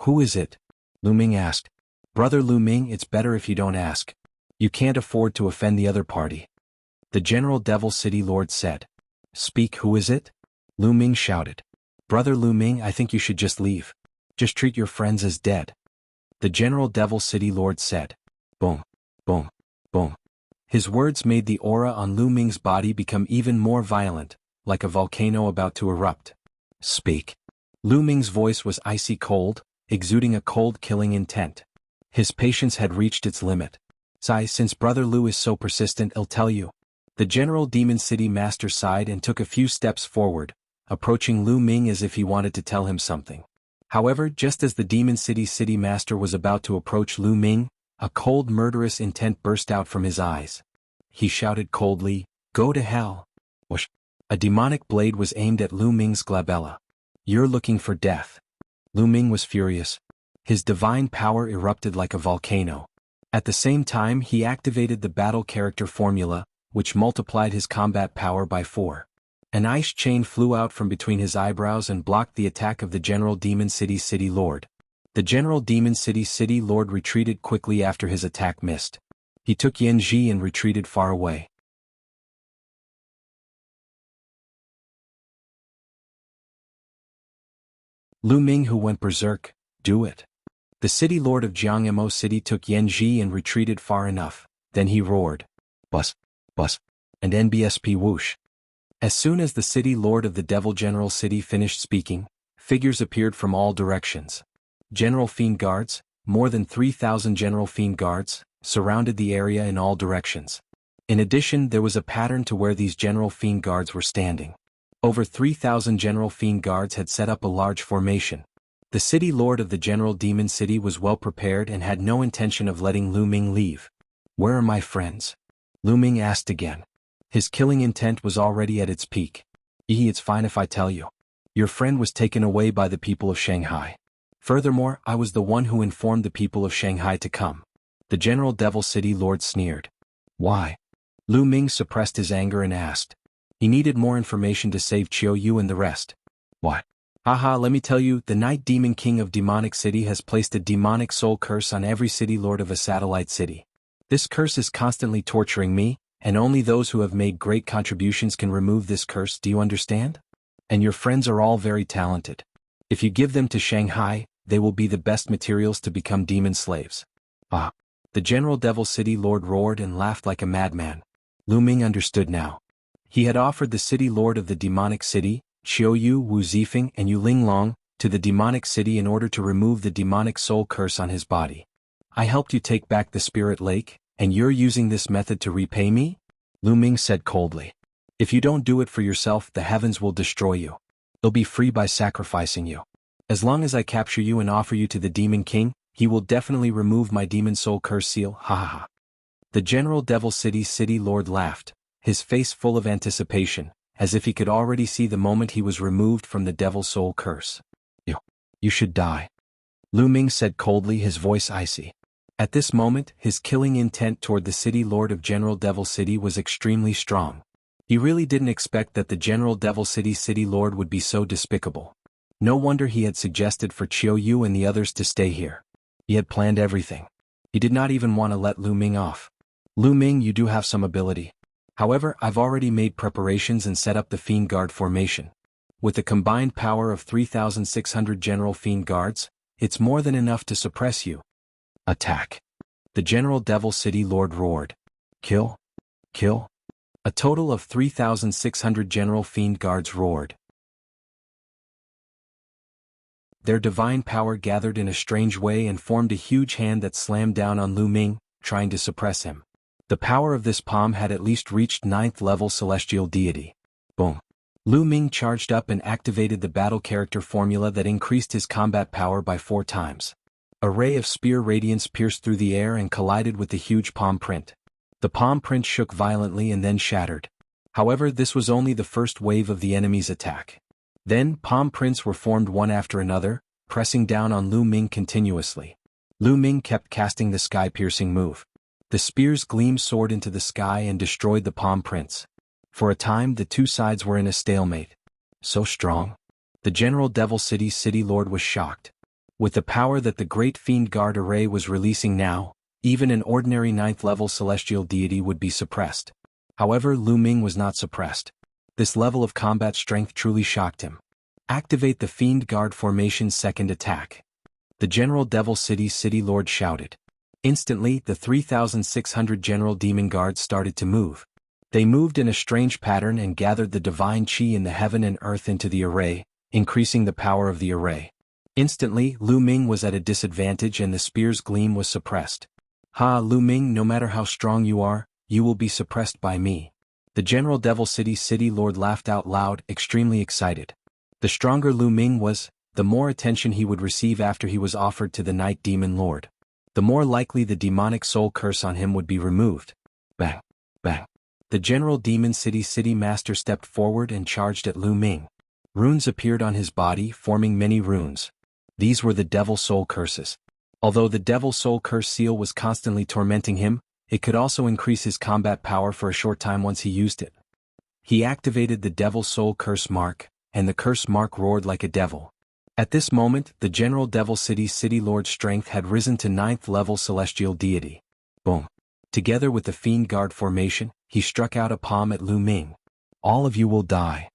"Who is it?" Lu Ming asked. "Brother Lu Ming, it's better if you don't ask. You can't afford to offend the other party," the General Devil City Lord said. "Speak, who is it?" Lu Ming shouted. "Brother Lu Ming, I think you should just leave. Just treat your friends as dead," the General Devil City Lord said. Boom, boom, boom. His words made the aura on Lu Ming's body become even more violent, like a volcano about to erupt. "Speak." Lu Ming's voice was icy cold, exuding a cold killing intent. His patience had reached its limit. Since Brother Lu is so persistent, I'll tell you." The General Demon City Master sighed and took a few steps forward, approaching Lu Ming as if he wanted to tell him something. However, just as the Demon City Master was about to approach Lu Ming, a cold murderous intent burst out from his eyes. He shouted coldly, "Go to hell." Whoosh! A demonic blade was aimed at Lu Ming's glabella. "You're looking for death." Lu Ming was furious. His divine power erupted like a volcano. At the same time, he activated the battle character formula, which multiplied his combat power by 4. An ice chain flew out from between his eyebrows and blocked the attack of the General Demon City Lord. The General Demon City Lord retreated quickly after his attack missed. He took Yanji and retreated far away. Lu Ming, who went berserk, "Do it." The city lord of Jianghu City took Yanji and retreated far enough. Then he roared, "Bus, bus," and NBSP whoosh. As soon as the city lord of the Devil General City finished speaking, figures appeared from all directions. General Fiend Guards, more than 3,000 General Fiend Guards, surrounded the area in all directions. In addition, there was a pattern to where these General Fiend Guards were standing. Over 3,000 General Fiend Guards had set up a large formation. The city lord of the General Demon City was well prepared and had no intention of letting Lu Ming leave. "Where are my friends?" Lu Ming asked again. His killing intent was already at its peak. It's fine if I tell you. Your friend was taken away by the people of Shanghai. Furthermore, I was the one who informed the people of Shanghai to come." The General Devil City Lord sneered. "Why?" Lu Ming suppressed his anger and asked. He needed more information to save Qiu Yu and the rest. "What?" "Haha, let me tell you, the Night Demon King of Demonic City has placed a demonic soul curse on every city lord of a satellite city. This curse is constantly torturing me, and only those who have made great contributions can remove this curse, do you understand? And your friends are all very talented. If you give them to Shanghai, they will be the best materials to become demon slaves." "Ah!" The General Devil City Lord roared and laughed like a madman. Lu Ming understood now. He had offered the city lord of the demonic city, Qiu Yu, Wu Zifeng and Yu Linglong, to the demonic city in order to remove the demonic soul curse on his body. "I helped you take back the Spirit Lake, and you're using this method to repay me?" Lu Ming said coldly. "If you don't do it for yourself, the heavens will destroy you. They'll be free by sacrificing you. As long as I capture you and offer you to the Demon King, he will definitely remove my demon soul curse seal, ha ha ha." The General Devil City Lord laughed, his face full of anticipation, as if he could already see the moment he was removed from the Devil Soul curse. You should die," Lu Ming said coldly, his voice icy. At this moment, his killing intent toward the city lord of General Devil City was extremely strong. He really didn't expect that the General Devil City Lord would be so despicable. No wonder he had suggested for Qiu Yu and the others to stay here. He had planned everything. He did not even want to let Lu Ming off. "Lu Ming, you do have some ability. However, I've already made preparations and set up the Fiend Guard formation. With the combined power of 3,600 General Fiend Guards, it's more than enough to suppress you." "Attack!" the General Devil City Lord roared. "Kill! Kill!" A total of 3,600 General Fiend Guards roared. Their divine power gathered in a strange way and formed a huge hand that slammed down on Lu Ming, trying to suppress him. The power of this palm had at least reached 9th level celestial deity. Boom. Lu Ming charged up and activated the battle character formula that increased his combat power by 4 times. A ray of spear radiance pierced through the air and collided with the huge palm print. The palm print shook violently and then shattered. However, this was only the first wave of the enemy's attack. Then, palm prints were formed one after another, pressing down on Lu Ming continuously. Lu Ming kept casting the sky-piercing move. The spear's gleam soared into the sky and destroyed the palm prints. For a time the two sides were in a stalemate. So strong. The General Devil City's City Lord was shocked. With the power that the Great Fiend Guard array was releasing now, even an ordinary 9th level celestial deity would be suppressed. However, Lu Ming was not suppressed. This level of combat strength truly shocked him. Activate the Fiend Guard formation's second attack. The General Devil City's City Lord shouted. Instantly, the 3,600 General Demon Guards started to move. They moved in a strange pattern and gathered the divine chi in the heaven and earth into the array, increasing the power of the array. Instantly, Lu Ming was at a disadvantage and the spear's gleam was suppressed. Ha, Lu Ming, no matter how strong you are, you will be suppressed by me. The General Devil City's City Lord laughed out loud, extremely excited. The stronger Lu Ming was, the more attention he would receive after he was offered to the Night Demon Lord. The more likely the demonic soul curse on him would be removed. Bang! Bang! The General Demon City's City Master stepped forward and charged at Lu Ming. Runes appeared on his body, forming many runes. These were the Devil Soul Curses. Although the Devil Soul Curse seal was constantly tormenting him, it could also increase his combat power for a short time once he used it. He activated the Devil Soul Curse mark, and the curse mark roared like a devil. At this moment, the General Devil City's City Lord's strength had risen to 9th level celestial deity. Boom. Together with the Fiend Guard formation, he struck out a palm at Lu Ming. All of you will die.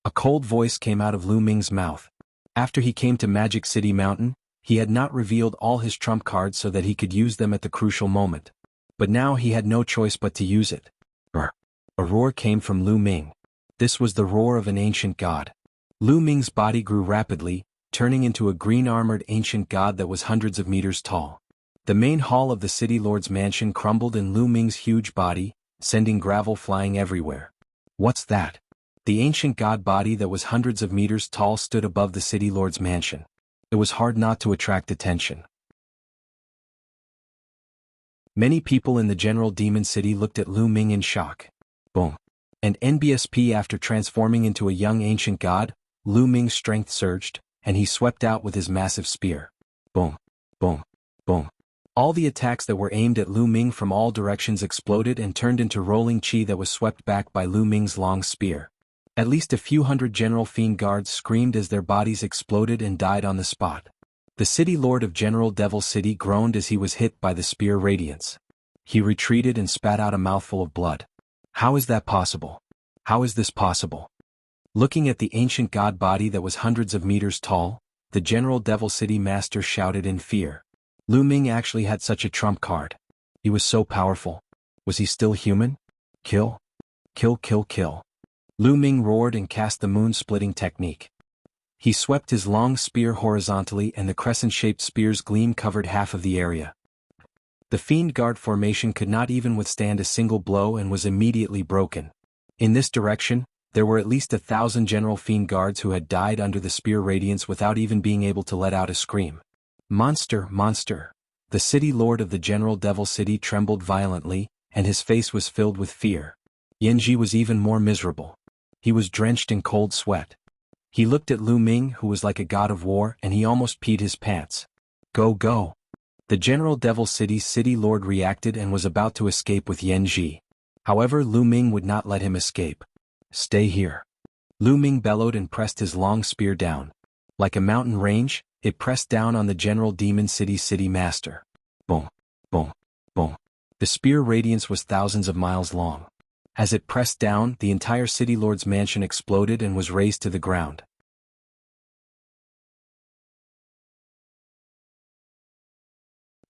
A cold voice came out of Lu Ming's mouth. After he came to Magic City Mountain, he had not revealed all his trump cards so that he could use them at the crucial moment. But now he had no choice but to use it. Brr. A roar came from Lu Ming. This was the roar of an ancient god. Lu Ming's body grew rapidly, turning into a green-armored ancient god that was hundreds of meters tall. The main hall of the City Lord's mansion crumbled in Lu Ming's huge body, sending gravel flying everywhere. What's that? The ancient god body that was hundreds of meters tall stood above the City Lord's mansion. It was hard not to attract attention. Many people in the General Demon City looked at Lu Ming in shock. Boom. And NBSP after transforming into a young ancient god, Lu Ming's strength surged, and he swept out with his massive spear. Boom. Boom. Boom. All the attacks that were aimed at Lu Ming from all directions exploded and turned into rolling chi that was swept back by Lu Ming's long spear. At least a few hundred General Fiend Guards screamed as their bodies exploded and died on the spot. The City Lord of General Devil City groaned as he was hit by the spear radiance. He retreated and spat out a mouthful of blood. How is that possible? How is this possible? Looking at the ancient god body that was hundreds of meters tall, the General Devil City Master shouted in fear. Lu Ming actually had such a trump card. He was so powerful. Was he still human? Kill. Kill, kill, kill. Lu Ming roared and cast the moon-splitting technique. He swept his long spear horizontally and the crescent-shaped spear's gleam covered half of the area. The Fiend Guard formation could not even withstand a single blow and was immediately broken. In this direction, there were at least 1,000 General Fiend Guards who had died under the spear radiance without even being able to let out a scream. Monster, monster. The City Lord of the General Devil City trembled violently, and his face was filled with fear. Yanji was even more miserable. He was drenched in cold sweat. He looked at Lu Ming, who was like a god of war, and he almost peed his pants. Go, go. The General Devil City's City Lord reacted and was about to escape with Yanji. However, Lu Ming would not let him escape. Stay here. Lu Ming bellowed and pressed his long spear down. Like a mountain range, it pressed down on the General Demon City's City Master. Boom, boom, boom. The spear radiance was thousands of miles long. As it pressed down, the entire City Lord's mansion exploded and was razed to the ground.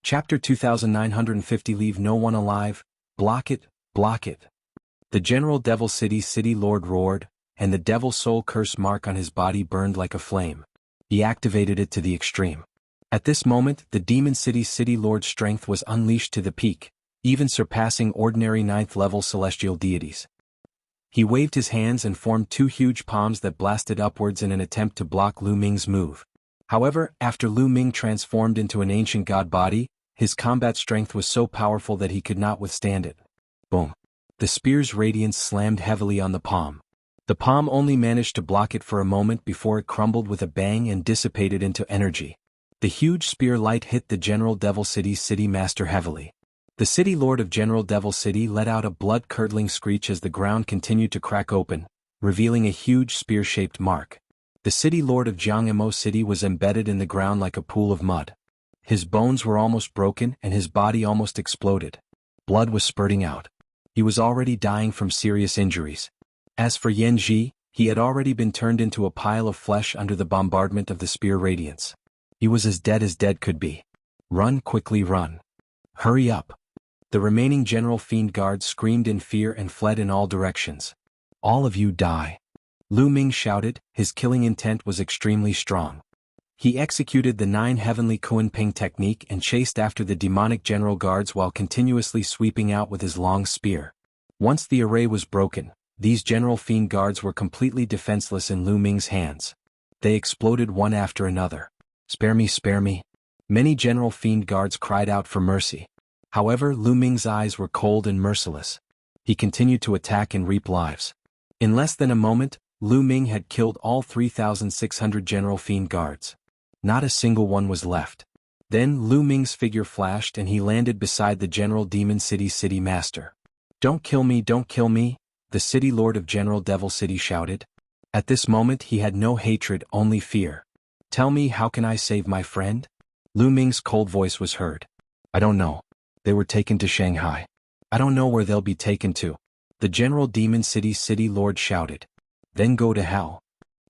Chapter 2950 Leave no one alive, block it, block it. The General Devil City's City Lord roared, and the Devil Soul Curse mark on his body burned like a flame. He activated it to the extreme. At this moment, the Demon City's City Lord's strength was unleashed to the peak. even surpassing ordinary ninth-level celestial deities. He waved his hands and formed two huge palms that blasted upwards in an attempt to block Lu Ming's move. However, after Lu Ming transformed into an ancient god body, his combat strength was so powerful that he could not withstand it. Boom. The spear's radiance slammed heavily on the palm. The palm only managed to block it for a moment before it crumbled with a bang and dissipated into energy. The huge spear light hit the General Devil City's city master heavily. The city lord of General Devil City let out a blood-curdling screech as the ground continued to crack open, revealing a huge spear-shaped mark. The city lord of Jianghu City was embedded in the ground like a pool of mud. His bones were almost broken and his body almost exploded. Blood was spurting out. He was already dying from serious injuries. As for Yan Ji, he had already been turned into a pile of flesh under the bombardment of the spear radiance. He was as dead could be. Run, quickly run. Hurry up. The remaining General Fiend guards screamed in fear and fled in all directions. All of you die. Lu Ming shouted, his killing intent was extremely strong. He executed the 9 heavenly Kunping technique and chased after the demonic general guards while continuously sweeping out with his long spear. Once the array was broken, these General Fiend guards were completely defenseless in Lu Ming's hands. They exploded one after another. Spare me, spare me. Many General Fiend guards cried out for mercy. However, Lu Ming's eyes were cold and merciless. He continued to attack and reap lives. In less than a moment, Lu Ming had killed all 3,600 General Fiend guards. Not a single one was left. Then Lu Ming's figure flashed and he landed beside the General Demon City city master. Don't kill me, the city lord of General Devil City shouted. At this moment he had no hatred, only fear. Tell me, how can I save my friend? Lu Ming's cold voice was heard. I don't know. They were taken to Shanghai. I don't know where they'll be taken to. The General Demon City city lord shouted. Then go to hell.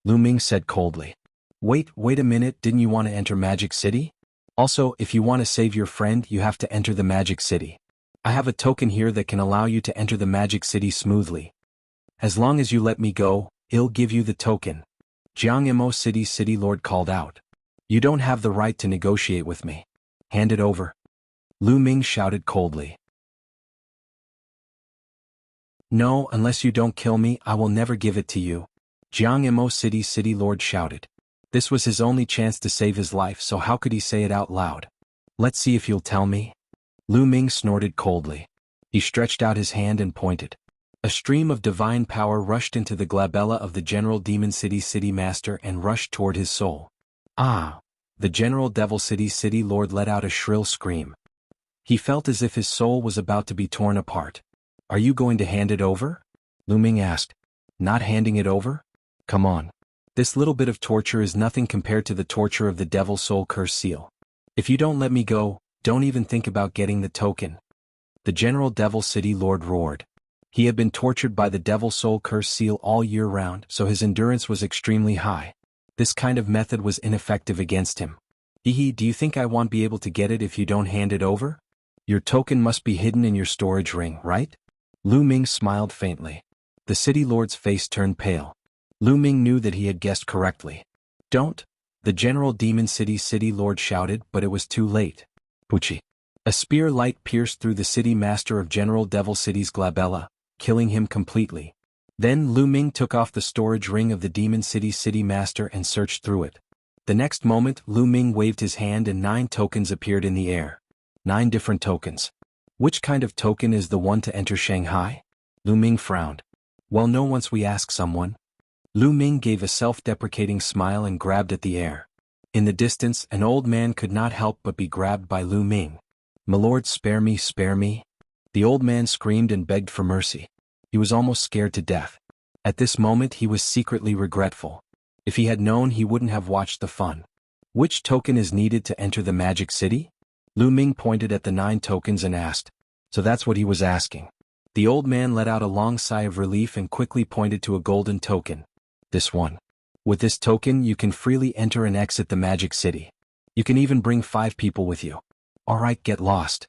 Lu Ming said coldly. Wait a minute, didn't you want to enter Magic City? Also, if you want to save your friend, you have to enter the Magic City. I have a token here that can allow you to enter the Magic City smoothly. As long as you let me go, I'll give you the token. Jianghu City's city lord called out. You don't have the right to negotiate with me. Hand it over. Lu Ming shouted coldly. No, unless you don't kill me, I will never give it to you. Jianghu City's city lord shouted. This was his only chance to save his life, so how could he say it out loud? Let's see if you'll tell me. Lu Ming snorted coldly. He stretched out his hand and pointed. A stream of divine power rushed into the glabella of the General Demon City city master and rushed toward his soul. Ah! The General Devil City city lord let out a shrill scream. He felt as if his soul was about to be torn apart. Are you going to hand it over? Lu Ming asked. Not handing it over? Come on. This little bit of torture is nothing compared to the torture of the Devil Soul Curse Seal. If you don't let me go, don't even think about getting the token. The General Devil City Lord roared. He had been tortured by the Devil Soul Curse Seal all year round, so his endurance was extremely high. This kind of method was ineffective against him. Do you think I won't be able to get it if you don't hand it over? Your token must be hidden in your storage ring, right? Lu Ming smiled faintly. The city lord's face turned pale. Lu Ming knew that he had guessed correctly. Don't! The General Demon City city lord shouted, but it was too late. Puchi! A spear light pierced through the city master of General Devil City's glabella, killing him completely. Then Lu Ming took off the storage ring of the Demon City city master and searched through it. The next moment, Lu Ming waved his hand and 9 tokens appeared in the air. 9 different tokens. Which kind of token is the one to enter Shanghai? Lu Ming frowned. Well, no, once we ask someone. Lu Ming gave a self-deprecating smile and grabbed at the air. In the distance, an old man could not help but be grabbed by Lu Ming. My lord, spare me, spare me. The old man screamed and begged for mercy. He was almost scared to death. At this moment he was secretly regretful. If he had known, he wouldn't have watched the fun. Which token is needed to enter the Magic City? Lu Ming pointed at the 9 tokens and asked. So that's what he was asking. The old man let out a long sigh of relief and quickly pointed to a golden token. This one. With this token you can freely enter and exit the Magic City. You can even bring 5 people with you. Alright, get lost.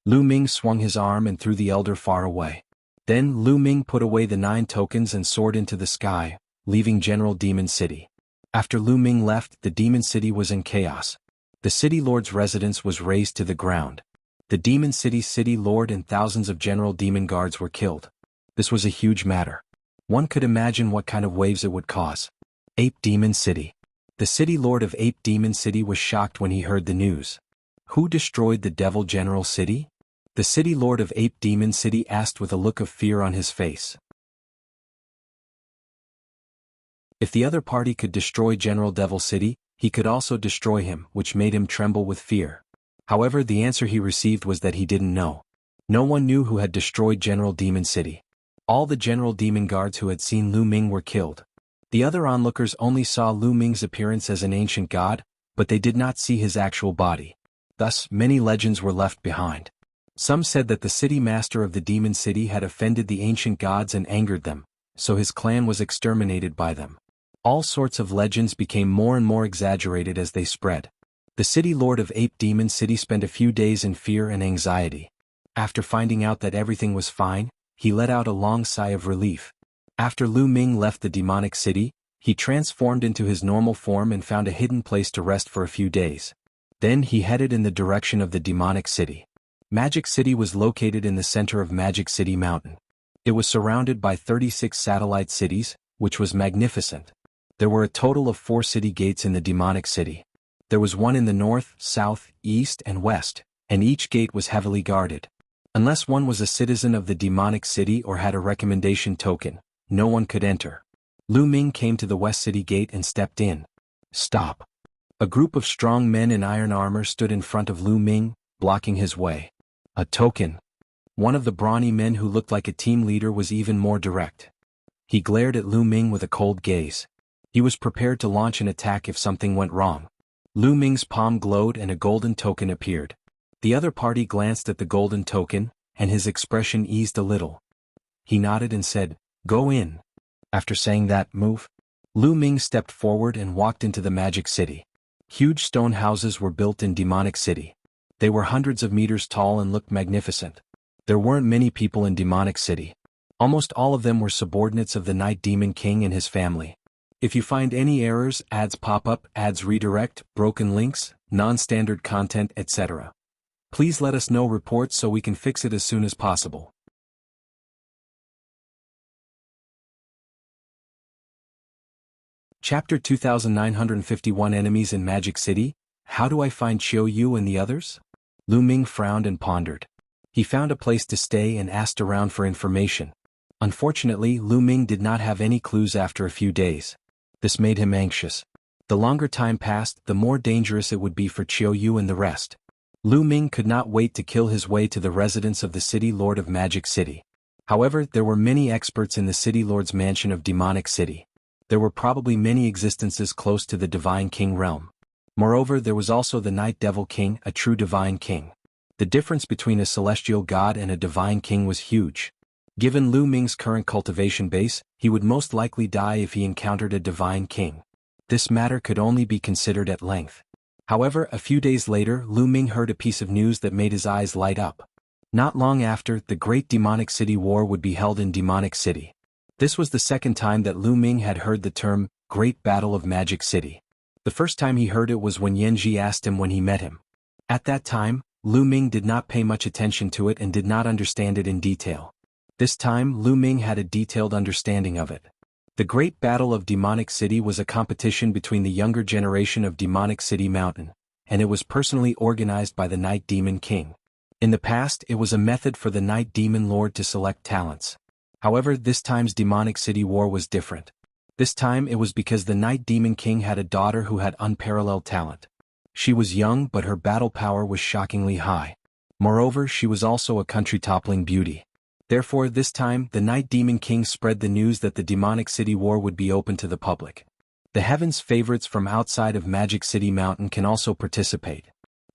Lu Ming swung his arm and threw the elder far away. Then Lu Ming put away the 9 tokens and soared into the sky, leaving General Demon City. After Lu Ming left, the Demon City was in chaos. The city lord's residence was razed to the ground. The Demon City's city lord and thousands of general demon guards were killed. This was a huge matter. One could imagine what kind of waves it would cause. Ape Demon City. The city lord of Ape Demon City was shocked when he heard the news. Who destroyed the Devil General City? The city lord of Ape Demon City asked with a look of fear on his face. If the other party could destroy General Devil City, he could also destroy him, which made him tremble with fear. However, the answer he received was that he didn't know. No one knew who had destroyed General Demon City. All the General Demon Guards who had seen Lu Ming were killed. The other onlookers only saw Lu Ming's appearance as an ancient god, but they did not see his actual body. Thus, many legends were left behind. Some said that the city master of the Demon City had offended the ancient gods and angered them, so his clan was exterminated by them. All sorts of legends became more and more exaggerated as they spread. The city lord of Ape Demon City spent a few days in fear and anxiety. After finding out that everything was fine, he let out a long sigh of relief. After Lu Ming left the demonic city, he transformed into his normal form and found a hidden place to rest for a few days. Then he headed in the direction of the demonic city. Magic City was located in the center of Magic City Mountain. It was surrounded by 36 satellite cities, which was magnificent. There were a total of 4 city gates in the demonic city. There was one in the north, south, east, and west, and each gate was heavily guarded. Unless one was a citizen of the demonic city or had a recommendation token, no one could enter. Lu Ming came to the west city gate and stepped in. Stop. A group of strong men in iron armor stood in front of Lu Ming, blocking his way. A token. One of the brawny men who looked like a team leader was even more direct. He glared at Lu Ming with a cold gaze. He was prepared to launch an attack if something went wrong. Lu Ming's palm glowed and a golden token appeared. The other party glanced at the golden token, and his expression eased a little. He nodded and said, "Go in." After saying that, "Move." Lu Ming stepped forward and walked into the Magic City. Huge stone houses were built in Demonic City. They were hundreds of meters tall and looked magnificent. There weren't many people in Demonic City. Almost all of them were subordinates of the Night Demon King and his family. If you find any errors, ads pop up, ads redirect, broken links, non-standard content, etc., please let us know reports so we can fix it as soon as possible. Chapter 2951 Enemies in Magic City. How do I find Qiu Yu and the others? Lu Ming frowned and pondered. He found a place to stay and asked around for information. Unfortunately, Lu Ming did not have any clues after a few days. This made him anxious. The longer time passed, the more dangerous it would be for Qiu Yu and the rest. Lu Ming could not wait to kill his way to the residence of the city lord of Magic City. However, there were many experts in the city lord's mansion of Demonic City. There were probably many existences close to the Divine King realm. Moreover, there was also the Night Devil King, a true Divine King. The difference between a celestial god and a Divine King was huge. Given Lu Ming's current cultivation base, he would most likely die if he encountered a Divine King. This matter could only be considered at length. However, a few days later, Lu Ming heard a piece of news that made his eyes light up. Not long after, the Great Demonic City War would be held in Demonic City. This was the second time that Lu Ming had heard the term, Great Battle of Magic City. The first time he heard it was when Yanji asked him when he met him. At that time, Lu Ming did not pay much attention to it and did not understand it in detail. This time, Lu Ming had a detailed understanding of it. The Great Battle of Demonic City was a competition between the younger generation of Demonic City Mountain, and it was personally organized by the Night Demon King. In the past, it was a method for the Night Demon Lord to select talents. However, this time's Demonic City War was different. This time it was because the Night Demon King had a daughter who had unparalleled talent. She was young, but her battle power was shockingly high. Moreover, she was also a country-toppling beauty. Therefore, this time, the Night Demon King spread the news that the Demonic City War would be open to the public. The Heaven's favorites from outside of Magic City Mountain can also participate.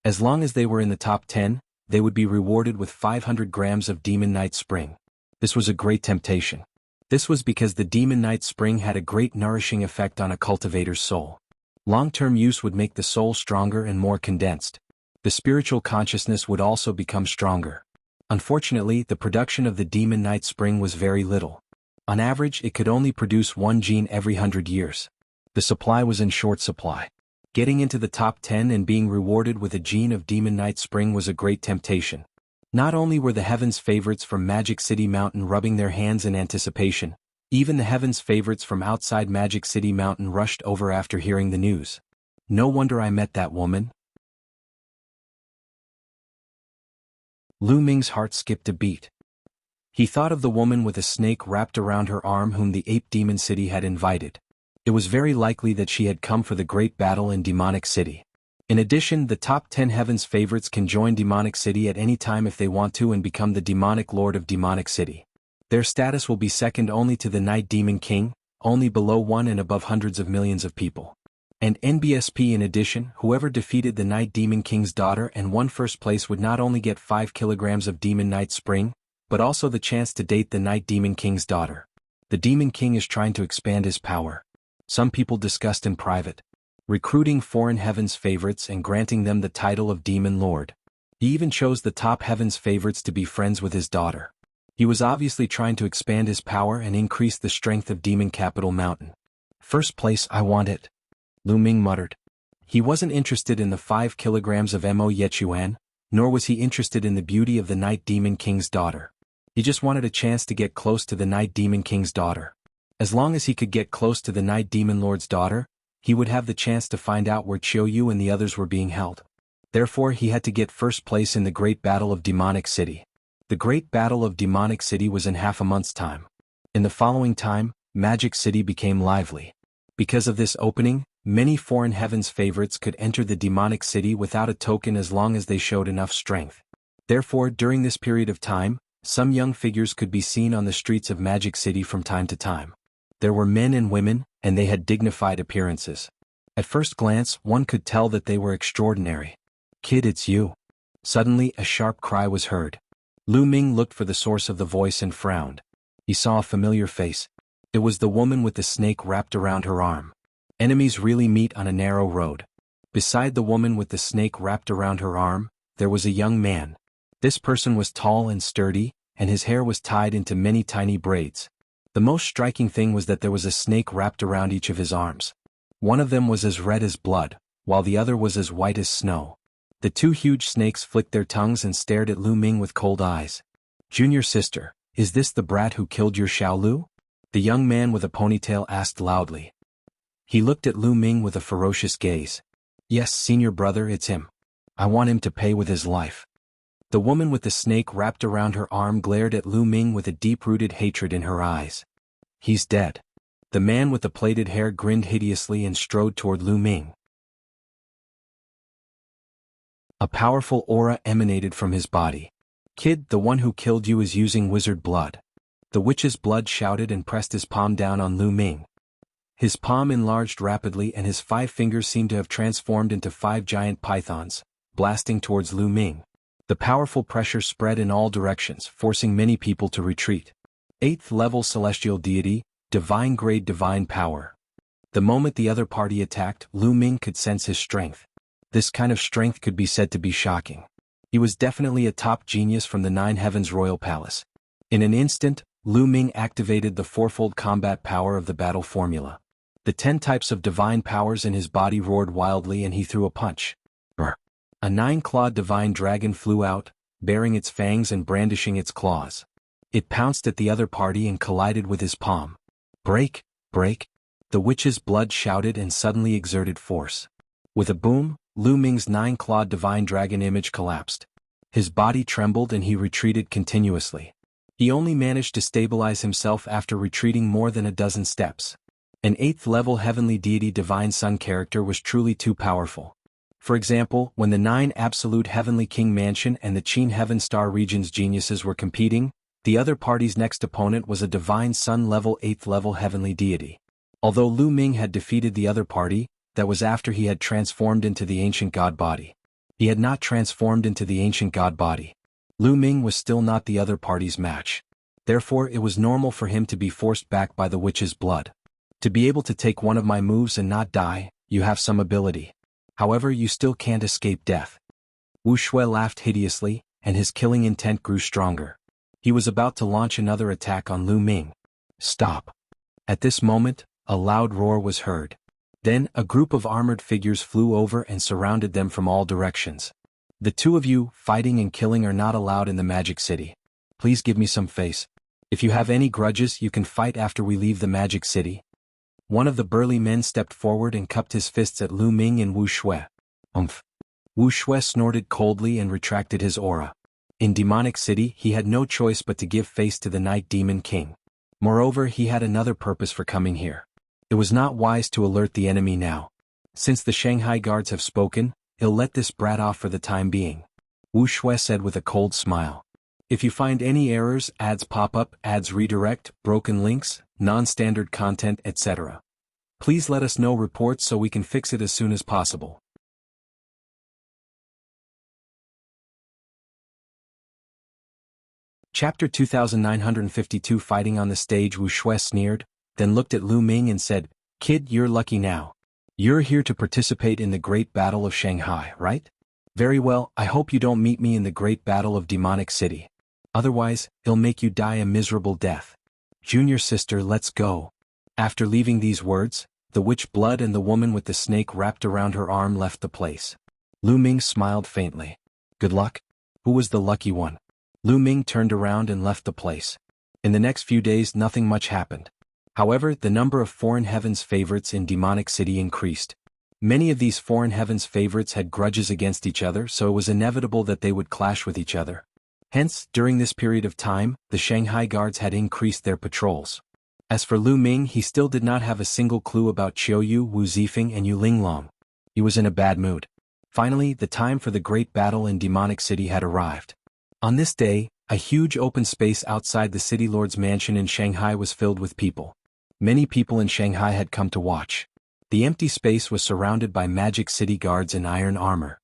As long as they were in the top 10, they would be rewarded with 500 grams of Demon Night Spring. This was a great temptation. This was because the Demon Night Spring had a great nourishing effect on a cultivator's soul. Long-term use would make the soul stronger and more condensed. The spiritual consciousness would also become stronger. Unfortunately, the production of the Demon Night Spring was very little. On average, it could only produce one gene every 100 years. The supply was in short supply. Getting into the top 10 and being rewarded with a gene of Demon Knight Spring was a great temptation. Not only were the Heaven's favorites from Magic City Mountain rubbing their hands in anticipation, even the Heaven's favorites from outside Magic City Mountain rushed over after hearing the news. No wonder I met that woman. Lu Ming's heart skipped a beat. He thought of the woman with a snake wrapped around her arm whom the Ape Demon City had invited. It was very likely that she had come for the great battle in Demonic City. In addition, the top 10 Heaven's favorites can join Demonic City at any time if they want to and become the Demonic Lord of Demonic City. Their status will be second only to the Night Demon King, only below 1 and above hundreds of millions of people. And NBSP in addition, whoever defeated the Night Demon King's daughter and won first place would not only get 5 kilograms of Demon Knight Spring, but also the chance to date the Night Demon King's daughter. The Demon King is trying to expand his power. Some people discussed in private, recruiting foreign Heaven's favorites and granting them the title of Demon Lord. He even chose the top Heaven's favorites to be friends with his daughter. He was obviously trying to expand his power and increase the strength of Demon Capital Mountain. First place, I want it, Lu Ming muttered. He wasn't interested in the 5 kilograms of Mo Yechuan, nor was he interested in the beauty of the Night Demon King's daughter. He just wanted a chance to get close to the Night Demon King's daughter. As long as he could get close to the Night Demon Lord's daughter, he would have the chance to find out where Chiu Yu and the others were being held. Therefore he had to get first place in the Great Battle of Demonic City. The Great Battle of Demonic City was in half a month's time. In the following time, Magic City became lively. Because of this opening, many foreign Heaven's favorites could enter the Demonic City without a token as long as they showed enough strength. Therefore, during this period of time, some young figures could be seen on the streets of Magic City from time to time. There were men and women, and they had dignified appearances. At first glance, one could tell that they were extraordinary. "Kid, it's you." Suddenly, a sharp cry was heard. Lu Ming looked for the source of the voice and frowned. He saw a familiar face. It was the woman with the snake wrapped around her arm. Enemies really meet on a narrow road. Beside the woman with the snake wrapped around her arm, there was a young man. This person was tall and sturdy, and his hair was tied into many tiny braids. The most striking thing was that there was a snake wrapped around each of his arms. One of them was as red as blood, while the other was as white as snow. The two huge snakes flicked their tongues and stared at Lu Ming with cold eyes. "Junior sister, is this the brat who killed your Xiaolu?" The young man with a ponytail asked loudly. He looked at Lu Ming with a ferocious gaze. "Yes, senior brother, it's him. I want him to pay with his life." The woman with the snake wrapped around her arm glared at Lu Ming with a deep-rooted hatred in her eyes. "He's dead." The man with the plaited hair grinned hideously and strode toward Lu Ming. A powerful aura emanated from his body. "Kid, the one who killed you is using wizard blood." The witch's blood shouted and pressed his palm down on Lu Ming. His palm enlarged rapidly and his 5 fingers seemed to have transformed into 5 giant pythons, blasting towards Lu Ming. The powerful pressure spread in all directions, forcing many people to retreat. 8th level Celestial Deity, Divine Grade Divine Power. The moment the other party attacked, Lu Ming could sense his strength. This kind of strength could be said to be shocking. He was definitely a top genius from the 9 Heavens Royal Palace. In an instant, Lu Ming activated the 4-fold combat power of the battle formula. The 10 types of divine powers in his body roared wildly and he threw a punch. A 9-clawed divine dragon flew out, bearing its fangs and brandishing its claws. It pounced at the other party and collided with his palm. "Break, break!" The witch's blood shouted and suddenly exerted force. With a boom, Lu Ming's 9-clawed divine dragon image collapsed. His body trembled and he retreated continuously. He only managed to stabilize himself after retreating more than a dozen steps. An 8th level heavenly deity divine sun character was truly too powerful. For example, when the 9 Absolute Heavenly King Mansion and the Qin Heaven Star Region's geniuses were competing, the other party's next opponent was a Divine Sun level 8th level heavenly deity. Although Lu Ming had defeated the other party, that was after he had transformed into the ancient god body. He had not transformed into the ancient god body. Lu Ming was still not the other party's match. Therefore it was normal for him to be forced back by the witch's blood. To be able to take one of my moves and not die, you have some ability. However, you still can't escape death. Wu Shui laughed hideously, and his killing intent grew stronger. He was about to launch another attack on Lu Ming. "Stop." At this moment, a loud roar was heard. Then, a group of armored figures flew over and surrounded them from all directions. The two of you, fighting and killing, are not allowed in the Magic City. Please give me some face. If you have any grudges, you can fight after we leave the Magic City. One of the burly men stepped forward and cupped his fists at Lu Ming and Wu Shui. Umph. Wu Shui snorted coldly and retracted his aura. In Demonic City, he had no choice but to give face to the Night Demon King. Moreover, he had another purpose for coming here. It was not wise to alert the enemy now. Since the Shanghai guards have spoken, he'll let this brat off for the time being. Wu Shui said with a cold smile. If you find any errors, ads pop up, ads redirect, broken links, non-standard content, etc., please let us know reports so we can fix it as soon as possible. Chapter 2952. Fighting on the stage. Wu Shui sneered, then looked at Lu Ming and said, "Kid, you're lucky now. You're here to participate in the Great Battle of Shanghai, right? Very well, I hope you don't meet me in the Great Battle of Demonic City. Otherwise, it'll make you die a miserable death. Junior sister, let's go." After leaving these words, the witch blood and the woman with the snake wrapped around her arm left the place. Lu Ming smiled faintly. Good luck? Who was the lucky one? Lu Ming turned around and left the place. In the next few days nothing much happened. However, the number of Foreign Heavens favorites in Demonic City increased. Many of these Foreign Heavens favorites had grudges against each other, so it was inevitable that they would clash with each other. Hence, during this period of time, the Shanghai guards had increased their patrols. As for Lu Ming, he still did not have a single clue about Qiuyu, Wu Zifeng and Yu Linglong. He was in a bad mood. Finally, the time for the great battle in Demonic City had arrived. On this day, a huge open space outside the city lord's mansion in Shanghai was filled with people. Many people in Shanghai had come to watch. The empty space was surrounded by Magic City guards in iron armor.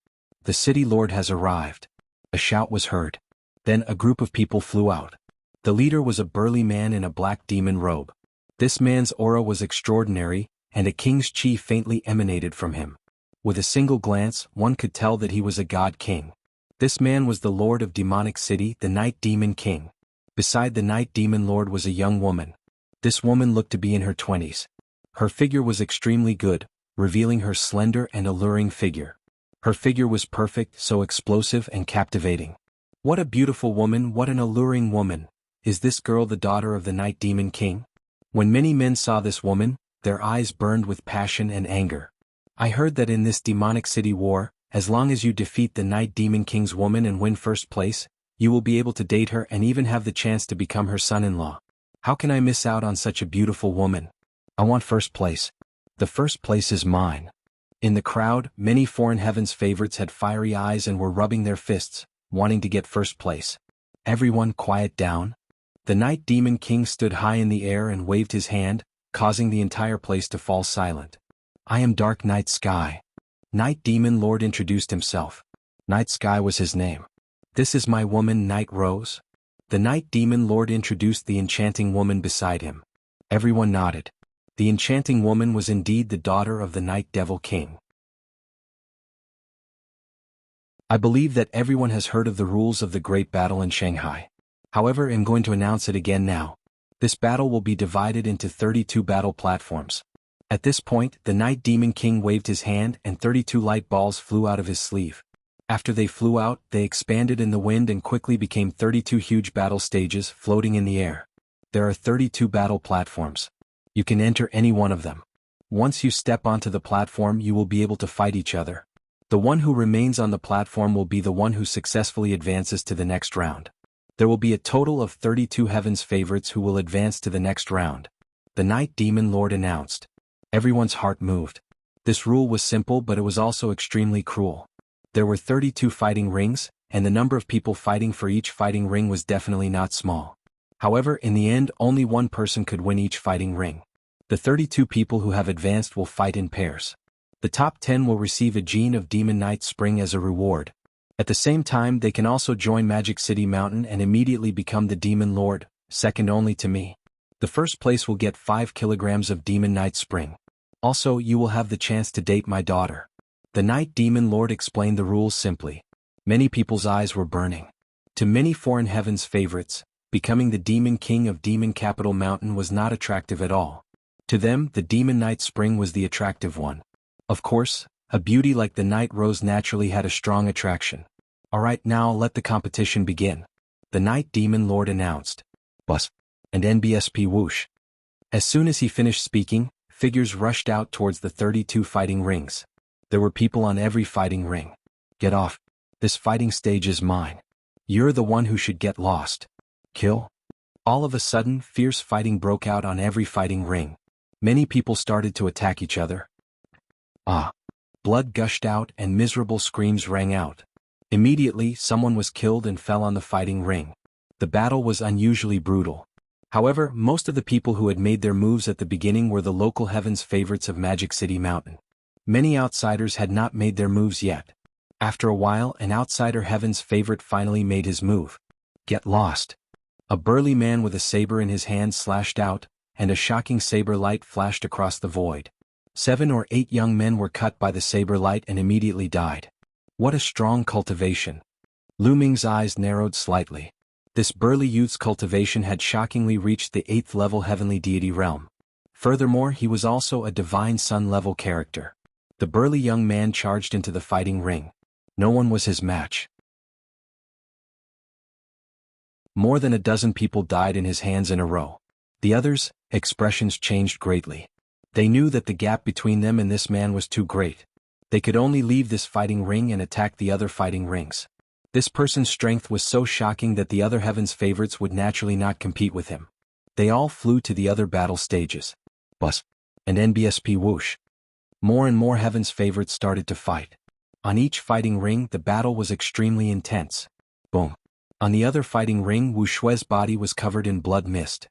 The city lord has arrived. A shout was heard. Then a group of people flew out. The leader was a burly man in a black demon robe. This man's aura was extraordinary, and a king's chi faintly emanated from him. With a single glance, one could tell that he was a god king. This man was the lord of Demonic City, the Night Demon King. Beside the Night Demon Lord was a young woman. This woman looked to be in her 20s. Her figure was extremely good, revealing her slender and alluring figure. Her figure was perfect, so explosive and captivating. What a beautiful woman, what an alluring woman. Is this girl the daughter of the Night Demon King? When many men saw this woman, their eyes burned with passion and anger. I heard that in this Demonic City war, as long as you defeat the Night Demon King's woman and win first place, you will be able to date her and even have the chance to become her son-in-law. How can I miss out on such a beautiful woman? I want first place. The first place is mine. In the crowd, many Foreign Heavens favorites had fiery eyes and were rubbing their fists, wanting to get first place. Everyone quiet down. The Night Demon King stood high in the air and waved his hand, causing the entire place to fall silent. I am Dark Night Sky. Night Demon Lord introduced himself. Night Sky was his name. This is my woman Night Rose. The Night Demon Lord introduced the enchanting woman beside him. Everyone nodded. The enchanting woman was indeed the daughter of the Night Devil King. I believe that everyone has heard of the rules of the Great Battle in Shanghai. However, I'm going to announce it again now. This battle will be divided into 32 battle platforms. At this point, the Night Demon King waved his hand and 32 light balls flew out of his sleeve. After they flew out, they expanded in the wind and quickly became 32 huge battle stages floating in the air. There are 32 battle platforms. You can enter any one of them. Once you step onto the platform, you will be able to fight each other. The one who remains on the platform will be the one who successfully advances to the next round. There will be a total of 32 Heavens favorites who will advance to the next round. The Night Demon Lord announced. Everyone's heart moved. This rule was simple, but it was also extremely cruel. There were 32 fighting rings, and the number of people fighting for each fighting ring was definitely not small. However, in the end, only one person could win each fighting ring. The 32 people who have advanced will fight in pairs. The top 10 will receive a gene of Demon Night Spring as a reward. At the same time, they can also join Magic City Mountain and immediately become the Demon Lord, second only to me. The first place will get 5 kilograms of Demon Night Spring. Also, you will have the chance to date my daughter. The Night Demon Lord explained the rules simply. Many people's eyes were burning. To many Foreign Heavens favorites, becoming the Demon King of Demon Capital Mountain was not attractive at all. To them, the demon night spring was the attractive one. Of course, a beauty like the night rose naturally had a strong attraction. Alright, now let the competition begin. The night demon lord announced. Bus. And NBSP whoosh. As soon as he finished speaking, figures rushed out towards the 32 fighting rings. There were people on every fighting ring. Get off. This fighting stage is mine. You're the one who should get lost. Kill. All of a sudden, fierce fighting broke out on every fighting ring. Many people started to attack each other. Blood gushed out and miserable screams rang out. Immediately, someone was killed and fell on the fighting ring. The battle was unusually brutal. However, most of the people who had made their moves at the beginning were the local Heaven's favorites of Magic City Mountain. Many outsiders had not made their moves yet. After a while, an outsider Heaven's favorite finally made his move. Get lost. A burly man with a saber in his hand slashed out, and a shocking saber light flashed across the void. 7 or 8 young men were cut by the saber light and immediately died. What a strong cultivation. Lu Ming's eyes narrowed slightly. This burly youth's cultivation had shockingly reached the 8th level heavenly deity realm. Furthermore, he was also a divine sun level character. The burly young man charged into the fighting ring. No one was his match. More than a dozen people died in his hands in a row. The others' expressions changed greatly. They knew that the gap between them and this man was too great. They could only leave this fighting ring and attack the other fighting rings. This person's strength was so shocking that the other Heaven's favorites would naturally not compete with him. They all flew to the other battle stages. Bus. And NBSP whoosh. More and more Heaven's favorites started to fight. On each fighting ring, the battle was extremely intense. Boom. On the other fighting ring, Wu Shui's body was covered in blood mist.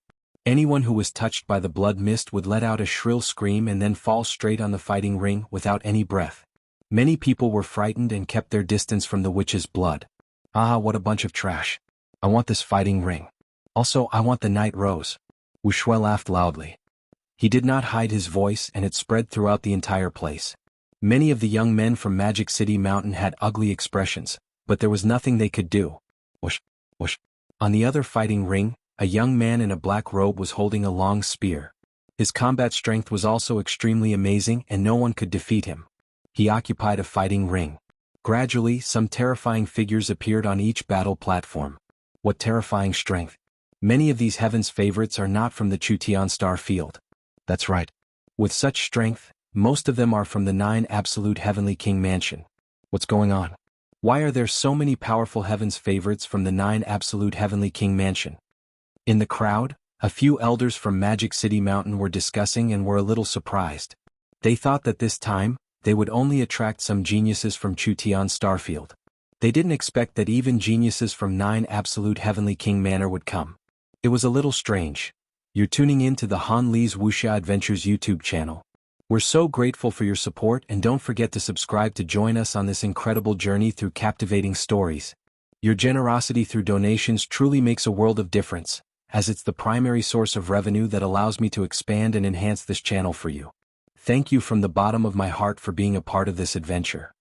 Anyone who was touched by the blood mist would let out a shrill scream and then fall straight on the fighting ring without any breath. Many people were frightened and kept their distance from the witch's blood. Ah, what a bunch of trash. I want this fighting ring. Also, I want the night rose. Wu Shui laughed loudly. He did not hide his voice and it spread throughout the entire place. Many of the young men from Magic City Mountain had ugly expressions, but there was nothing they could do. Whoosh, whoosh. On the other fighting ring, a young man in a black robe was holding a long spear. His combat strength was also extremely amazing and no one could defeat him. He occupied a fighting ring. Gradually, some terrifying figures appeared on each battle platform. What terrifying strength. Many of these Heaven's favorites are not from the Chutian Star Field. That's right. With such strength, most of them are from the 9 Absolute Heavenly King Mansion. What's going on? Why are there so many powerful Heaven's favorites from the 9 Absolute Heavenly King Mansion? In the crowd, a few elders from Magic City Mountain were discussing and were a little surprised. They thought that this time, they would only attract some geniuses from Chutian Starfield. They didn't expect that even geniuses from 9 Absolute Heavenly King Manor would come. It was a little strange. You're tuning in to the Han Li's Wuxia Adventures YouTube channel. We're so grateful for your support and don't forget to subscribe to join us on this incredible journey through captivating stories. Your generosity through donations truly makes a world of difference, as it's the primary source of revenue that allows me to expand and enhance this channel for you. Thank you from the bottom of my heart for being a part of this adventure.